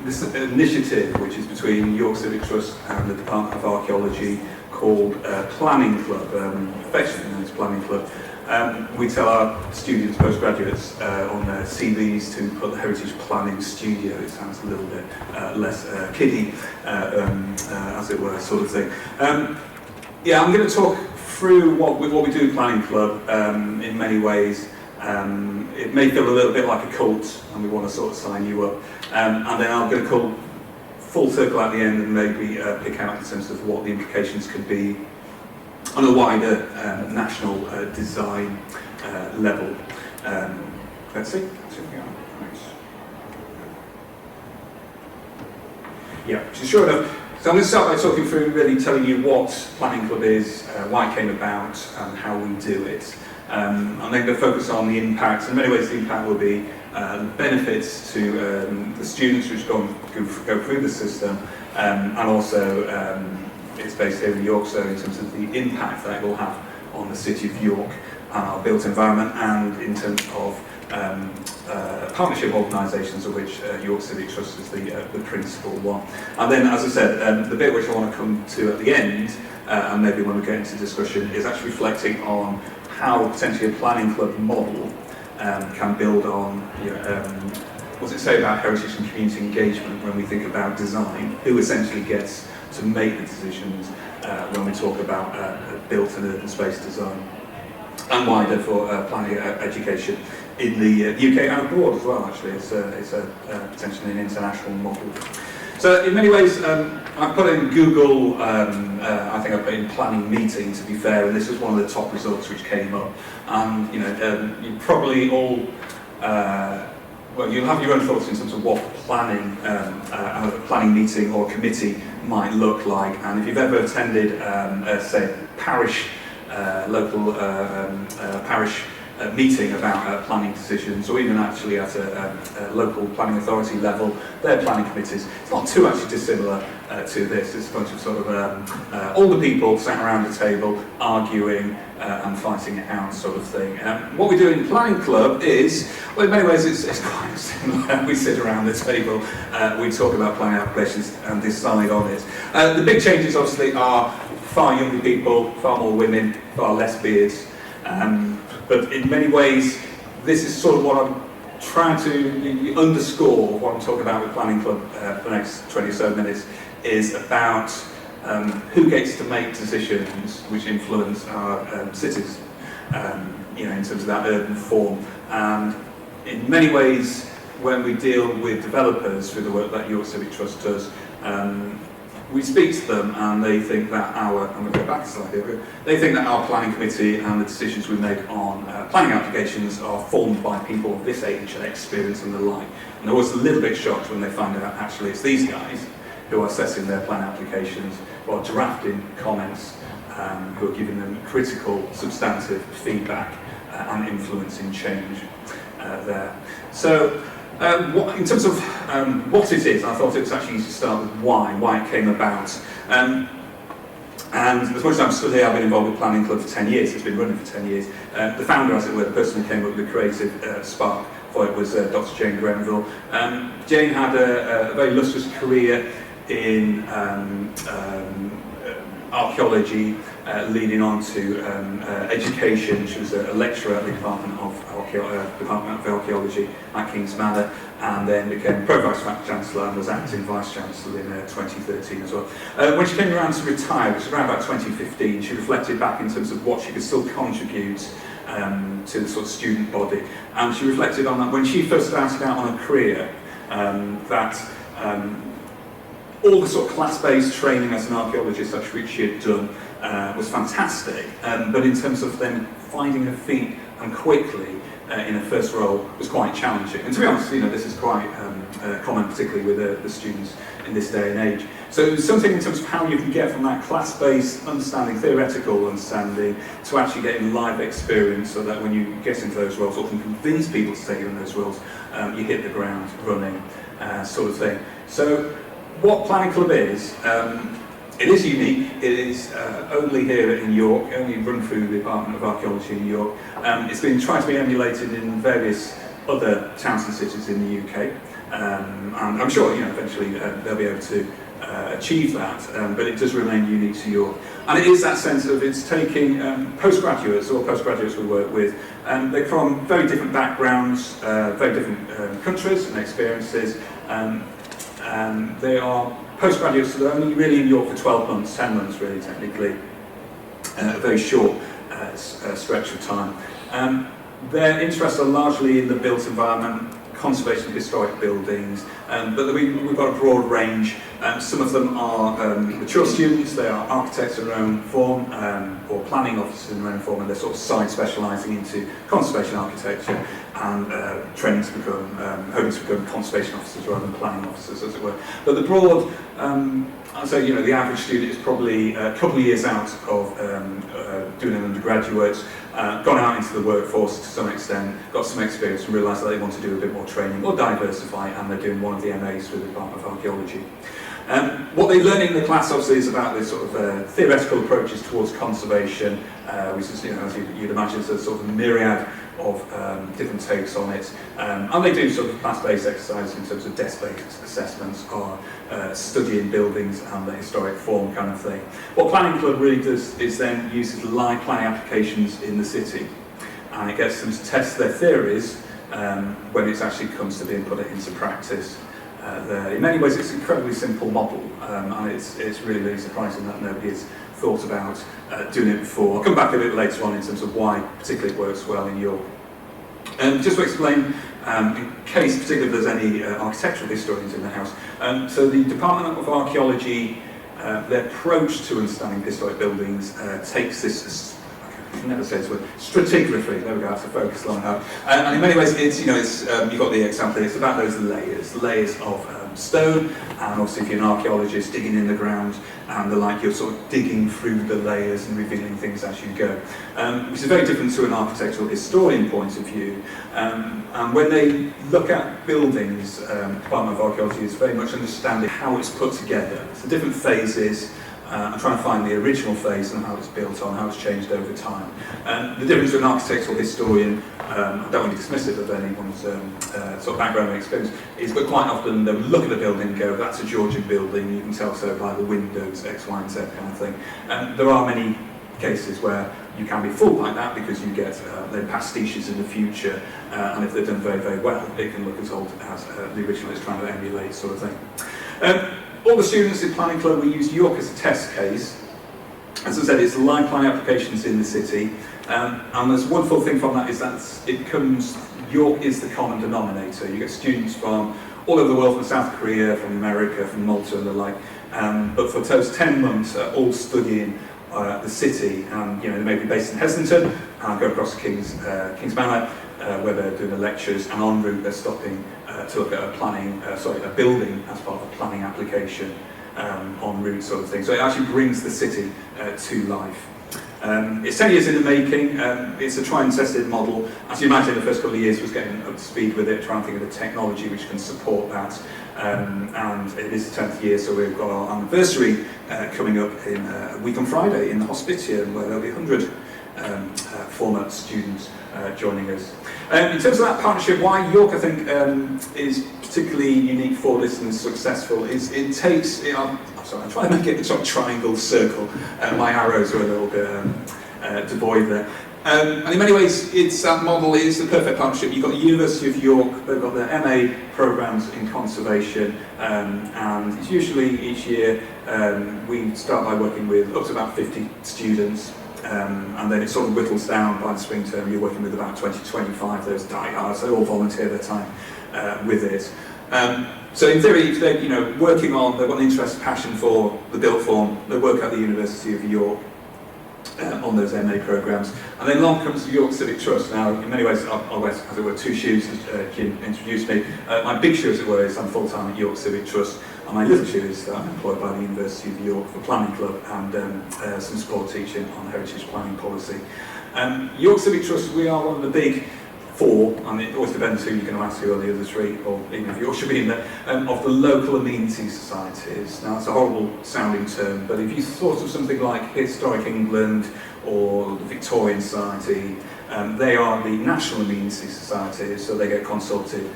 this initiative which is between York Civic Trust and the Department of Archaeology called Planning Club, affectionately known as Planning Club. We tell our students, postgraduates, on their CVs to put the Heritage Planning Studio. It sounds a little bit less kiddie, as it were, sort of thing. Yeah, I'm going to talk through what we do at Planning Club in many ways. It may feel a little bit like a cult, and we want to sort of sign you up. And then I'm going to call full circle at the end and maybe pick out in terms of what the implications could be on a wider national design level. Let's see. Yeah, sure enough. So I'm going to start by talking through, really telling you what Planning Club is, why it came about, and how we do it. I'm then going to focus on the impact. In many ways, the impact will be benefits to the students which go through the system, and also it's based here in York, so in terms of the impact that it will have on the City of York and our built environment, and in terms of partnership organisations, of which York Civic Trust is the principal one. And then, as I said, the bit which I want to come to at the end, and maybe when we get into discussion, is actually reflecting on how potentially a planning club model can build on, what does it say about heritage and community engagement when we think about design, who essentially gets to make the decisions when we talk about built and urban space design, and wider for planning education in the UK and abroad as well. Actually, it's potentially an international model. So in many ways, I put in Google, I think I put in planning meeting, to be fair, and this was one of the top results which came up. And you probably all, well, you'll have your own thoughts in terms of what planning, a planning meeting or committee might look like. And if you've ever attended, say, parish, local parish meeting about planning decisions, or even actually at a local planning authority level, their planning committees, it's not too actually dissimilar to this. It's a bunch of sort of older people sat around a table arguing and fighting it out, sort of thing. What we do in Planning Club is, well, in many ways it's quite similar. We sit around the table, we talk about planning applications and decide on it. The big changes obviously are far younger people, far more women, far less beards. But in many ways, this is sort of what I'm trying to underscore. What I'm talking about with Planning Club for the next 20 or so minutes is about who gets to make decisions which influence our cities, in terms of that urban form. And in many ways, when we deal with developers through the work that York Civic Trust does, we speak to them and they think that I'm going to go back a slide here, they think that our planning committee and the decisions we make on planning applications are formed by people of this age and experience and the like. And they're always a little bit shocked when they find out actually it's these guys who are assessing their plan applications, who are drafting comments, who are giving them critical, substantive feedback and influencing change there. So, in terms of what it is, I thought it was actually easy to start with why it came about. And as much as I'm still here, I've been involved with Planning Club for 10 years, it's been running for 10 years. The founder, as it were, the person who came up with the creative spark for it was Dr. Jane Grenville. Jane had a very lustrous career in archaeology, leading on to education. She was a lecturer at the Department of Archaeology at King's Manor, and then became Pro-Vice-Chancellor and was acting Vice-Chancellor in 2013 as well. When she came around to retire, which was around about 2015, she reflected back in terms of what she could still contribute to the sort of student body, and she reflected on that when she first started out on her career, that all the sort of class-based training as an archaeologist, which she had done, was fantastic. But in terms of then finding her feet and quickly in a first role was quite challenging. And to be honest, this is quite common, particularly with the students in this day and age. So it was something in terms of how you can get from that class-based understanding, theoretical understanding, to actually getting live experience, so that when you get into those roles, or can convince people to take you in those roles, you hit the ground running, sort of thing. So what Planning Club is, it is unique. It is only here in York, only run through the Department of Archaeology in York. It's been tried to be emulated in various other towns and cities in the UK, and I'm sure eventually they'll be able to achieve that, but it does remain unique to York. And it is that sense of it's taking postgraduates we work with, they're from very different backgrounds, very different countries and experiences. They are postgraduates that are only really in York for 12 months, 10 months really technically, a very short stretch of time. Their interests are largely in the built environment, conservation of historic buildings, but we've got a broad range. Some of them are mature students, they are architects in their own form, or planning officers in their own form, and they're sort of side specialising into conservation architecture and training to become, hoping to become conservation officers rather than planning officers, as it were. But the broad, I'd say, the average student is probably a couple of years out of doing an undergraduate, gone out into the workforce to some extent, got some experience and realised that they want to do a bit more training or diversify, and they're doing one of the MAs through the Department of Archaeology. What they learn in the class obviously is about this sort of theoretical approaches towards conservation, which is, as you'd imagine, is a sort of myriad of different takes on it. And they do sort of class-based exercises in terms of desk-based assessments or studying buildings and the historic form kind of thing. What Planning Club really does is then uses live planning applications in the city, and it gets them to test their theories when it actually comes to being put into practice. In many ways it's an incredibly simple model, and it's really, really surprising that nobody has thought about doing it before. I'll come back a bit later on in terms of why particularly it works well in York. Just to explain, in case particularly if there's any architectural historians in the house, so the Department of Archaeology, their approach to understanding historic buildings takes this, I can never say this word, stratigraphy, there we go, that's a focus line out. And in many ways, it's, you've got the example, it's about those layers of stone, and obviously if you're an archaeologist digging in the ground and the like, you're sort of digging through the layers and revealing things as you go, which is very different to an architectural historian point of view. And when they look at buildings, the Department of Archaeology is very much understanding how it's put together, so different phases, and trying to find the original phase and how it's built on, how it's changed over time. The difference with an architectural historian, I don't want to be dismissive of anyone's sort of background and experience, is but quite often they'll look at a building and go, that's a Georgian building, you can tell so by the windows, X, Y, and Z kind of thing. There are many cases where you can be fooled like that because you get then pastiches in the future, and if they're done very, very well, it can look as old as the original is trying to emulate, sort of thing. All the students in Planning Club, we use York as a test case. As I said, it's live planning applications in the city, and there's one wonderful thing from that is that York is the common denominator. You get students from all over the world, from South Korea, from America, from Malta and the like, but for those 10 months, all studying the city, and they may be based in Heslington and go across to King's Manor, where they're doing the lectures, and en route they're stopping to look at a building as part of a planning application en route, sort of thing. So it actually brings the city to life. It's 10 years in the making. It's a tried and tested model. As you imagine, the first couple of years was getting up to speed with it, trying to think of the technology which can support that. And it is the 10th year, so we've got our anniversary coming up in a week on Friday in the Hospitium, where there'll be 100 former students joining us. In terms of that partnership, why York, I think, is particularly unique for this and successful is it takes, I'm trying to make it a sort of triangle circle. My arrows are a little bit devoid there. And in many ways, that model is the perfect partnership. You've got the University of York, they've got their MA programmes in conservation, and it's usually each year we start by working with up to about 50 students. And then it sort of whittles down by the spring term. You're working with about 20-25, those diehards, they all volunteer their time with it. So in theory, if they're working on, they've got an interest, passion for the built form, they work at the University of York. on those MA programmes. And then along comes the York Civic Trust. Now, in many ways, I wear, as it were, two shoes, as Jim introduced me. My big shoe, as it were, is I'm full-time at York Civic Trust, and my little shoe is that I'm employed by the University of York for Planning Club and some support teaching on heritage planning policy. York Civic Trust, we are one of the big four, and it always depends who you're going to ask who are the other three, or even if York should be in there, of the local amenity societies. Now, it's a horrible sounding term, but if you thought of something like Historic England or the Victorian Society, they are the national amenity societies, so they get consulted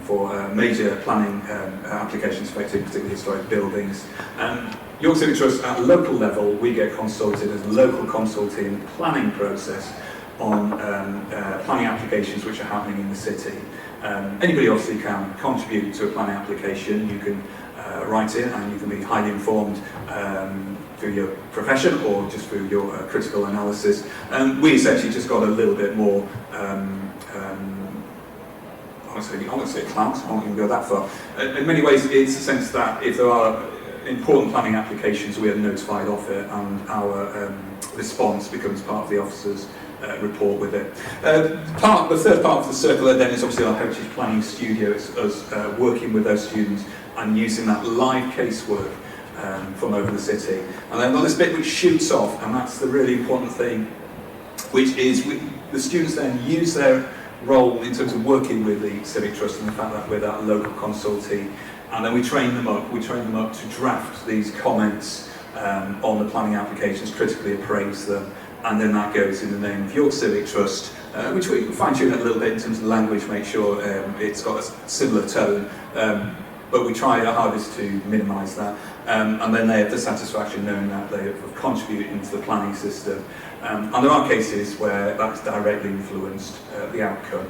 for major planning applications affecting particularly historic buildings. York Civic Trust, at local level, we get consulted as a local consulting planning process on planning applications which are happening in the city. Anybody obviously can contribute to a planning application. You can write in and you can be highly informed through your profession or just through your critical analysis. We essentially just got a little bit more, I won't say clout, I won't even go that far. In many ways, it's a sense that if there are important planning applications, we are notified of it, and our response becomes part of the officer's report with it. The third part of the circle then is obviously our heritage planning studio. It's us working with those students and using that live casework from over the city. And then this bit which shoots off, and that's the really important thing, which is the students then use their role in terms of working with the Civic Trust and the fact that we're that local consultee, and then we train them up to draft these comments on the planning applications, critically appraise them, and then that goes in the name of York Civic Trust, which we fine-tune it a little bit in terms of language, make sure it's got a similar tone, but we try our hardest to minimise that, and then they have the satisfaction knowing that they have contributed into the planning system. And there are cases where that's directly influenced the outcome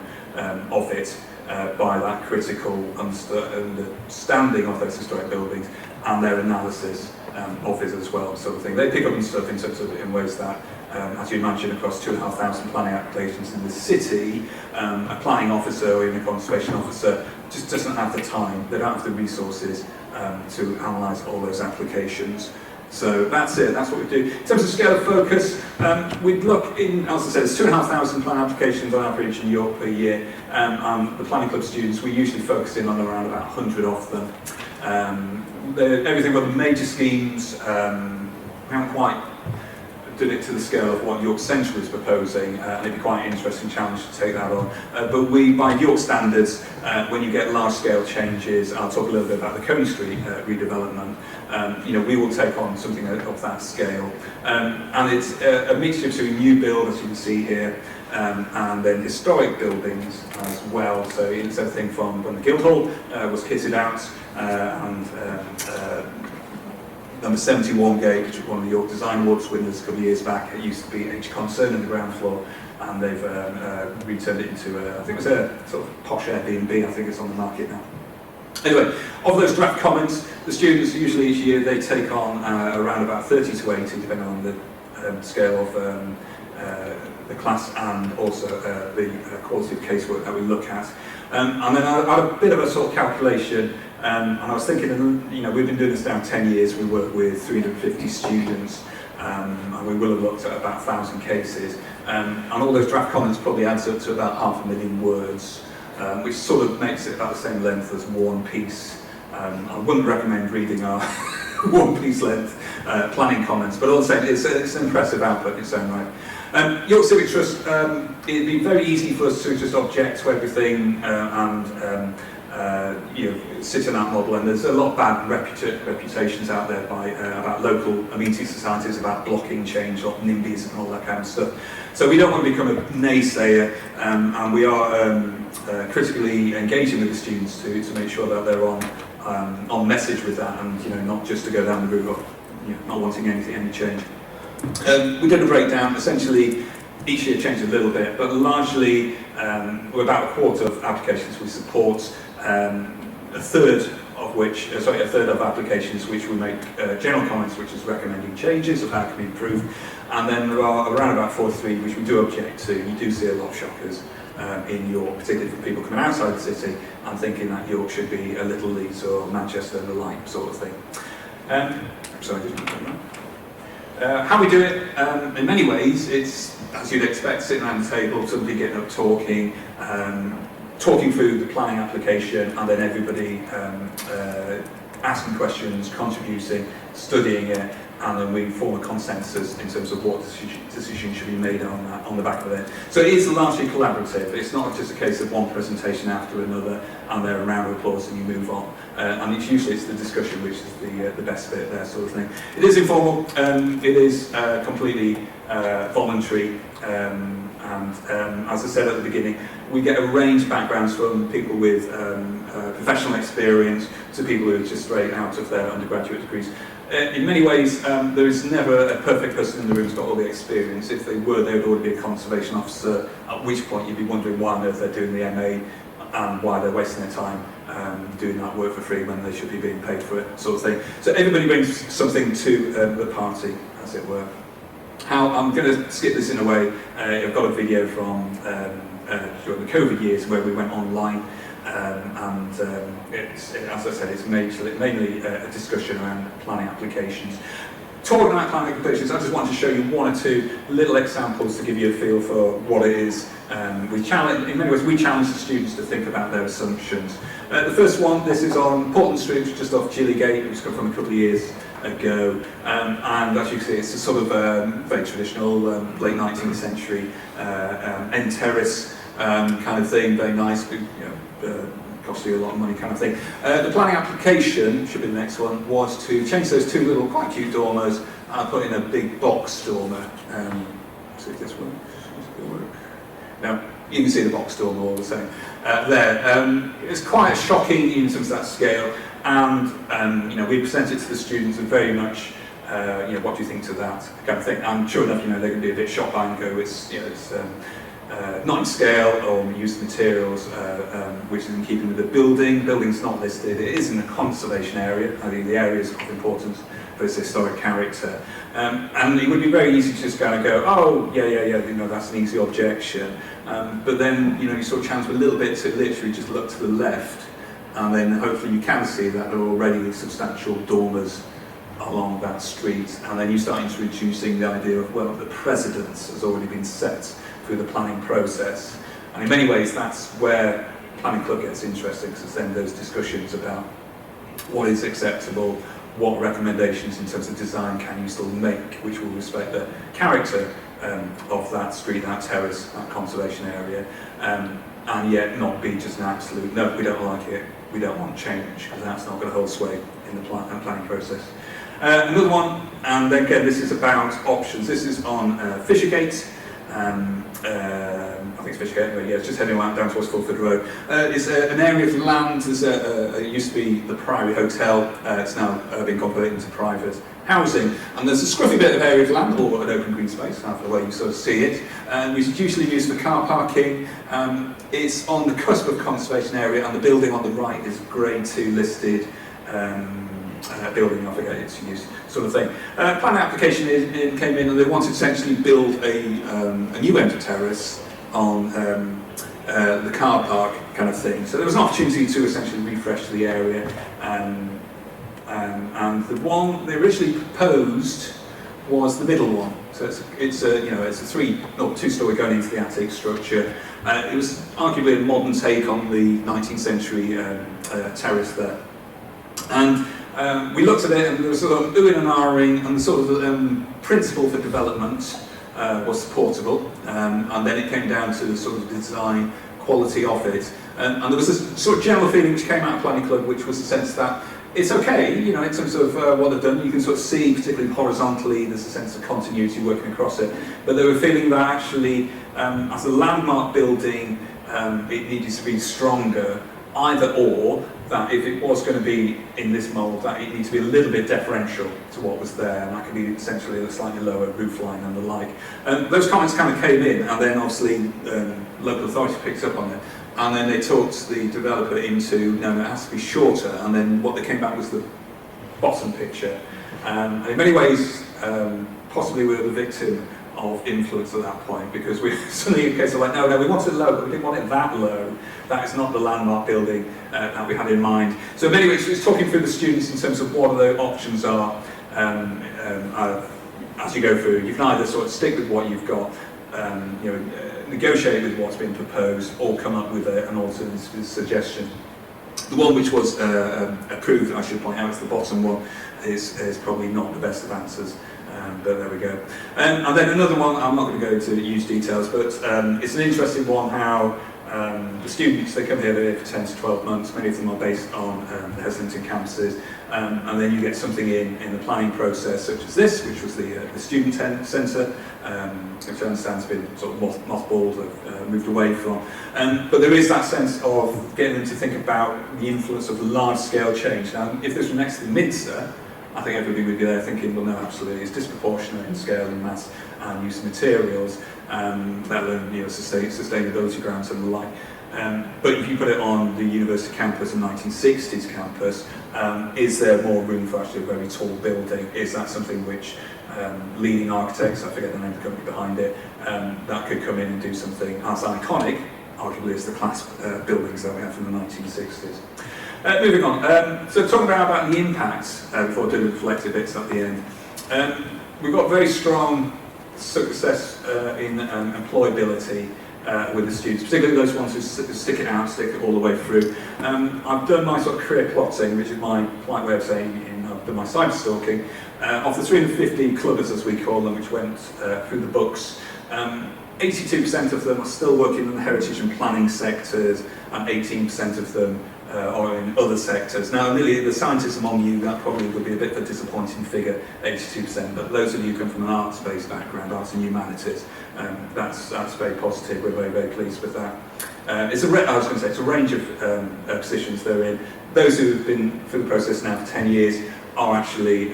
of it by that critical understanding of those historic buildings and their analysis of it as well, sort of thing. They pick up on stuff in terms of in ways that, as you imagine, across 2,500 planning applications in the city, a planning officer or even a conservation officer just doesn't have the time, they don't have the resources to analyse all those applications. So that's it, that's what we do. In terms of scale of focus, we'd look in, as I said, it's 2,500 planning applications on average in York per year, and the planning club students, we usually focus in on around about 100 of them. Everything from the major schemes, we haven't quite done it to the scale of what York Central is proposing. It'd be quite an interesting challenge to take that on. But we, by York standards, when you get large-scale changes, I'll talk a little bit about the Coney Street redevelopment. We will take on something of that scale, and it's a mixture between new build, as you can see here, and then historic buildings as well. So it's everything from when the Guildhall was kitted out, and number 71 Gate, which was one of the York Design Awards winners a couple of years back. It used to be H Concern in the ground floor, and they've returned it into I think it was a sort of posh Airbnb. I think it's on the market now. Anyway, of those draft comments, the students usually each year they take on around about 30 to 80, depending on the scale of the class and also the quality of casework that we look at. And then I had a bit of a sort of calculation, and I was thinking, we've been doing this now 10 years, we work with 350 students, and we will have looked at about 1,000 cases, and all those draft comments probably adds up to about 500,000 words, which sort of makes it about the same length as War and Peace. I wouldn't recommend reading our War and Peace length planning comments, but all the same, it's an impressive output in its own right. York Civic Trust, it'd be very easy for us to just object to everything and sit in that model, and there's a lot of bad reputations out there about local amenity societies, about blocking change, like NIMBYs and all that kind of stuff. So we don't want to become a naysayer, and we are critically engaging with the students to make sure that they're on message with that, and not just to go down the route of not wanting any change. We did a breakdown. Essentially, each year changed a little bit, but largely we're about a quarter of applications we support. A third of applications which we make general comments, which is recommending changes of how it can be improved, and then there are around about 43 which we do object to. You do see a lot of shockers in York, particularly for people coming outside the city and thinking that York should be a Little Leeds or Manchester and the like sort of thing. Sorry, I didn't put that. How we do it, in many ways, it's, as you'd expect, sitting around the table, somebody getting up talking, talking through the planning application, and then everybody asking questions, contributing, studying it, and then we form a consensus in terms of what decisions should be made on the back of it. So it is largely collaborative. It's not just a case of one presentation after another, and then a round of applause and you move on. And it's usually the discussion which is the best bit there, sort of thing. It is informal. It is completely voluntary. As I said at the beginning, we get a range of backgrounds from people with professional experience to people who are just straight out of their undergraduate degrees. In many ways, there is never a perfect person in the room who's got all the experience. If they were, they would already be a conservation officer, at which point you'd be wondering why on earth they're doing the MA and why they're wasting their time doing that work for free when they should be being paid for it, sort of thing. So everybody brings something to the party, as it were. I'm going to skip this in a way. I've got a video from during the COVID years where we went online, as I said, it's mainly a discussion around planning applications. Talking about planning applications, I just want to show you one or two little examples to give you a feel for what it is. In many ways, we challenge the students to think about their assumptions. The first one, this is on Portland Street, just off Gillygate. It was from a couple of years ago, and as you can see, it's a sort of very traditional late 19th century end terrace kind of thing, very nice, cost you a lot of money kind of thing. The planning application, should be the next one, was to change those two little quite cute dormers and put in a big box dormer. See if this works. Now, you can see the box dormer all the same there. It's quite shocking in terms of that scale, and we present it to the students and very much, what do you think to that kind of thing? And sure enough, they can be a bit shocked by and go, it's not in scale, or we use materials which is in keeping with the building. Building's not listed. It is in a conservation area. I think the area is of importance for its historic character. And it would be very easy to just kind of go, oh, yeah, that's an easy objection. But then, you sort of challenge a little bit to literally just look to the left, and then hopefully you can see that there are already substantial dormers along that street. And then you start introducing the idea of, well, the precedence has already been set through the planning process. And in many ways, that's where Planning Club gets interesting, because then those discussions about what is acceptable, what recommendations in terms of design can you still make, which will respect the character of that street, that terrace, that conservation area, and yet not be just an absolute, no, we don't like it, we don't want change, because that's not going to hold sway in the planning process. Another one, and then again, this is about options. This is on Fishergate. I think it's Fishergate, anyway, yeah, it's just heading down towards Fulford Road. It's an area of land. It used to be the Priory Hotel. It's now been converted into private housing. And there's a scruffy bit of area of land, or an open green space, half the way you sort of see it, which is usually used for car parking. It's on the cusp of conservation area, and the building on the right is Grade 2 listed. Building, I forget its use, sort of thing. Planning application came in, and they wanted to essentially build a new end terrace on the car park kind of thing. So there was an opportunity to essentially refresh the area, and the one they originally proposed was the middle one. So it's a two-story going into the attic structure. It was arguably a modern take on the 19th century terrace there, and we looked at it, and there was sort of oohing and ahhing, and the sort of principle for development was supportable, and then it came down to the sort of design quality of it, and there was this sort of general feeling which came out of Planning Club, which was the sense that it's okay, in terms of what they've done. You can sort of see, particularly horizontally, there's a sense of continuity working across it, but they were feeling that actually, as a landmark building, it needed to be stronger, either or, that if it was going to be in this mould, that it needs to be a little bit deferential to what was there, and that could be essentially a slightly lower roof line and the like. Those comments kind of came in, and then obviously local authority picked up on it, and then they talked the developer into, no, it has to be shorter, and then what they came back was the bottom picture. And in many ways, possibly we were the victim of influence at that point, because we suddenly in case of like, no, we want it low, but we didn't want it that low. That is not the landmark building that we had in mind. So anyway, it's talking through the students in terms of what the options are. as you go through, you can either sort of stick with what you've got, negotiate with what's been proposed, or come up with an alternative suggestion. The one which was approved, I should point out, is the bottom one, is probably not the best of answers. But there we go. And then another one, I'm not going to go into huge details, but it's an interesting one how the students, they come here, they're here for 10 to 12 months, many of them are based on the Heslington campuses, and then you get something in the planning process such as this, which was the student centre, which I understand has been sort of mothballed, moved away from. But there is that sense of getting them to think about the influence of large-scale change. Now, if this were next to the Minster, I think everybody would be there thinking, well, no, absolutely, it's disproportionate in scale and mass and use of materials, let alone sustainability grounds and the like. But if you put it on the university campus, a 1960s campus, is there more room for actually a very tall building? Is that something which leading architects, I forget the name of the company behind it, that could come in and do something as iconic, arguably, as the class buildings that we have from the 1960s? Moving on, so talking about the impacts, before doing the reflective bits at the end. We've got very strong success in employability with the students, particularly those ones who stick it out, stick it all the way through. I've done my sort of career plotting, which is my polite way of saying I've done my cyber stalking. Of the 350 clubbers, as we call them, which went through the books, 82% of them are still working in the heritage and planning sectors, and 18% of them or in other sectors. Now, nearly the scientists among you, that probably would be a bit of a disappointing figure, 82%, but those of you who come from an arts-based background, arts and humanities, that's very positive. We're very, very pleased with that. It's a range of positions they're in. Those who have been through the process now for 10 years are actually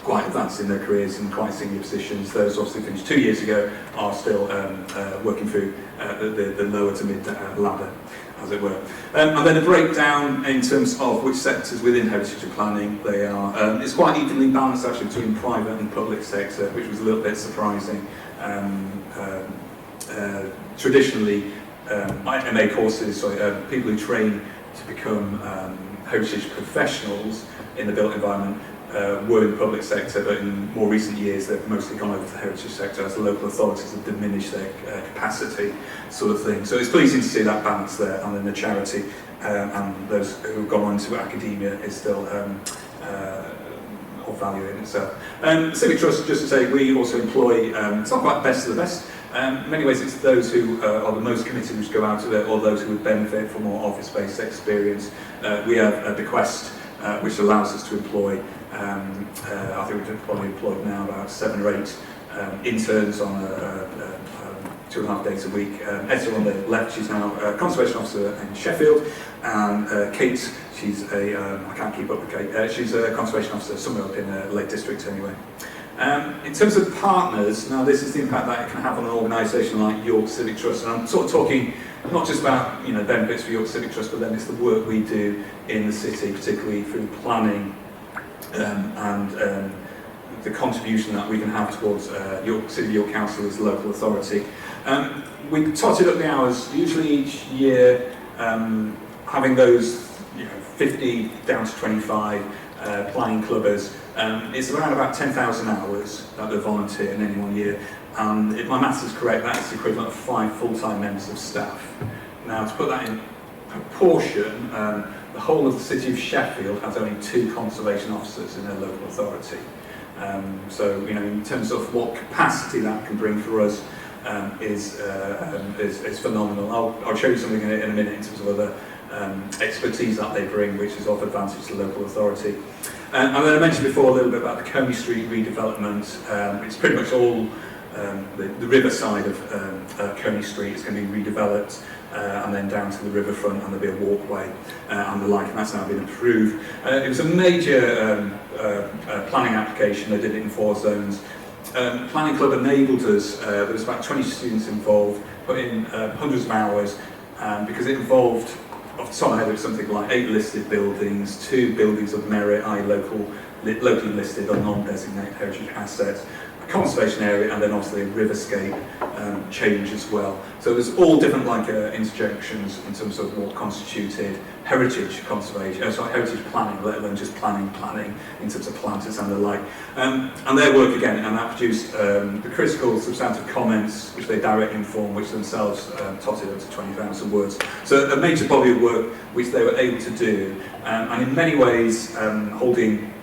quite advanced in their careers and quite senior positions. Those obviously finished 2 years ago are still working through the lower to mid ladder, as it were. And then a breakdown in terms of which sectors within heritage and planning they are. It's quite evenly balanced actually between private and public sector, which was a little bit surprising. Traditionally, MA courses, people who train to become heritage professionals in the built environment were in the public sector, but in more recent years they've mostly gone over to the heritage sector as the local authorities have diminished their capacity, sort of thing. So it's pleasing to see that balance there, and then the charity and those who've gone on to academia is still of value in itself. Civic Trust, just to say, we also employ, it's not quite best of the best, in many ways it's those who are the most committed which go out of it, or those who would benefit from more office-based experience. We have a bequest which allows us to employ, I think we've probably employed now about 7 or 8 interns on 2.5 days a week. Etta on the left, she's now a conservation officer in Sheffield, and Kate, she's I can't keep up with Kate, she's a conservation officer somewhere up in the Lake District anyway. In terms of partners, now this is the impact that it can have on an organisation like York Civic Trust, and I'm sort of talking not just about benefits for York Civic Trust, but then it's the work we do in the city, particularly through planning and the contribution that we can have towards City of York Council as a local authority. We totted up the hours, usually each year, having those 50 down to 25 planning clubbers. It's around about 10,000 hours that they volunteer in any one year, and if my maths is correct, that's the equivalent of 5 full-time members of staff. Now, to put that in proportion, the whole of the city of Sheffield has only 2 conservation officers in their local authority. So, in terms of what capacity that can bring for us, is phenomenal. I'll show you something in a minute in terms of other expertise that they bring, which is of advantage to the local authority. And then I mentioned before a little bit about the Coney Street redevelopment. It's pretty much all the river side of Coney Street is going to be redeveloped, and then down to the riverfront, and there'll be a walkway and the like, and that's now been approved. It was a major planning application. They did it in 4 zones. Planning Club enabled us, there was about 20 students involved, put in hundreds of hours, because it involved, off the top of my head, it was something like 8 listed buildings, 2 buildings of merit, i.e. locally listed or non-designated heritage assets, a conservation area, and then obviously riverscape change as well. So there's all different interjections in terms of what constituted heritage conservation, heritage planning, let alone just planning in terms of planters and the like. And their work again, and that produced the critical substantive comments, which they directly informed, which themselves totted up to 20,000 words. So a major body of work which they were able to do, and in many ways holding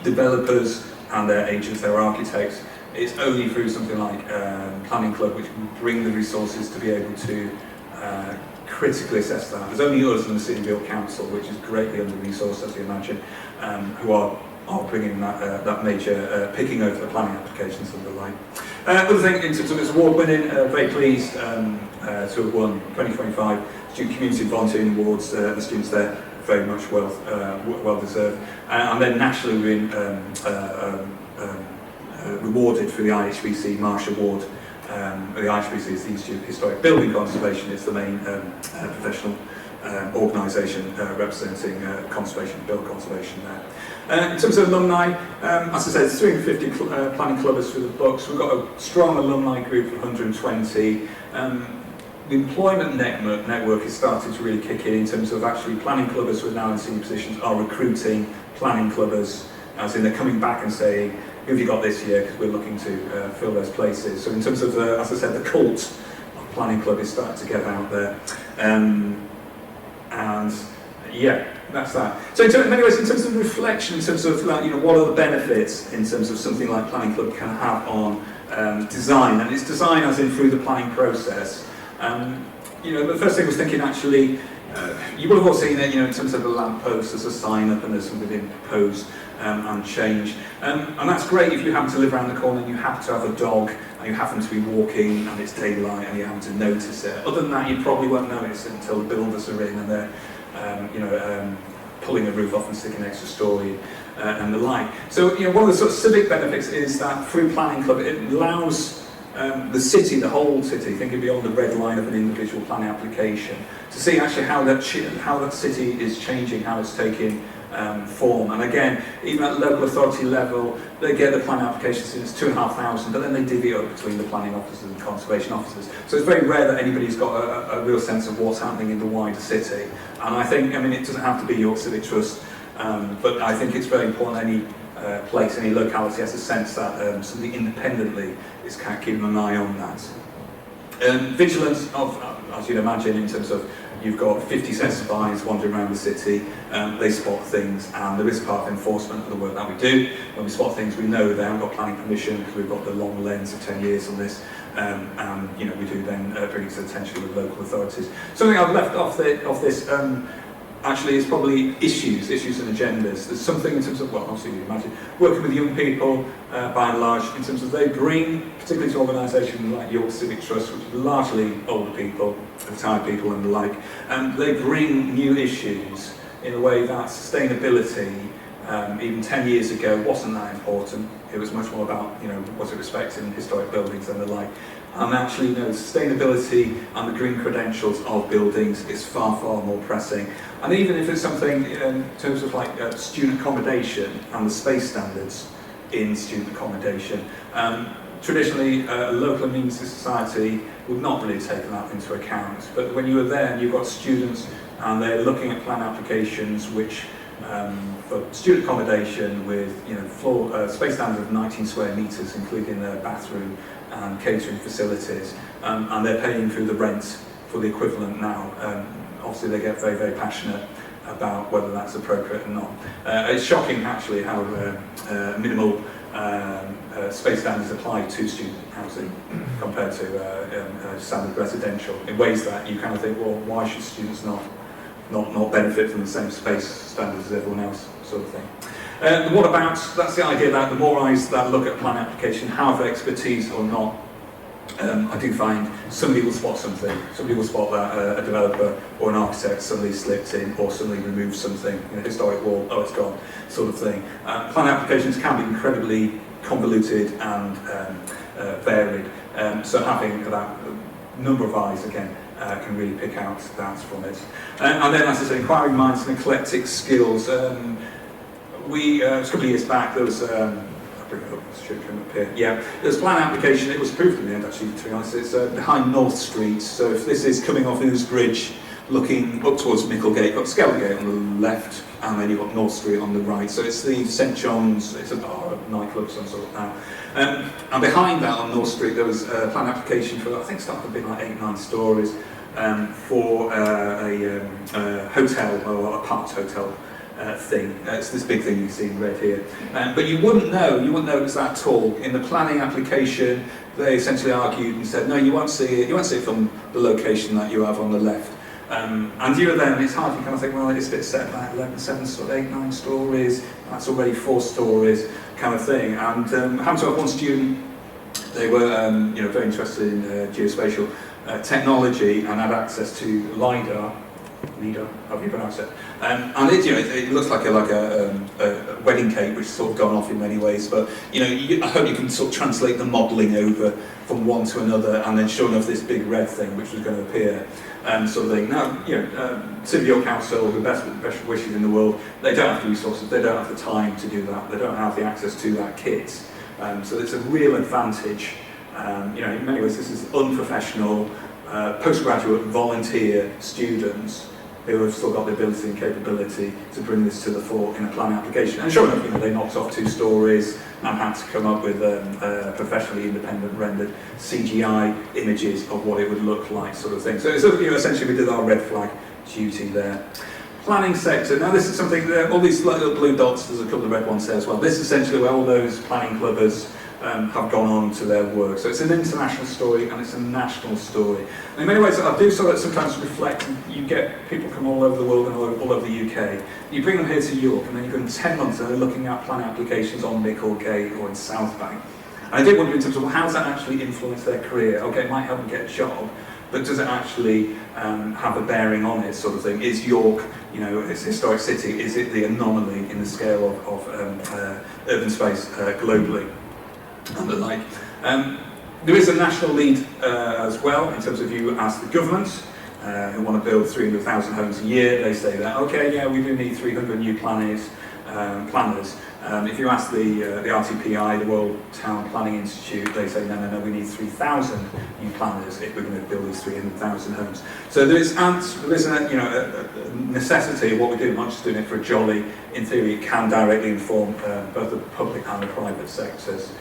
developers and their agents, their architects. It's only through something like Planning Club which can bring the resources to be able to critically assess that. There's only us and the City Built Council, which is greatly under-resourced, as you imagine, who are bringing that major picking over the planning applications and the like. Other thing, in terms of its award-winning, very pleased to have won 2025 Student Community Volunteering Awards. The students there very much well deserved, and then nationally we've been rewarded for the IHBC Marsh Award. The IHBC is the Institute of Historic Building Conservation. It's the main professional organisation representing build conservation there. In terms of alumni, as I said, it's 350 planning clubbers through the books. We've got a strong alumni group of 120. The employment network is starting to really kick in terms of actually planning clubbers who are now in senior positions are recruiting planning clubbers, as in they're coming back and saying, who have you got this year, because we're looking to fill those places. So in terms of, as I said, the cult of planning club is starting to get out there. And yeah, that's that. So in many ways, in terms of reflection, in terms of what are the benefits in terms of something like planning club can have on design, and it's design as in through the planning process. The first thing I was thinking actually, you would have all seen it, in terms of the lamppost as a sign up and there's something being proposed and changed. And that's great if you happen to live around the corner and you happen to have a dog and you happen to be walking and it's daylight and you happen to notice it. Other than that, you probably won't notice it until the builders are in and they're, pulling a roof off and sticking an extra story and the like. So, one of the sort of civic benefits is that through Planning Club, it allows the city, the whole city, thinking beyond the red line of an individual planning application, to see actually how that city is changing, how it's taking form. And again, even at local authority level, they get the planning applications in, it's 2,500, but then they divvy up between the planning officers and conservation officers. So it's very rare that anybody's got a real sense of what's happening in the wider city. And I think, it doesn't have to be York Civic Trust, but I think it's very important any place, any locality has a sense that something independently is kind of keeping an eye on that. Vigilance of, as you'd imagine, in terms of you've got 50 sets of eyes wandering around the city, they spot things, and there is part of enforcement of the work that we do. When we spot things, we know they haven't got planning permission because we've got the long lens of 10 years on this, and we do then bring it to the attention of the local authorities. Something I've left off this actually is probably issues and agendas. There's something in terms of, well, obviously you imagine, working with young people by and large, in terms of they bring, particularly to organisations like York Civic Trust, which are largely older people, retired people and the like, and they bring new issues in a way that sustainability, even 10 years ago, wasn't that important. It was much more about, was it respecting historic buildings and the like. And actually, sustainability and the green credentials of buildings is far, far more pressing. And even if it's something in terms of like student accommodation and the space standards in student accommodation, traditionally a local amenity society would not really take that into account. But when you were there and you've got students and they're looking at plan applications which for student accommodation with floor space standard of 19 square metres, including their bathroom and catering facilities, and they're paying through the rent for the equivalent now. Obviously they get very, very passionate about whether that's appropriate or not. It's shocking actually how minimal space standards apply to student housing compared to standard residential, in ways that you kind of think, well, why should students not benefit from the same space standards as everyone else, sort of thing. What about, that's the idea that the more eyes that look at plan application have expertise or not, I do find somebody will spot something. Somebody will spot that a developer or an architect suddenly slipped in or suddenly removed something in a historic wall, oh it's gone, sort of thing. Plan applications can be incredibly convoluted and varied, so having that number of eyes again can really pick out that from it. And then, as I said, inquiring minds and eclectic skills. It was a couple of years back, there was a bring it up, it should come up here. Yeah, there's a plan application, it was approved in the end actually, to be honest. It's behind North Street, so if this is coming off Ouse Bridge, looking up towards Micklegate, you've got Skelgate on the left, and then you've got North Street on the right. So it's the St John's, it's a bar, a nightclub of some sort now. And behind that on North Street there was a plan application for, I think it started to be like 8-9 stories, for a hotel, or a apart hotel thing. It's this big thing you see in red here. But you wouldn't know it was that tall. In the planning application, they essentially argued and said, no, you won't see it from the location that you have on the left. And you then, it's hard, you kind of think, well, it's a bit set back, 8-9 stories, that's already 4 stories, kind of thing. And happened to have one student, they were very interested in geospatial technology and had access to LiDAR, how do you pronounce it? And it looks like a wedding cake, which has sort of gone off in many ways. But I hope you can sort of translate the modelling over from one to another, and then sure enough, this big red thing which was going to appear, sort of thing. Now, City York Council, the best wishes in the world, they don't have the resources, they don't have the time to do that, they don't have the access to that kit. So it's a real advantage. In many ways, this is unprofessional, postgraduate volunteer students who have still got the ability and capability to bring this to the fore in a planning application. And sure enough, they knocked off 2 stories and had to come up with professionally independent rendered CGI images of what it would look like, sort of thing. So essentially we did our red flag duty there. Planning sector. Now this is something that all these little blue dots, there's a couple of red ones there as well. This is essentially where all those planning clubbers have gone on to their work. So it's an international story and it's a national story. And in many ways, I do sort of sometimes reflect, you get people from all over the world and all over the UK. You bring them here to York and then you give them 10 months and they're looking at planning applications on Micklegate or in South Bank. And I did wonder in terms of how does that actually influence their career? Okay, it might help them get a job, but does it actually have a bearing on it, sort of thing? Is York, it's a historic city, is it the anomaly in the scale of urban space globally? And the like. There is a national lead as well, in terms of you ask the government who want to build 300,000 homes a year, they say that, okay, yeah, we do need 300 new planners. If you ask the RTPI, the World Town Planning Institute, they say, no, we need 3,000 new planners if we're going to build these 300,000 homes. So there is a necessity of what we do, not just doing it for a jolly. In theory, it can directly inform both the public and the private sectors.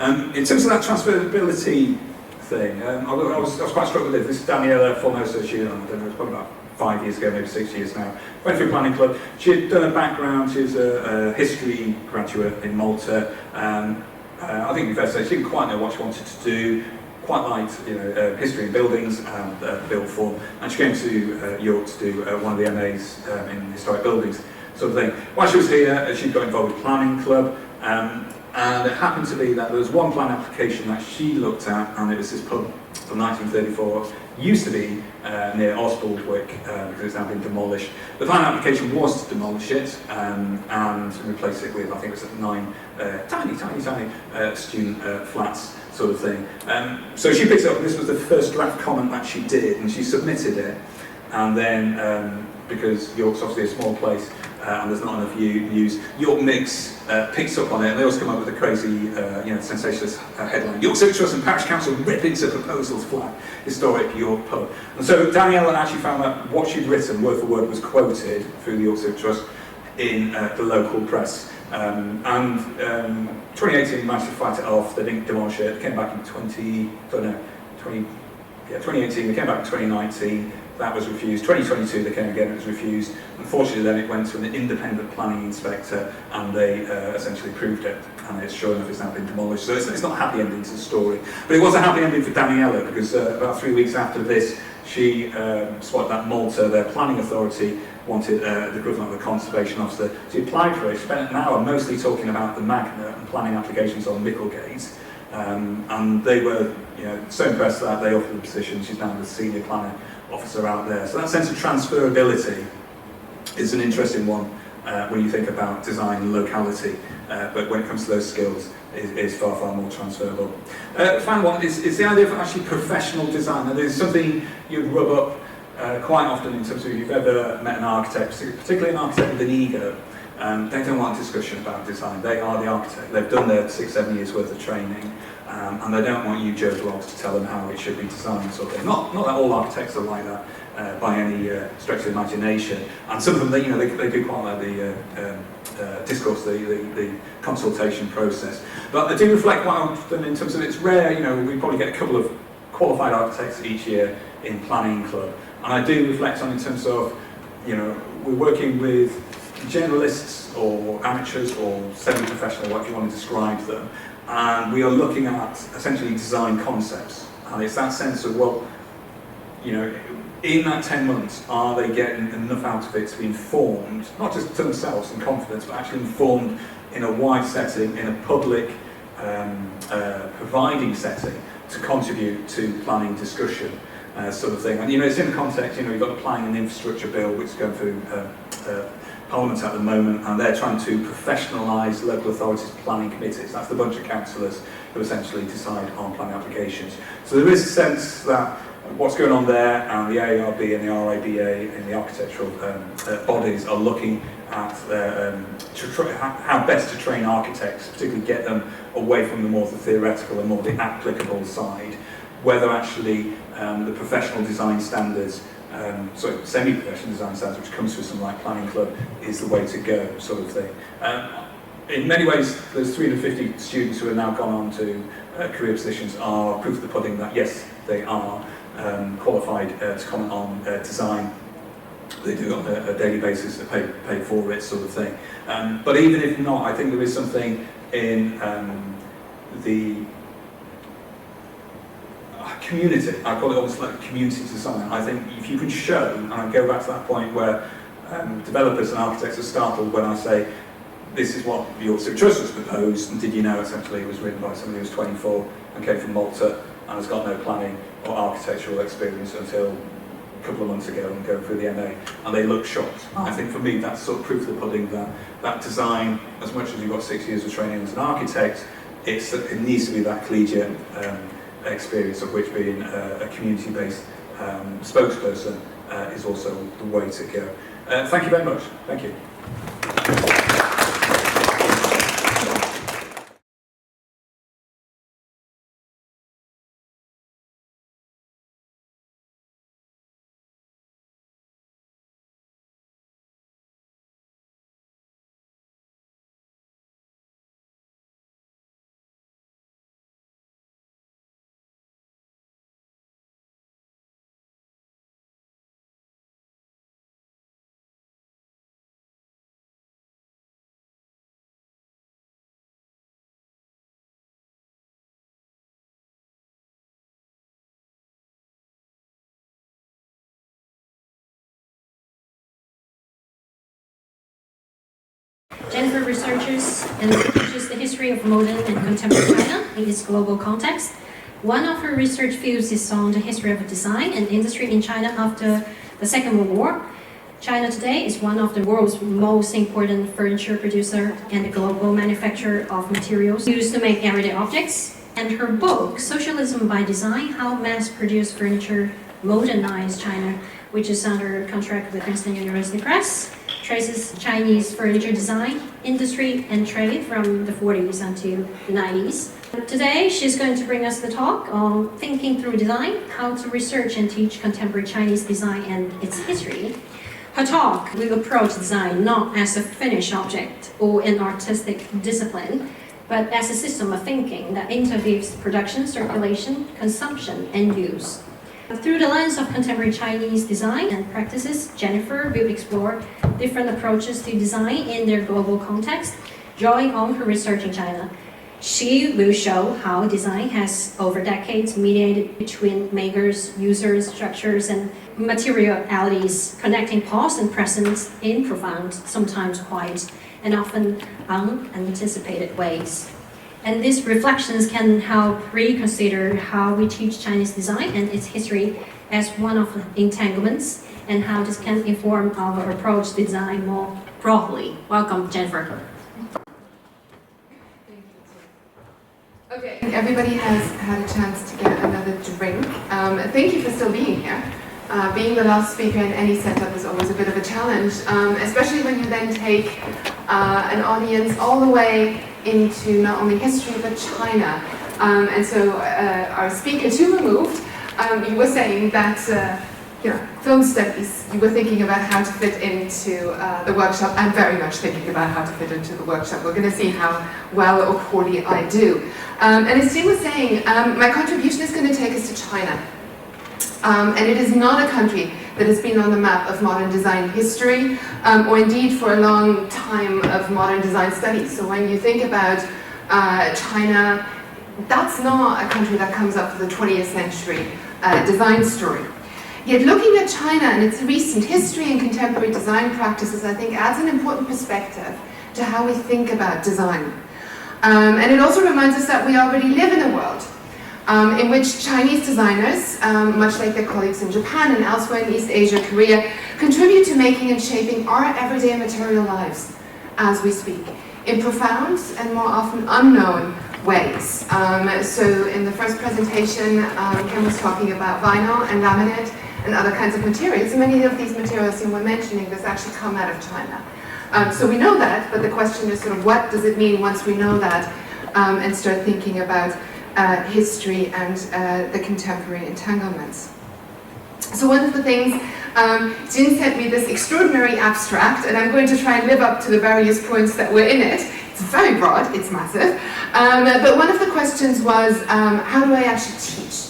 In terms of that transferability thing, I was quite struck with it. This is Daniela Formosa, I don't know, it's probably about 5 years ago, maybe 6 years now. Went through planning club. She had done a background, she was a history graduate in Malta. I think you'd say she didn't quite know what she wanted to do, quite liked history and buildings and build form. And she came to York to do one of the MAs in historic buildings, sort of thing. While she was here, she got involved with planning club. And it happened to be that there was one plan application that she looked at, and it was this pub from 1934. Used to be near Osbaldwick, because it's now been demolished. The plan application was to demolish it and replace it with, I think it was 9 tiny student flats, sort of thing. So she picked it up, and this was the first draft comment that she did, and she submitted it. And then, because York's obviously a small place, and there's not enough news, York Mix picks up on it, and they always come up with a crazy, sensationalist headline. York Civic Trust and Parish Council rip into proposals flag historic York pub. And so Danielle actually found that what she'd written, word for word, was quoted through the York Civic Trust in the local press. 2018 managed to fight it off, they didn't demolish it, they came back in 2018, they came back in 2019, that was refused. 2022 they came again, it was refused. Unfortunately then it went to an independent planning inspector and they essentially approved it. And it's sure enough it's now been demolished. So it's not a happy ending to the story. But it was a happy ending for Daniela because about 3 weeks after this she spotted that Malta, their planning authority, wanted the equivalent of a conservation officer. She applied for it, spent an hour mostly talking about the Magna and planning applications on Micklegate. And they were so impressed that they offered the position. She's now the senior planner officer out there. So that sense of transferability is an interesting one when you think about design and locality, but when it comes to those skills, is far, far more transferable. The final one is the idea of actually professional design. Now, there's something you'd rub up quite often in terms of if you've ever met an architect, particularly an architect with an ego. They don't want a discussion about design. They are the architect. They've done their 6-7 years worth of training, and they don't want you Joe Blogs to tell them how it should be designed. Sort of thing. Not that all architects are like that by any stretch of the imagination. And some of them, they do quite like the discourse, the consultation process. But I do reflect what I've done in terms of it's rare. We probably get a couple of qualified architects each year in planning club, and I do reflect on in terms of we're working with generalists or amateurs or semi-professional, what you want to describe them, and we are looking at essentially design concepts. And it's that sense of, well, in that 10 months, are they getting enough out of it to be informed, not just to themselves and confidence, but actually informed in a wide setting, in a public providing setting, to contribute to planning discussion, sort of thing. And it's in context, you've got the Planning and Infrastructure Bill, which is going through Parliament at the moment, and they're trying to professionalise local authorities' planning committees. That's the bunch of councillors who essentially decide on planning applications. So there is a sense that what's going on there, and the AARB and the RIBA and the architectural bodies are looking at how best to train architects, particularly get them away from the more the theoretical and more the applicable side, whether actually the professional design standards, semi-professional design standards, which comes through something like Planning Club, is the way to go, sort of thing. In many ways, those 350 students who have now gone on to career positions are proof of the pudding that yes, they are qualified to comment on design. They do it on a daily basis, they pay for it, sort of thing. But even if not, I think there is something in the community. I call it almost like community design. I think if you can show, and I go back to that point where developers and architects are startled when I say, this is what your trust was proposed, and did you know essentially it was written by somebody who was 24 and came from Malta and has got no planning or architectural experience until a couple of months ago and going through the MA, and they look shocked. I think for me that's sort of proof of the pudding that design, as much as you've got 6 years of training as an architect, it needs to be that collegiate experience, of which being a community-based spokesperson is also the way to go. Thank you very much. Thank you. Jennifer researches and teaches the history of modern and contemporary China in its global context. One of her research fields is on the history of design and industry in China after the Second World War. China today is one of the world's most important furniture producer and a global manufacturer of materials used to make everyday objects. And her book, Socialism by Design, How Mass-Produced Furniture Modernized China, which is under contract with Princeton University Press, traces Chinese furniture design, industry, and trade from the 40s until the 90s. Today, she's going to bring us the talk on thinking through design, how to research and teach contemporary Chinese design and its history. Her talk will approach design not as a finished object or an artistic discipline, but as a system of thinking that interweaves production, circulation, consumption, and use. Through the lens of contemporary Chinese design and practices, Jennifer will explore different approaches to design in their global context, drawing on her research in China. She will show how design has, over decades, mediated between makers, users, structures, and materialities, connecting past and present in profound, sometimes quiet, and often unanticipated ways. And these reflections can help reconsider how we teach Chinese design and its history as one of the entanglements, and how this can inform our approach to design more broadly. Welcome, Jennifer. Okay, everybody has had a chance to get another drink. Thank you for still being here. being the last speaker in any setup is always a bit of a challenge, especially when you then take an audience all the way into not only history but China. And so our speaker to removed, you were saying that film studies, you were thinking about how to fit into the workshop. I'm very much thinking about how to fit into the workshop. We're going to see how well or poorly I do. And as Jin was saying, my contribution is going to take us to China. And it is not a country that has been on the map of modern design history, or indeed for a long time of modern design studies. So when you think about China, that's not a country that comes up for the 20th century design story. Yet looking at China and its recent history and contemporary design practices, I think adds an important perspective to how we think about design. And it also reminds us that we already live in a world in which Chinese designers, much like their colleagues in Japan and elsewhere in East Asia, Korea, contribute to making and shaping our everyday material lives as we speak, in profound and more often unknown ways. So in the first presentation, Ken was talking about vinyl and laminate and other kinds of materials. And many of these materials you were mentioning, this actually come out of China. So we know that, but the question is sort of what does it mean once we know that and start thinking about history and the contemporary entanglements. So one of the things, Jin sent me this extraordinary abstract, and I'm going to try and live up to the various points that were in it. It's very broad, it's massive. But one of the questions was, how do I actually teach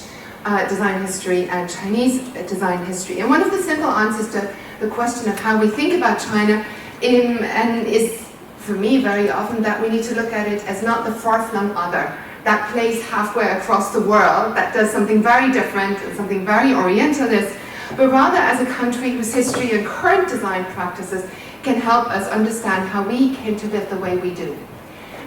design history and Chinese design history? And one of the simple answers to the question of how we think about China is, for me, very often that we need to look at it as not the far-flung other, that place halfway across the world that does something very different and something very orientalist, but rather as a country whose history and current design practices can help us understand how we came to live the way we do.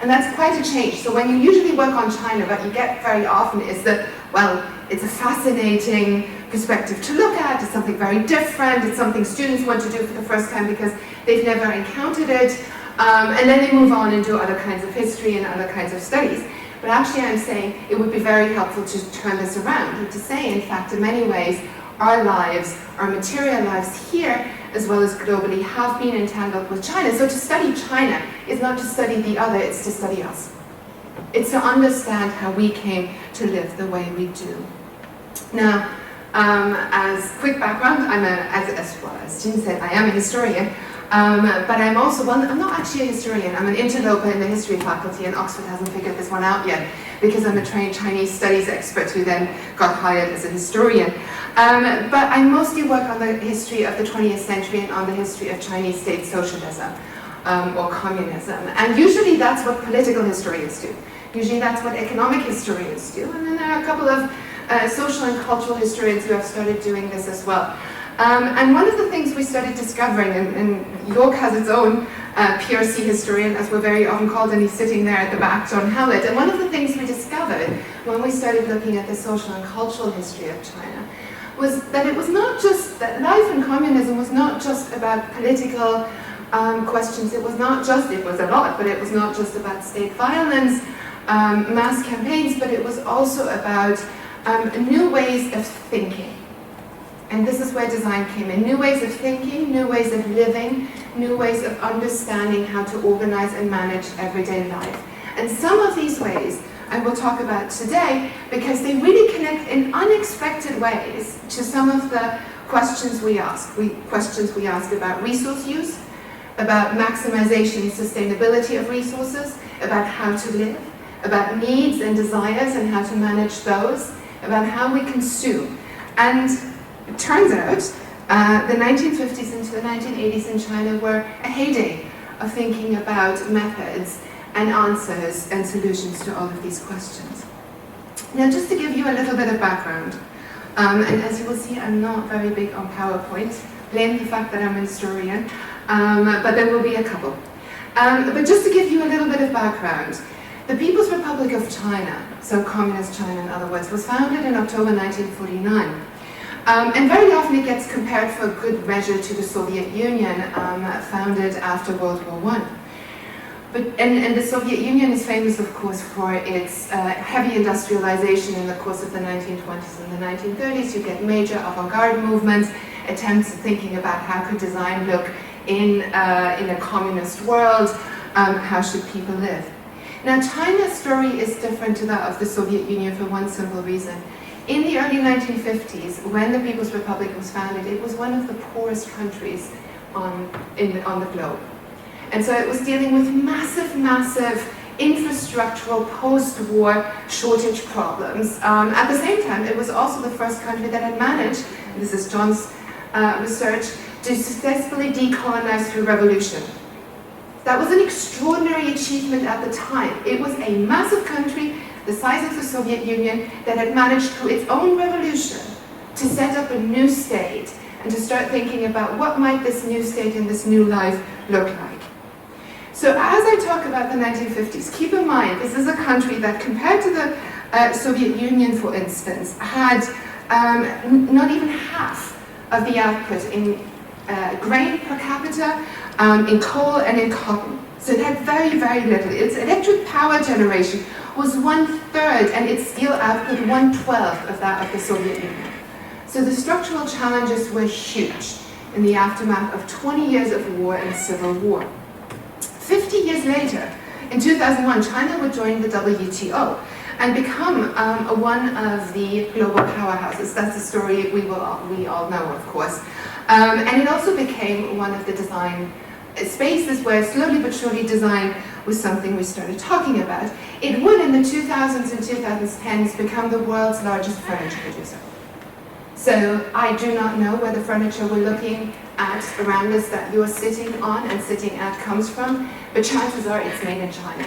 And that's quite a change. So when you usually work on China, what you get very often is that, well, it's a fascinating perspective to look at, it's something very different, it's something students want to do for the first time because they've never encountered it, and then they move on and do other kinds of history and other kinds of studies. But actually I'm saying it would be very helpful to turn this around and to say, in fact, in many ways, our lives, our material lives here, as well as globally, have been entangled with China. So to study China is not to study the other, it's to study us. It's to understand how we came to live the way we do. Now, as quick background, as Jin said, I am a historian. But I'm also I'm not actually a historian, I'm an interloper in the history faculty, and Oxford hasn't figured this one out yet, because I'm a trained Chinese studies expert who then got hired as a historian. But I mostly work on the history of the 20th century and on the history of Chinese state socialism, or communism. And usually that's what political historians do. Usually that's what economic historians do. And then there are a couple of social and cultural historians who have started doing this as well. And one of the things we started discovering, and York has its own PRC historian, as we're very often called, and he's sitting there at the back, John Hallett, and one of the things we discovered when we started looking at the social and cultural history of China was that it was not just, that life in communism was not just about political questions, it was a lot, but it was not just about state violence, mass campaigns, but it was also about new ways of thinking. And this is where design came in. New ways of thinking, new ways of living, new ways of understanding how to organize and manage everyday life. And some of these ways I will talk about today because they really connect in unexpected ways to some of the questions we ask. Questions we ask about resource use, about maximization and sustainability of resources, about how to live, about needs and desires and how to manage those, about how we consume. And it turns out the 1950s into the 1980s in China were a heyday of thinking about methods and answers and solutions to all of these questions. Now, just to give you a little bit of background, and as you will see, I'm not very big on PowerPoint. Blame the fact that I'm a historian, but there will be a couple. But just to give you a little bit of background, the People's Republic of China, so Communist China in other words, was founded in October 1949. And very often it gets compared for good measure to the Soviet Union, founded after World War I. And the Soviet Union is famous, of course, for its heavy industrialization in the course of the 1920s and the 1930s. You get major avant-garde movements, attempts at thinking about how could design look in a communist world, how should people live. Now, China's story is different to that of the Soviet Union for one simple reason. In the early 1950s, when the People's Republic was founded, it was one of the poorest countries on the globe. And so it was dealing with massive infrastructural post-war shortage problems. At the same time, it was also the first country that had managed, this is John's research, to successfully decolonize through revolution. That was an extraordinary achievement at the time. It was a massive country, the size of the Soviet Union, that had managed through its own revolution to set up a new state and to start thinking about what might this new state and this new life look like. So as I talk about the 1950s, keep in mind this is a country that, compared to the Soviet Union, for instance, had not even half of the output in grain per capita, in coal and in cotton. So it had very little. Its electric power generation was 1/3 and its steel output 1/12 of that of the Soviet Union. So the structural challenges were huge in the aftermath of 20 years of war and civil war. 50 years later, in 2001, China would join the WTO and become one of the global powerhouses. That's a story we all know, of course. And it also became one of the design spaces where slowly but surely design was something we started talking about. It would, in the 2000s and 2010s, become the world's largest furniture producer. So I do not know where the furniture we're looking at around us that you're sitting on and sitting at comes from, but chances are it's made in China.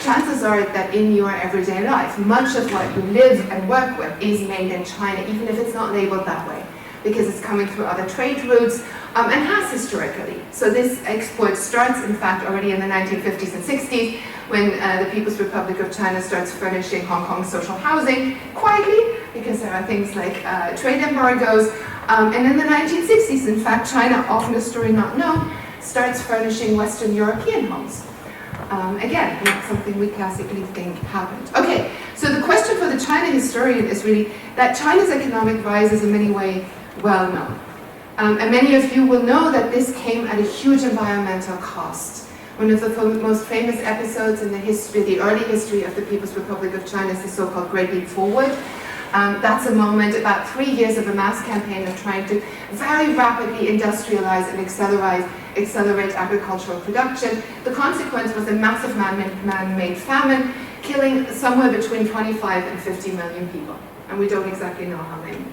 Chances are that in your everyday life, much of what you live and work with is made in China, even if it's not labeled that way, because it's coming through other trade routes, and has historically. So this export starts, in fact, already in the 1950s and 60s, when the People's Republic of China starts furnishing Hong Kong's social housing quietly, because there are things like trade embargoes. And in the 1960s, in fact, China, often a story not known, starts furnishing Western European homes. Again, not something we classically think happened. Okay, so the question for the China historian is really that China's economic rise is in many ways well known. And many of you will know that this came at a huge environmental cost. One of the most famous episodes in the history, the early history of the People's Republic of China, is the so-called Great Leap Forward. That's a moment, about 3 years of a mass campaign of trying to very rapidly industrialize and accelerate agricultural production. The consequence was a massive man-made famine, killing somewhere between 25 and 50 million people. And we don't exactly know how many.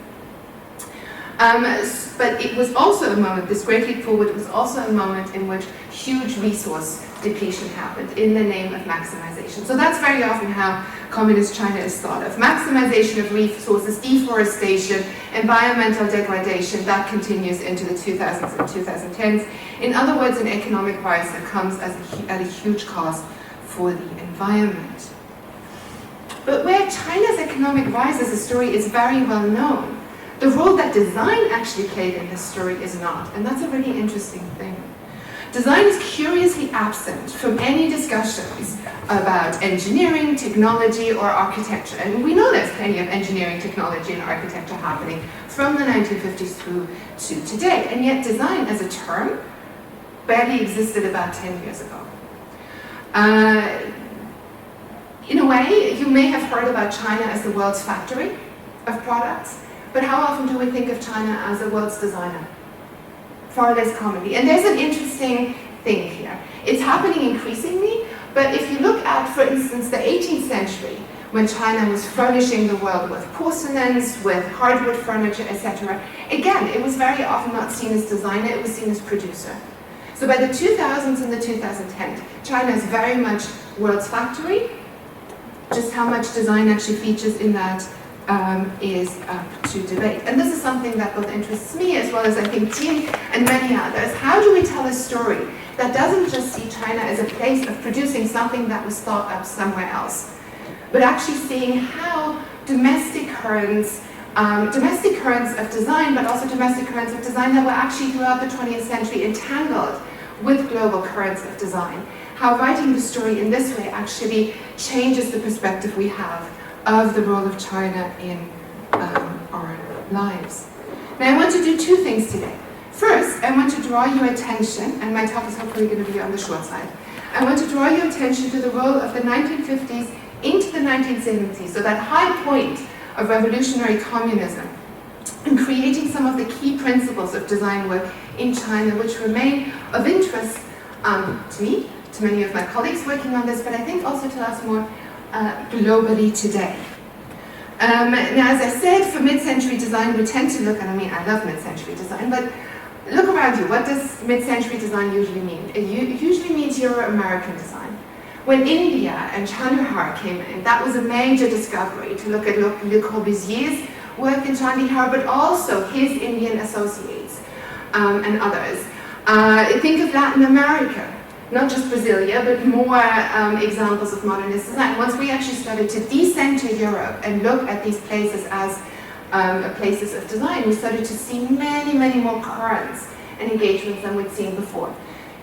But it was also a moment, this Great Leap Forward was also a moment in which huge resource depletion happened in the name of maximization. So that's very often how communist China is thought of. Maximization of resources, deforestation, environmental degradation, that continues into the 2000s and 2010s. In other words, an economic rise that comes at a huge cost for the environment. But where China's economic rise as a story is very well known, the role that design actually played in this story is not, and that's a really interesting thing. Design is curiously absent from any discussions about engineering, technology, or architecture. And we know there's plenty of engineering, technology, and architecture happening from the 1950s through to today. And yet design as a term barely existed about 10 years ago. In a way, you may have heard about China as the world's factory of products. But how often do we think of China as the world's designer? Far less commonly. And there's an interesting thing here. It's happening increasingly, but if you look at, for instance, the 18th century, when China was furnishing the world with porcelains, with hardwood furniture, etc., again, it was very often not seen as designer, it was seen as producer. So by the 2000s and the 2010s, China is very much world's factory. Just how much design actually features in that is up to debate. And this is something that both interests me as well as I think Jin and many others. How do we tell a story that doesn't just see China as a place of producing something that was thought up somewhere else, but actually seeing how domestic currents of design, but also domestic currents of design that were actually throughout the 20th century entangled with global currents of design, how writing the story in this way actually changes the perspective we have of the role of China in our lives. Now I want to do two things today. First, I want to draw your attention, and my talk is hopefully going to be on the short side, I want to draw your attention to the role of the 1950s into the 1970s, so that high point of revolutionary communism, and creating some of the key principles of design work in China, which remain of interest to me, to many of my colleagues working on this, but I think also to us more globally today. Now, as I said, for mid-century design, we tend to look, and I mean, I love mid-century design, but look around you. What does mid-century design usually mean? It usually means Euro-American design. When India and Chandigarh came in, that was a major discovery to look at Le Corbusier's work in Chandigarh, but also his Indian associates and others. Think of Latin America, not just Brasilia, but more examples of modernist design. Once we actually started to decenter Europe and look at these places as places of design, we started to see many, many more currents and engagements than we'd seen before.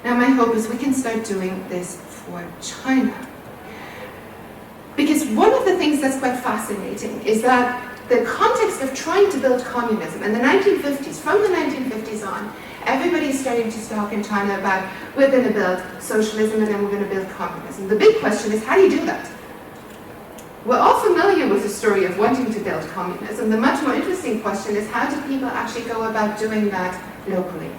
Now my hope is we can start doing this for China. Because one of the things that's quite fascinating is that the context of trying to build communism in the 1950s, from the 1950s on, everybody's starting to talk in China about we're going to build socialism and then we're going to build communism. The big question is, how do you do that? We're all familiar with the story of wanting to build communism. The much more interesting question is, how do people actually go about doing that locally,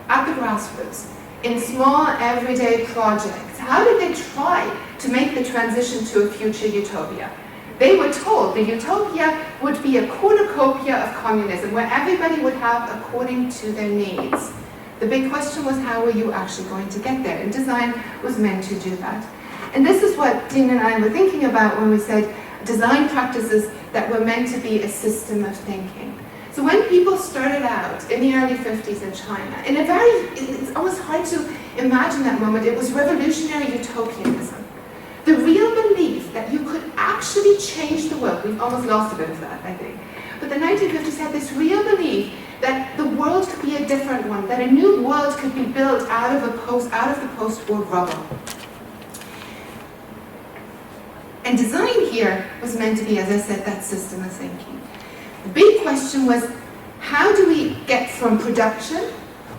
at the grassroots, in small everyday projects? How did they try to make the transition to a future utopia? They were told the utopia would be a cornucopia of communism, where everybody would have according to their needs. The big question was, how were you actually going to get there? And design was meant to do that. And this is what Jin and I were thinking about when we said design practices that were meant to be a system of thinking. So when people started out in the early 50s in China, it's almost hard to imagine that moment, it was revolutionary utopianism. The real belief that you could actually change the world, we've almost lost a bit of that, I think. But the 1950s had this real belief that the world could be a different one, that a new world could be built out of the post-war rubble. And design here was meant to be, as I said, that system of thinking. The big question was, how do we get from production,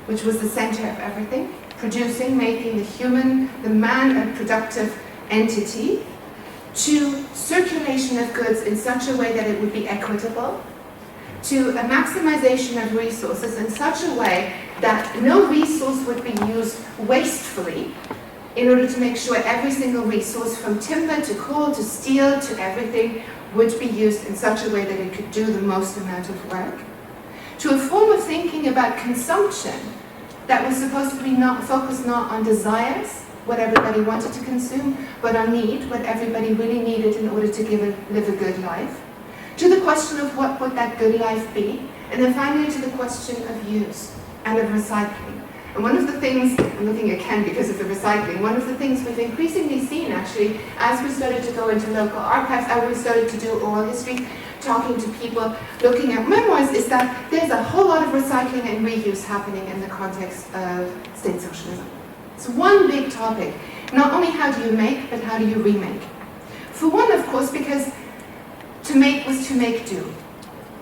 which was the center of everything, producing, making the human, the man a productive entity, to circulation of goods in such a way that it would be equitable, to a maximization of resources in such a way that no resource would be used wastefully, in order to make sure every single resource, from timber to coal to steel to everything, would be used in such a way that it could do the most amount of work. To a form of thinking about consumption that was supposed to be focused not on desires, what everybody wanted to consume, but on need, what everybody really needed in order to live a good life. To the question of what would that good life be, and then finally to the question of use and of recycling. And one of the things, I'm looking at Ken because of the recycling, one of the things we've increasingly seen actually, as we started to go into local archives, as we started to do oral history, talking to people, looking at memoirs, is that there's a whole lot of recycling and reuse happening in the context of state socialism. It's one big topic. Not only how do you make, but how do you remake? For one, of course, because to make was to make do.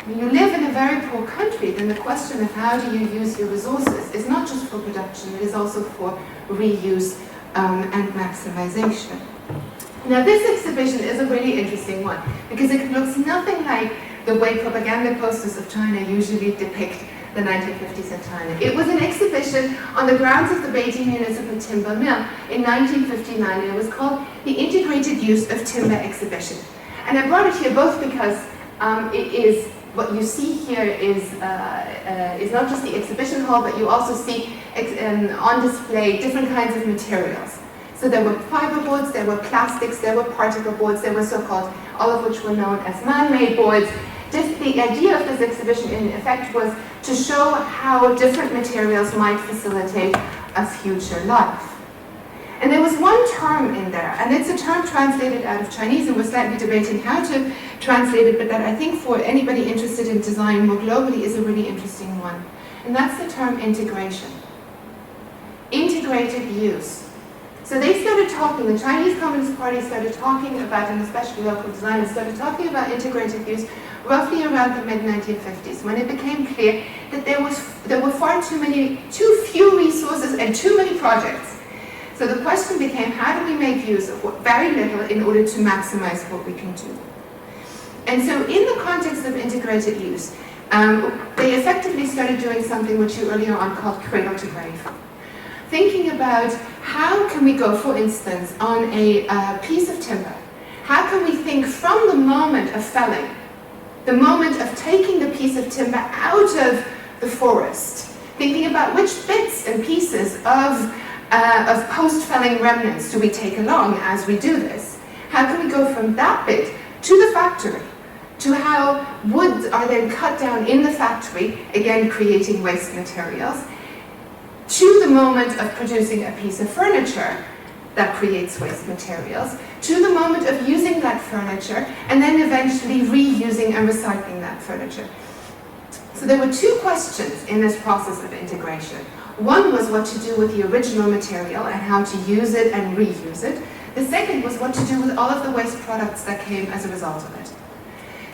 When you live in a very poor country, then the question of how do you use your resources is not just for production, it is also for reuse and maximization. Now this exhibition is a really interesting one, because it looks nothing like the way propaganda posters of China usually depict the 1950s in China. It was an exhibition on the grounds of the Beijing Municipal Timber Mill in 1959, and it was called the Integrated Use of Timber Exhibition. And I brought it here both because it is, what you see here is not just the exhibition hall, but you also see on display different kinds of materials. So there were fiber boards, there were plastics, there were particle boards, there were so-called, all of which were known as man-made boards. Just the idea of this exhibition, in effect, was to show how different materials might facilitate a future life. And there was one term in there, and it's a term translated out of Chinese, and we're slightly debating how to translate it, but that I think for anybody interested in design more globally is a really interesting one. And that's the term integration. Integration integrated use. So they started talking, the Chinese Communist Party started talking about, and especially local designers started talking about integrated use roughly around the mid-1950s, when it became clear that there were far too few resources and too many projects. So the question became, how do we make use of very little in order to maximize what we can do? And so in the context of integrated use, they effectively started doing something which you earlier on called cradle to grave. Thinking about how can we go, for instance, on a piece of timber, how can we think from the moment of felling, the moment of taking the piece of timber out of the forest, thinking about which bits and pieces of post-felling remnants do we take along as we do this? How can we go from that bit to the factory, to how woods are then cut down in the factory, again creating waste materials, to the moment of producing a piece of furniture that creates waste materials, to the moment of using that furniture, and then eventually reusing and recycling that furniture. So there were two questions in this process of integration. One was what to do with the original material and how to use it and reuse it. The second was what to do with all of the waste products that came as a result of it.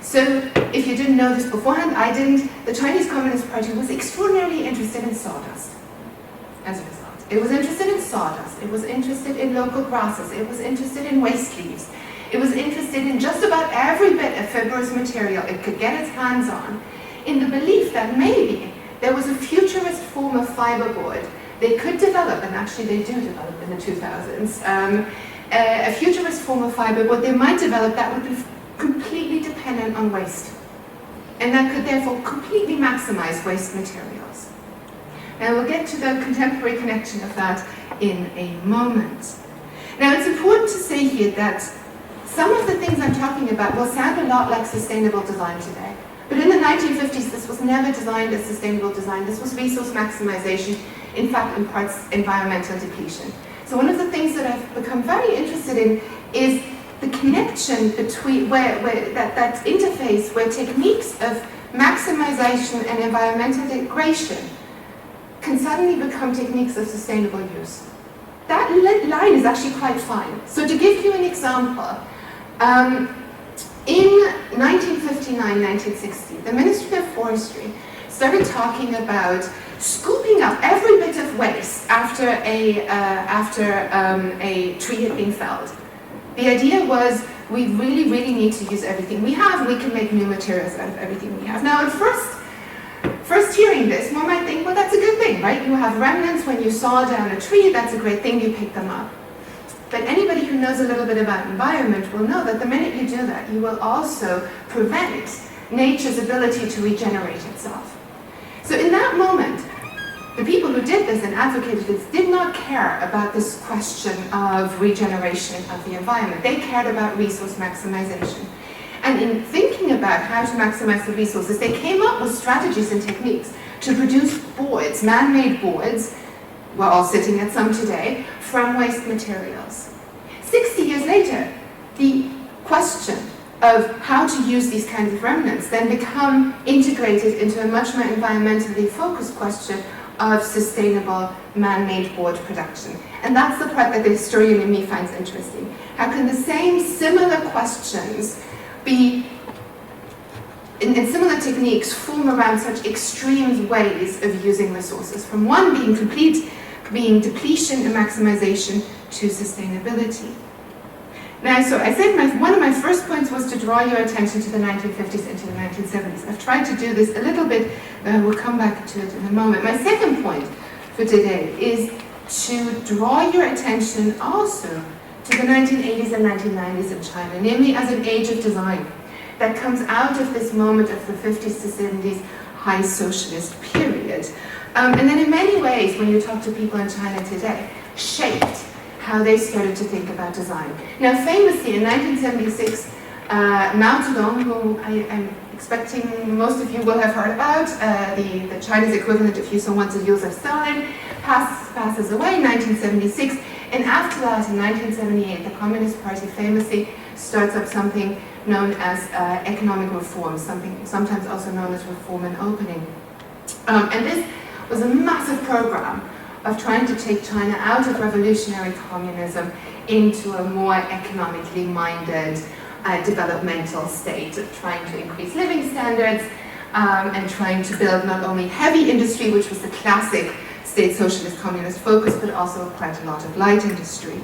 So if you didn't know this beforehand, I didn't, the Chinese Communist Party was extraordinarily interested in sawdust as a result. It was interested in sawdust, it was interested in local grasses, it was interested in waste leaves, it was interested in just about every bit of fibrous material it could get its hands on, in the belief that maybe there was a futurist form of fiberboard they could develop, and actually they do develop in the 2000s, a futurist form of fiberboard they might develop that would be completely dependent on waste, and that could therefore completely maximize waste materials. And we'll get to the contemporary connection of that in a moment. Now it's important to say here that some of the things I'm talking about will sound a lot like sustainable design today. But in the 1950s, this was never designed as sustainable design. This was resource maximization, in fact, in parts, environmental depletion. So one of the things that I've become very interested in is the connection between, that interface where techniques of maximization and environmental degradation can suddenly become techniques of sustainable use. That line is actually quite fine. So to give you an example, in 1959, 1960, the Ministry of Forestry started talking about scooping up every bit of waste after a tree had been felled. The idea was we really, really need to use everything we have. We can make new materials out of everything we have. Now, at first hearing this, one might think, well, that's a good thing, right? You have remnants when you saw down a tree, that's a great thing, you pick them up. But anybody who knows a little bit about environment will know that the minute you do that, you will also prevent nature's ability to regenerate itself. So in that moment, the people who did this and advocated this did not care about this question of regeneration of the environment. They cared about resource maximization. And in thinking about how to maximize the resources, they came up with strategies and techniques to produce boards, man-made boards, we're all sitting at some today, from waste materials. 60 years later, the question of how to use these kinds of remnants then become integrated into a much more environmentally focused question of sustainable man-made board production. And that's the part that the historian in me finds interesting. How can the same similar questions be, in similar techniques, form around such extreme ways of using resources, from one being being depletion and maximization, to sustainability. Now, so I said one of my first points was to draw your attention to the 1950s into the 1970s. I've tried to do this a little bit, we'll come back to it in a moment. My second point for today is to draw your attention also to the 1980s and 1990s in China, namely as an age of design that comes out of this moment of the 50s to 70s high socialist period. And then in many ways, when you talk to people in China today, shaped how they started to think about design. Now famously in 1976, Mao Zedong, who I'm expecting most of you will have heard about, the Chinese equivalent, if you so want, to Joseph Stalin, passes away in 1976, and after that, in 1978, the Communist Party famously starts up something known as economic reform, something sometimes also known as reform and opening. And this was a massive program of trying to take China out of revolutionary communism into a more economically minded developmental state, of trying to increase living standards and trying to build not only heavy industry, which was the classic state socialist communist focus, but also quite a lot of light industry.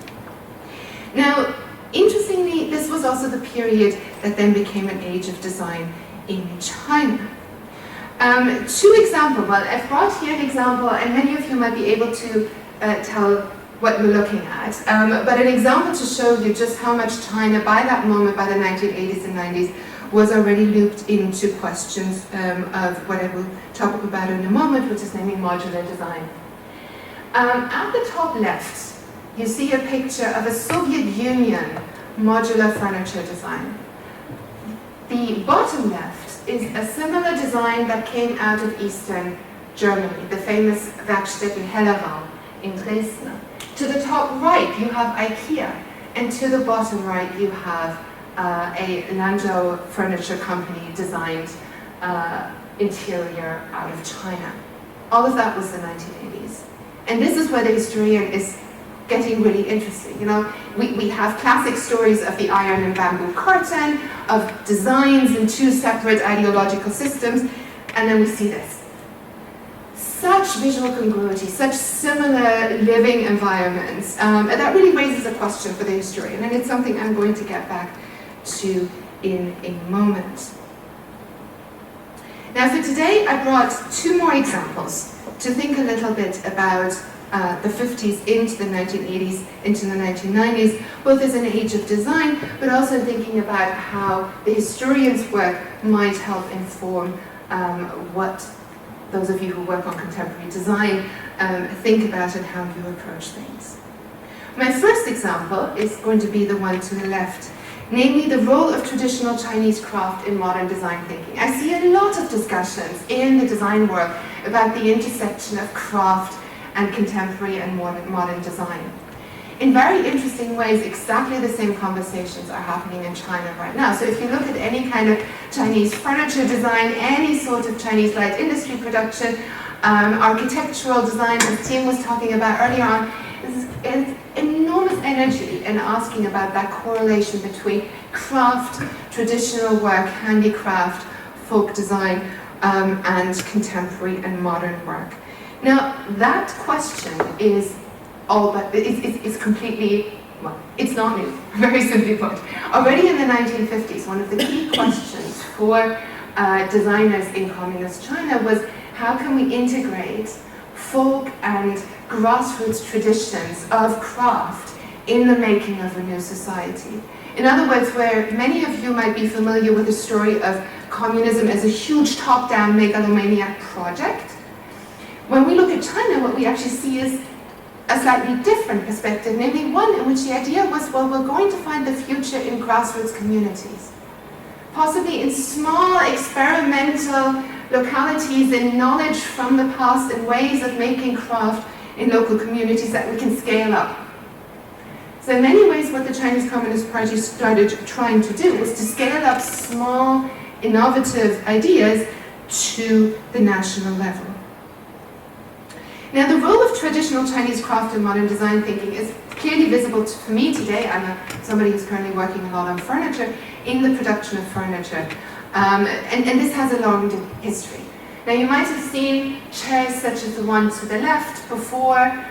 Now, interestingly, this was also the period that then became an age of design in China. Two examples. Well, I've brought here an example, and many of you might be able to tell what we're looking at. But an example to show you just how much China, by that moment, by the 1980s and 90s, was already looped into questions of what I will talk about in a moment, which is namely modular design. At the top left, you see a picture of a Soviet Union modular furniture design. The bottom left is a similar design that came out of Eastern Germany, the famous Werkstätten Hellerau in Dresden. To the top right, you have IKEA, and to the bottom right, you have a Landau furniture company designed interior out of China. All of that was the 1980s. And this is where the historian is getting really interesting. You know, we have classic stories of the iron and bamboo curtain, of designs in two separate ideological systems, and then we see this. Such visual congruity, such similar living environments, and that really raises a question for the historian, and it's something I'm going to get back to in a moment. Now for today, I brought two more examples to think a little bit about the 50s into the 1980s, into the 1990s, both as an age of design, but also thinking about how the historian's work might help inform what those of you who work on contemporary design think about and how you approach things. My first example is going to be the one to the left, namely the role of traditional Chinese craft in modern design thinking. I see a lot of discussions in the design world about the intersection of craft and contemporary and modern design. In very interesting ways, exactly the same conversations are happening in China right now. So if you look at any kind of Chinese furniture design, any sort of Chinese light industry production, architectural design, as Tim was talking about earlier on, is enormous energy in asking about that correlation between craft, traditional work, handicraft, folk design, and contemporary and modern work. Now, that question is all but it's completely, well, it's not new, very simply put. Already in the 1950s, one of the key questions for designers in communist China was how can we integrate folk and grassroots traditions of craft in the making of a new society. In other words, where many of you might be familiar with the story of communism as a huge top-down megalomaniac project, when we look at China, what we actually see is a slightly different perspective, namely one in which the idea was, well, we're going to find the future in grassroots communities. Possibly in small, experimental localities, in knowledge from the past and ways of making craft in local communities that we can scale up. So in many ways, what the Chinese Communist Party started trying to do was to scale up small, innovative ideas to the national level. Now, the role of traditional Chinese craft in modern design thinking is clearly visible for me today. I'm somebody who's currently working a lot on furniture, in the production of furniture. And this has a long history. Now, you might have seen chairs such as the one to the left before,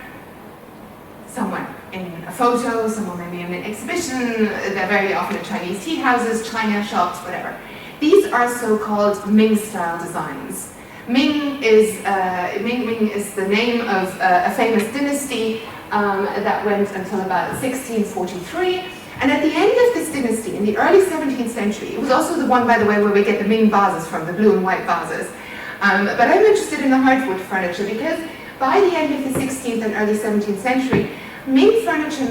somewhere in a photo, somewhere maybe in an exhibition. They're very often at Chinese tea houses, China shops, whatever. These are so-called Ming-style designs. Ming is the name of a famous dynasty that went until about 1643. And at the end of this dynasty, in the early 17th century, it was also the one, by the way, where we get the Ming vases from, the blue and white vases. But I'm interested in the hardwood furniture because by the end of the 16th and early 17th century, Ming furniture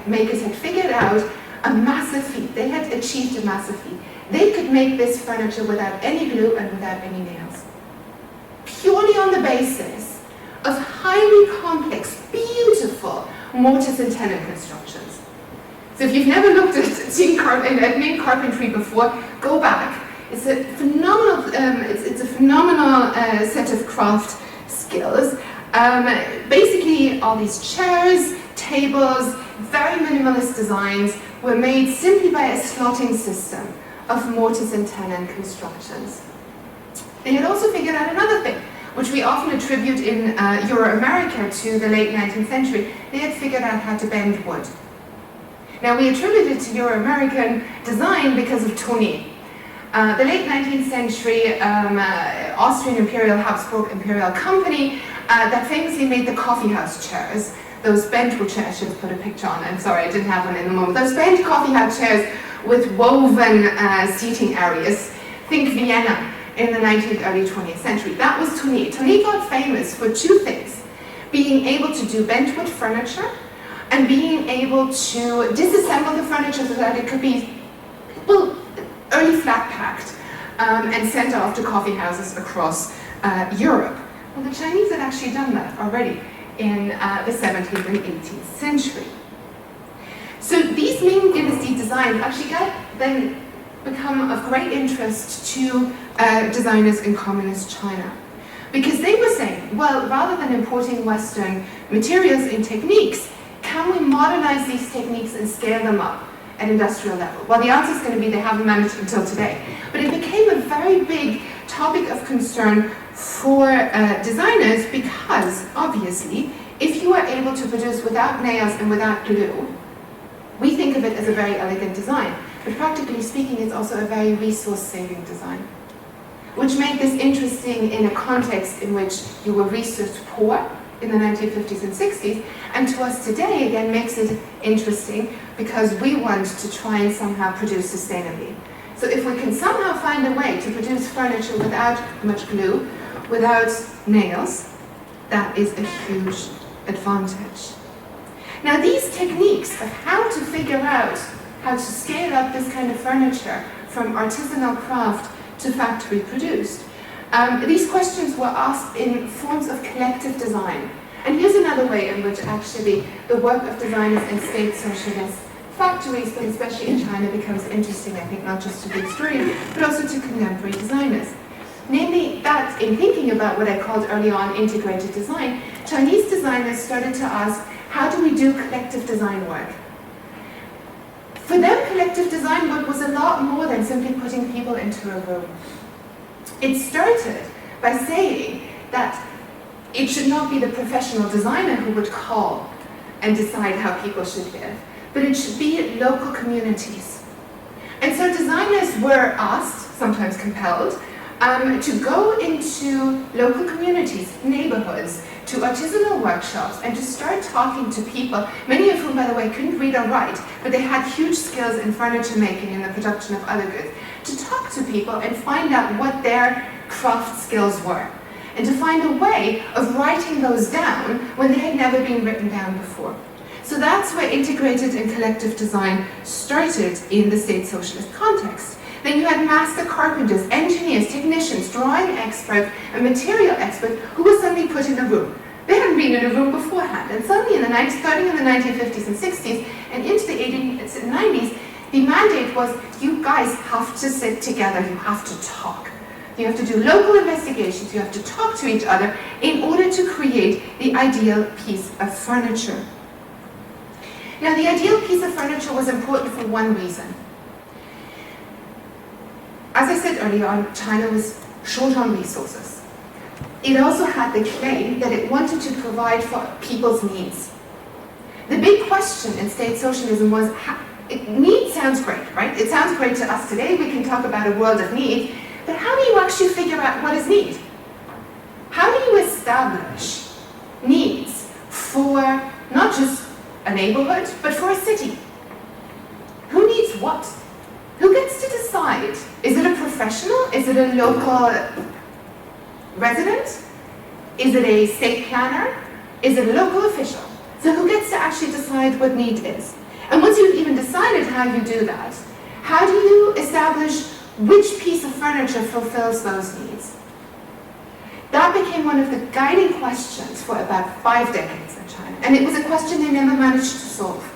makers had figured out a massive feat. They had achieved a massive feat. They could make this furniture without any glue and without any nails, purely on the basis of highly complex, beautiful mortise and tenon constructions. So if you've never looked at Ming carpentry before, go back. It's a phenomenal, set of craft skills. Basically, see all these chairs, tables, very minimalist designs were made simply by a slotting system of mortise and tenon constructions. They had also figured out another thing, which we often attribute in Euro-America to the late 19th century. They had figured out how to bend wood. Now, we attribute it to Euro-American design because of Toni. The late 19th century Austrian Imperial Habsburg Imperial Company that famously made the coffee house chairs. Those bent wood chairs, I should have put a picture on, I'm sorry, I didn't have one in the moment. Those bent coffee house chairs with woven seating areas. Think Vienna in the 19th, early 20th century. That was Toni. Toni got famous for two things: being able to do bent wood furniture and being able to disassemble the furniture so that it could be, well, early flat packed and sent off to coffee houses across Europe. Well, the Chinese had actually done that already in the 17th and 18th century. So these Ming Dynasty designs actually then become of great interest to designers in communist China. Because they were saying, well, rather than importing Western materials and techniques, can we modernize these techniques and scale them up at industrial level? Well, the answer is going to be they haven't managed until today. But it became a very big topic of concern for designers because, obviously, if you are able to produce without nails and without glue, we think of it as a very elegant design. But practically speaking, it's also a very resource-saving design, which made this interesting in a context in which you were resource poor in the 1950s and 60s, and to us today, again, makes it interesting because we want to try and somehow produce sustainably. So if we can somehow find a way to produce furniture without much glue, without nails, that is a huge advantage. Now, these techniques of how to figure out how to scale up this kind of furniture from artisanal craft to factory produced, these questions were asked in forms of collective design. And here's another way in which actually the work of designers in state socialist factories, but especially in China, becomes interesting, I think, not just to the historian, but also to contemporary designers. Namely, that in thinking about what I called early on integrated design, Chinese designers started to ask, how do we do collective design work? For them, collective design work was a lot more than simply putting people into a room. It started by saying that it should not be the professional designer who would call and decide how people should live, but it should be local communities. And so designers were asked, sometimes compelled, to go into local communities, neighborhoods, to artisanal workshops, and to start talking to people, many of whom, by the way, couldn't read or write, but they had huge skills in furniture making and the production of other goods, to talk to people and find out what their craft skills were, and to find a way of writing those down when they had never been written down before. So that's where integrated and collective design started in the state socialist context. Then you had master carpenters, engineers, technicians, drawing experts, and material experts who were suddenly put in a room. They hadn't been in a room beforehand, and suddenly starting in the 1950s and 60s and into the 80s and 90s, the mandate was, you guys have to sit together, you have to talk. You have to do local investigations, you have to talk to each other in order to create the ideal piece of furniture. Now, the ideal piece of furniture was important for one reason. As I said earlier on, China was short on resources. It also had the claim that it wanted to provide for people's needs. The big question in state socialism was, need sounds great, right? It sounds great to us today. We can talk about a world of need, but how do you actually figure out what is need? How do you establish needs for not just a neighborhood, but for a city? Who needs what? Who gets to decide? Is it a professional? Is it a local resident? Is it a state planner? Is it a local official? So who gets to actually decide what need is? And once you've even decided how you do that, how do you establish which piece of furniture fulfills those needs? That became one of the guiding questions for about 5 decades in China. And it was a question they never managed to solve.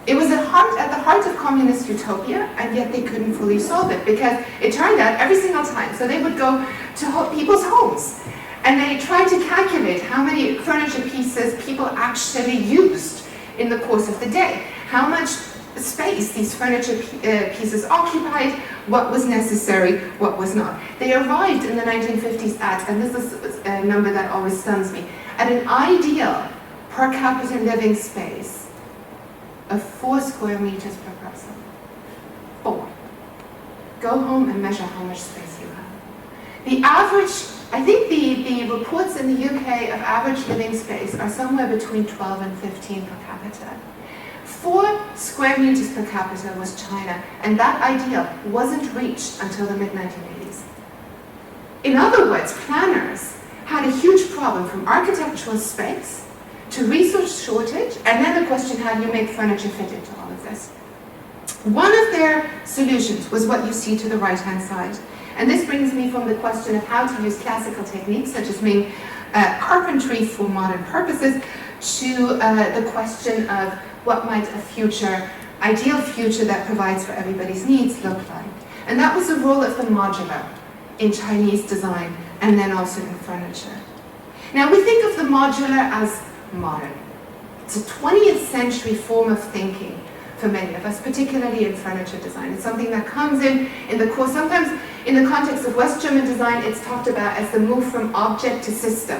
It was at the heart of communist utopia, and yet they couldn't fully solve it, because it turned out every single time, so they would go to people's homes, And they tried to calculate how many furniture pieces people actually used in the course of the day, how much space these furniture pieces occupied, what was necessary, what was not. They arrived in the 1950s at, and this is a number that always stuns me, at an ideal per capita living space of 4 square meters per person. 4. Go home and measure how much space you have. The average, I think the reports in the UK of average living space are somewhere between 12 and 15 per capita. 4 square meters per capita was China, and that ideal wasn't reached until the mid-1980s. In other words, planners had a huge problem from architectural space to resource shortage, and then the question, how do you make furniture fit into all of this? One of their solutions was what you see to the right-hand side. And this brings me from the question of how to use classical techniques, such as Ming carpentry for modern purposes, to the question of what might a ideal future that provides for everybody's needs look like. And that was the role of the modular in Chinese design, and then also in furniture. Now we think of the modular as modern. It's a 20th century form of thinking for many of us, particularly in furniture design. It's something that comes in the course. Sometimes in the context of West German design, it's talked about as the move from object to system.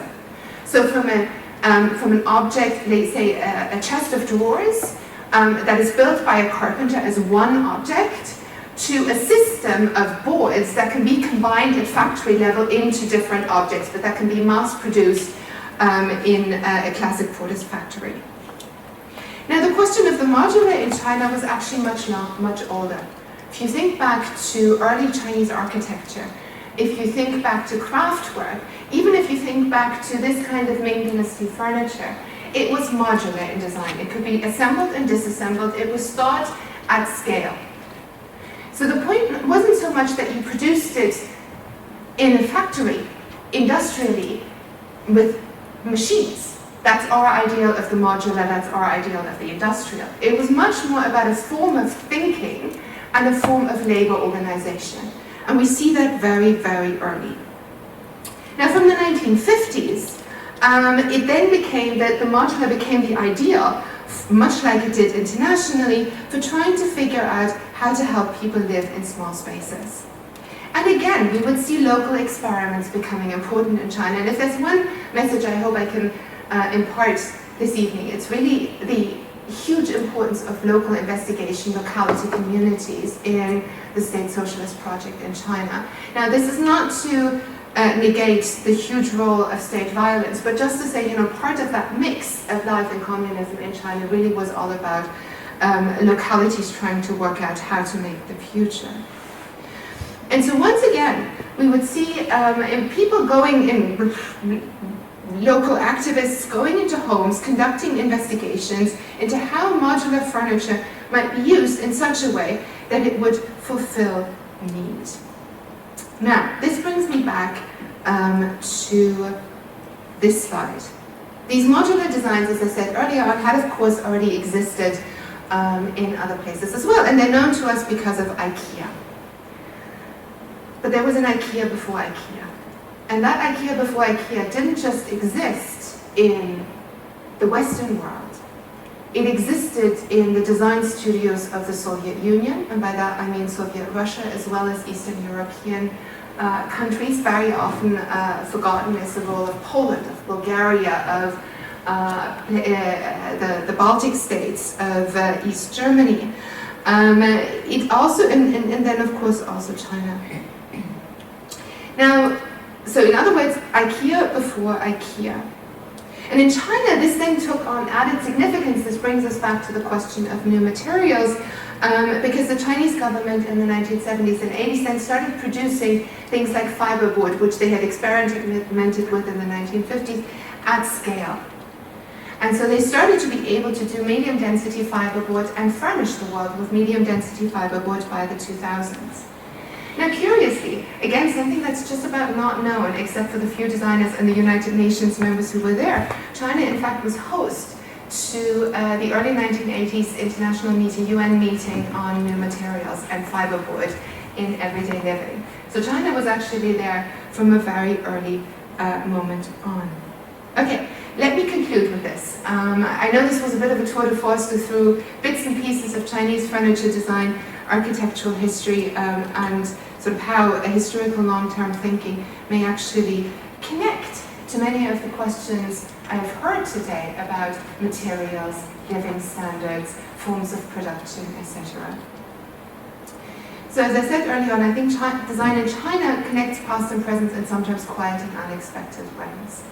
So from an object, let's say a chest of drawers that is built by a carpenter as one object, to a system of boards that can be combined at factory level into different objects, but that can be mass produced in a classic Porter's factory. Now the question of the modular in China was actually much older. If you think back to early Chinese architecture, if you think back to craftwork, even if you think back to this kind of Ming Dynasty furniture, it was modular in design. It could be assembled and disassembled. It was thought at scale. So the point wasn't so much that you produced it in a factory, industrially, with machines. That's our ideal of the modular, that's our ideal of the industrial. It was much more about a form of thinking and a form of labor organization. And we see that very, very early. Now from the 1950s, it then became that the modular became the ideal, much like it did internationally, for trying to figure out how to help people live in small spaces. And again, we would see local experiments becoming important in China. And if there's one message I hope I can impart this evening, it's really the huge importance of local investigation, locality communities in the State Socialist Project in China. Now, this is not to negate the huge role of state violence, but just to say, part of that mix of life and communism in China really was all about localities trying to work out how to make the future. And so once again, we would see people going in, local activists going into homes, conducting investigations into how modular furniture might be used in such a way that it would fulfill needs. Now, this brings me back to this slide. These modular designs, as I said earlier on, had of course already existed in other places as well, and they're known to us because of IKEA. But there was an IKEA before IKEA. And that IKEA before IKEA didn't just exist in the Western world. It existed in the design studios of the Soviet Union, and by that I mean Soviet Russia as well as Eastern European countries. Very often forgotten is the role of Poland, of Bulgaria, of the Baltic states, of East Germany. It also, and then of course also China. Now, so in other words, IKEA before IKEA. And in China, this then took on added significance. This brings us back to the question of new materials, because the Chinese government in the 1970s and 80s then started producing things like fiberboard, which they had experimented with in the 1950s, at scale. And so they started to be able to do medium density fiberboard and furnish the world with medium density fiberboard by the 2000s. Now curiously, again, something that's just about not known except for the few designers and the United Nations members who were there, China in fact was host to the early 1980s international meeting, UN meeting on new materials and fiberboard in everyday living. So China was actually there from a very early moment on. Okay, let me conclude with this. I know this was a bit of a tour de force through bits and pieces of Chinese furniture design, architectural history, and sort of how a historical long-term thinking may actually connect to many of the questions I've heard today about materials, living standards, forms of production, etc. So as I said earlier on, I think design in China connects past and present in sometimes quiet and unexpected ways.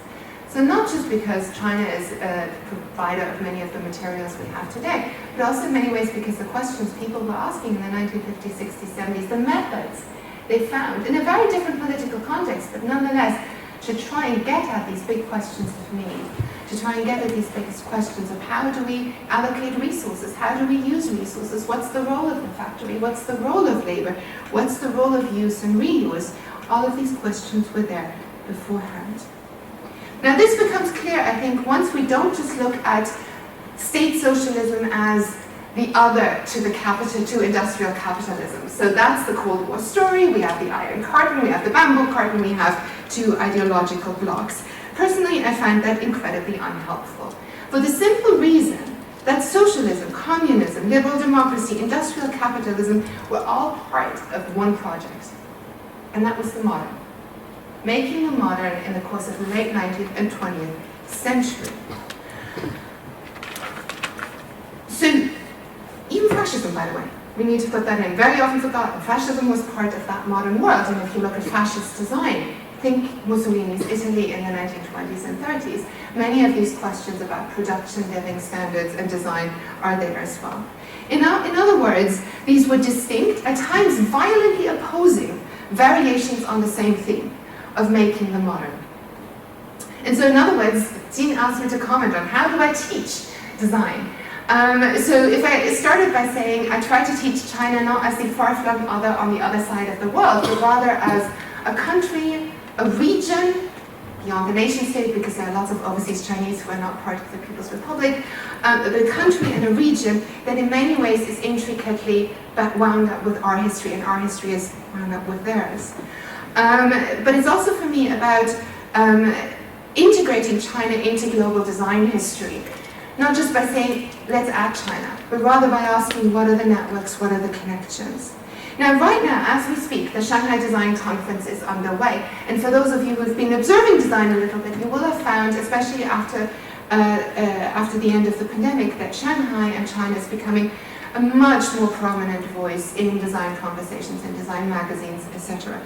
So not just because China is a provider of many of the materials we have today, but also in many ways because the questions people were asking in the 1950s, 60s, 70s, the methods they found in a very different political context, but nonetheless to try and get at these big questions of need, to try and get at these biggest questions of how do we allocate resources, how do we use resources, what's the role of the factory, what's the role of labor, what's the role of use and reuse. All of these questions were there beforehand. Now this becomes clear, I think, once we don't just look at state socialism as the other to the capital, to industrial capitalism. So that's the Cold War story, we have the Iron Curtain, we have the Bamboo Curtain, we have two ideological blocks. Personally, I find that incredibly unhelpful. For the simple reason that socialism, communism, liberal democracy, industrial capitalism were all part of one project. And that was the modern. Making the modern in the course of the late 19th and 20th century. So, even fascism, by the way, we need to put that in. Very often forgotten, fascism was part of that modern world, and if you look at fascist design, think Mussolini's Italy in the 1920s and 30s, many of these questions about production, living standards, and design are there as well. In other words, these were distinct, at times violently opposing, variations on the same theme of making the modern. And so in other words, Jin asked me to comment on how do I teach design. So if I started by saying I try to teach China not as the far-flung other on the other side of the world, but rather as a country, a region, beyond the nation state, because there are lots of overseas Chinese who are not part of the People's Republic, a country and a region that in many ways is intricately wound up with our history, and our history is wound up with theirs. But it's also for me about integrating China into global design history. Not just by saying, let's add China, but rather by asking, what are the networks, what are the connections? Now, right now, as we speak, the Shanghai Design Conference is underway. And for those of you who've been observing design a little bit, you will have found, especially after the end of the pandemic, that Shanghai and China is becoming a much more prominent voice in design conversations, in design magazines, etc.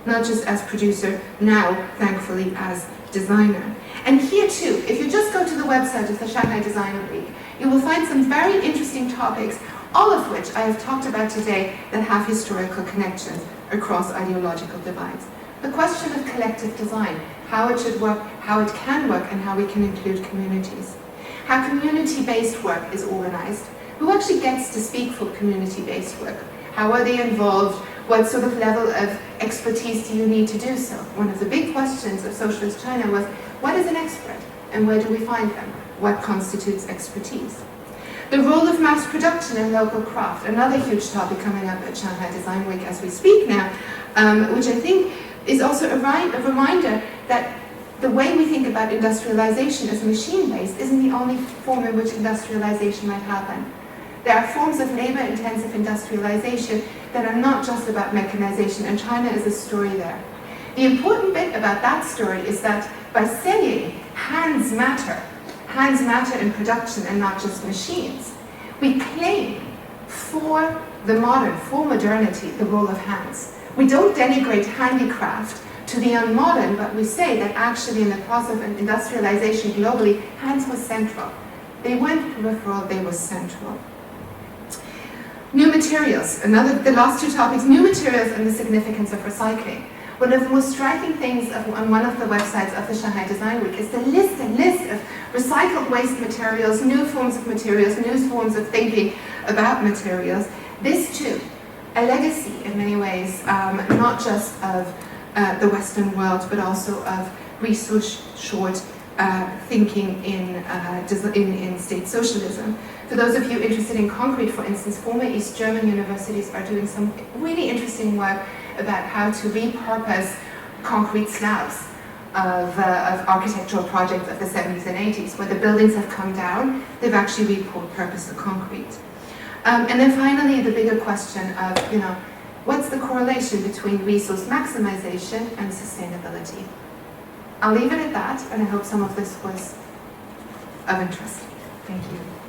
Not just as producer, now, thankfully, as designer. And here too, if you just go to the website of the Shanghai Design Week, you will find some very interesting topics, all of which I have talked about today that have historical connections across ideological divides. The question of collective design, how it should work, how it can work, and how we can include communities. How community-based work is organized. Who actually gets to speak for community-based work? How are they involved? What sort of level of expertise do you need to do so? One of the big questions of socialist China was, what is an expert? And where do we find them? What constitutes expertise? The role of mass production and local craft, another huge topic coming up at Shanghai Design Week as we speak now, which I think is also a reminder that the way we think about industrialization as machine-based isn't the only form in which industrialization might happen. There are forms of labor-intensive industrialization that are not just about mechanization, and China is a story there. The important bit about that story is that by saying hands matter in production and not just machines, we claim for the modern, for modernity, the role of hands. We don't denigrate handicraft to the unmodern, but we say that actually in the process of industrialization globally, hands were central. They weren't peripheral, they were central. New materials, the last two topics, new materials and the significance of recycling. One of the most striking things on one of the websites of the Shanghai Design Week is the list of recycled waste materials, new forms of materials, new forms of thinking about materials. This too, a legacy in many ways, not just of the Western world, but also of resource-short thinking in state socialism. For those of you interested in concrete, for instance, former East German universities are doing some really interesting work about how to repurpose concrete slabs of architectural projects of the 70s and 80s, where the buildings have come down, they've actually repurposed the concrete. And then finally, the bigger question of, what's the correlation between resource maximization and sustainability? I'll leave it at that, and I hope some of this was of interest. Thank you.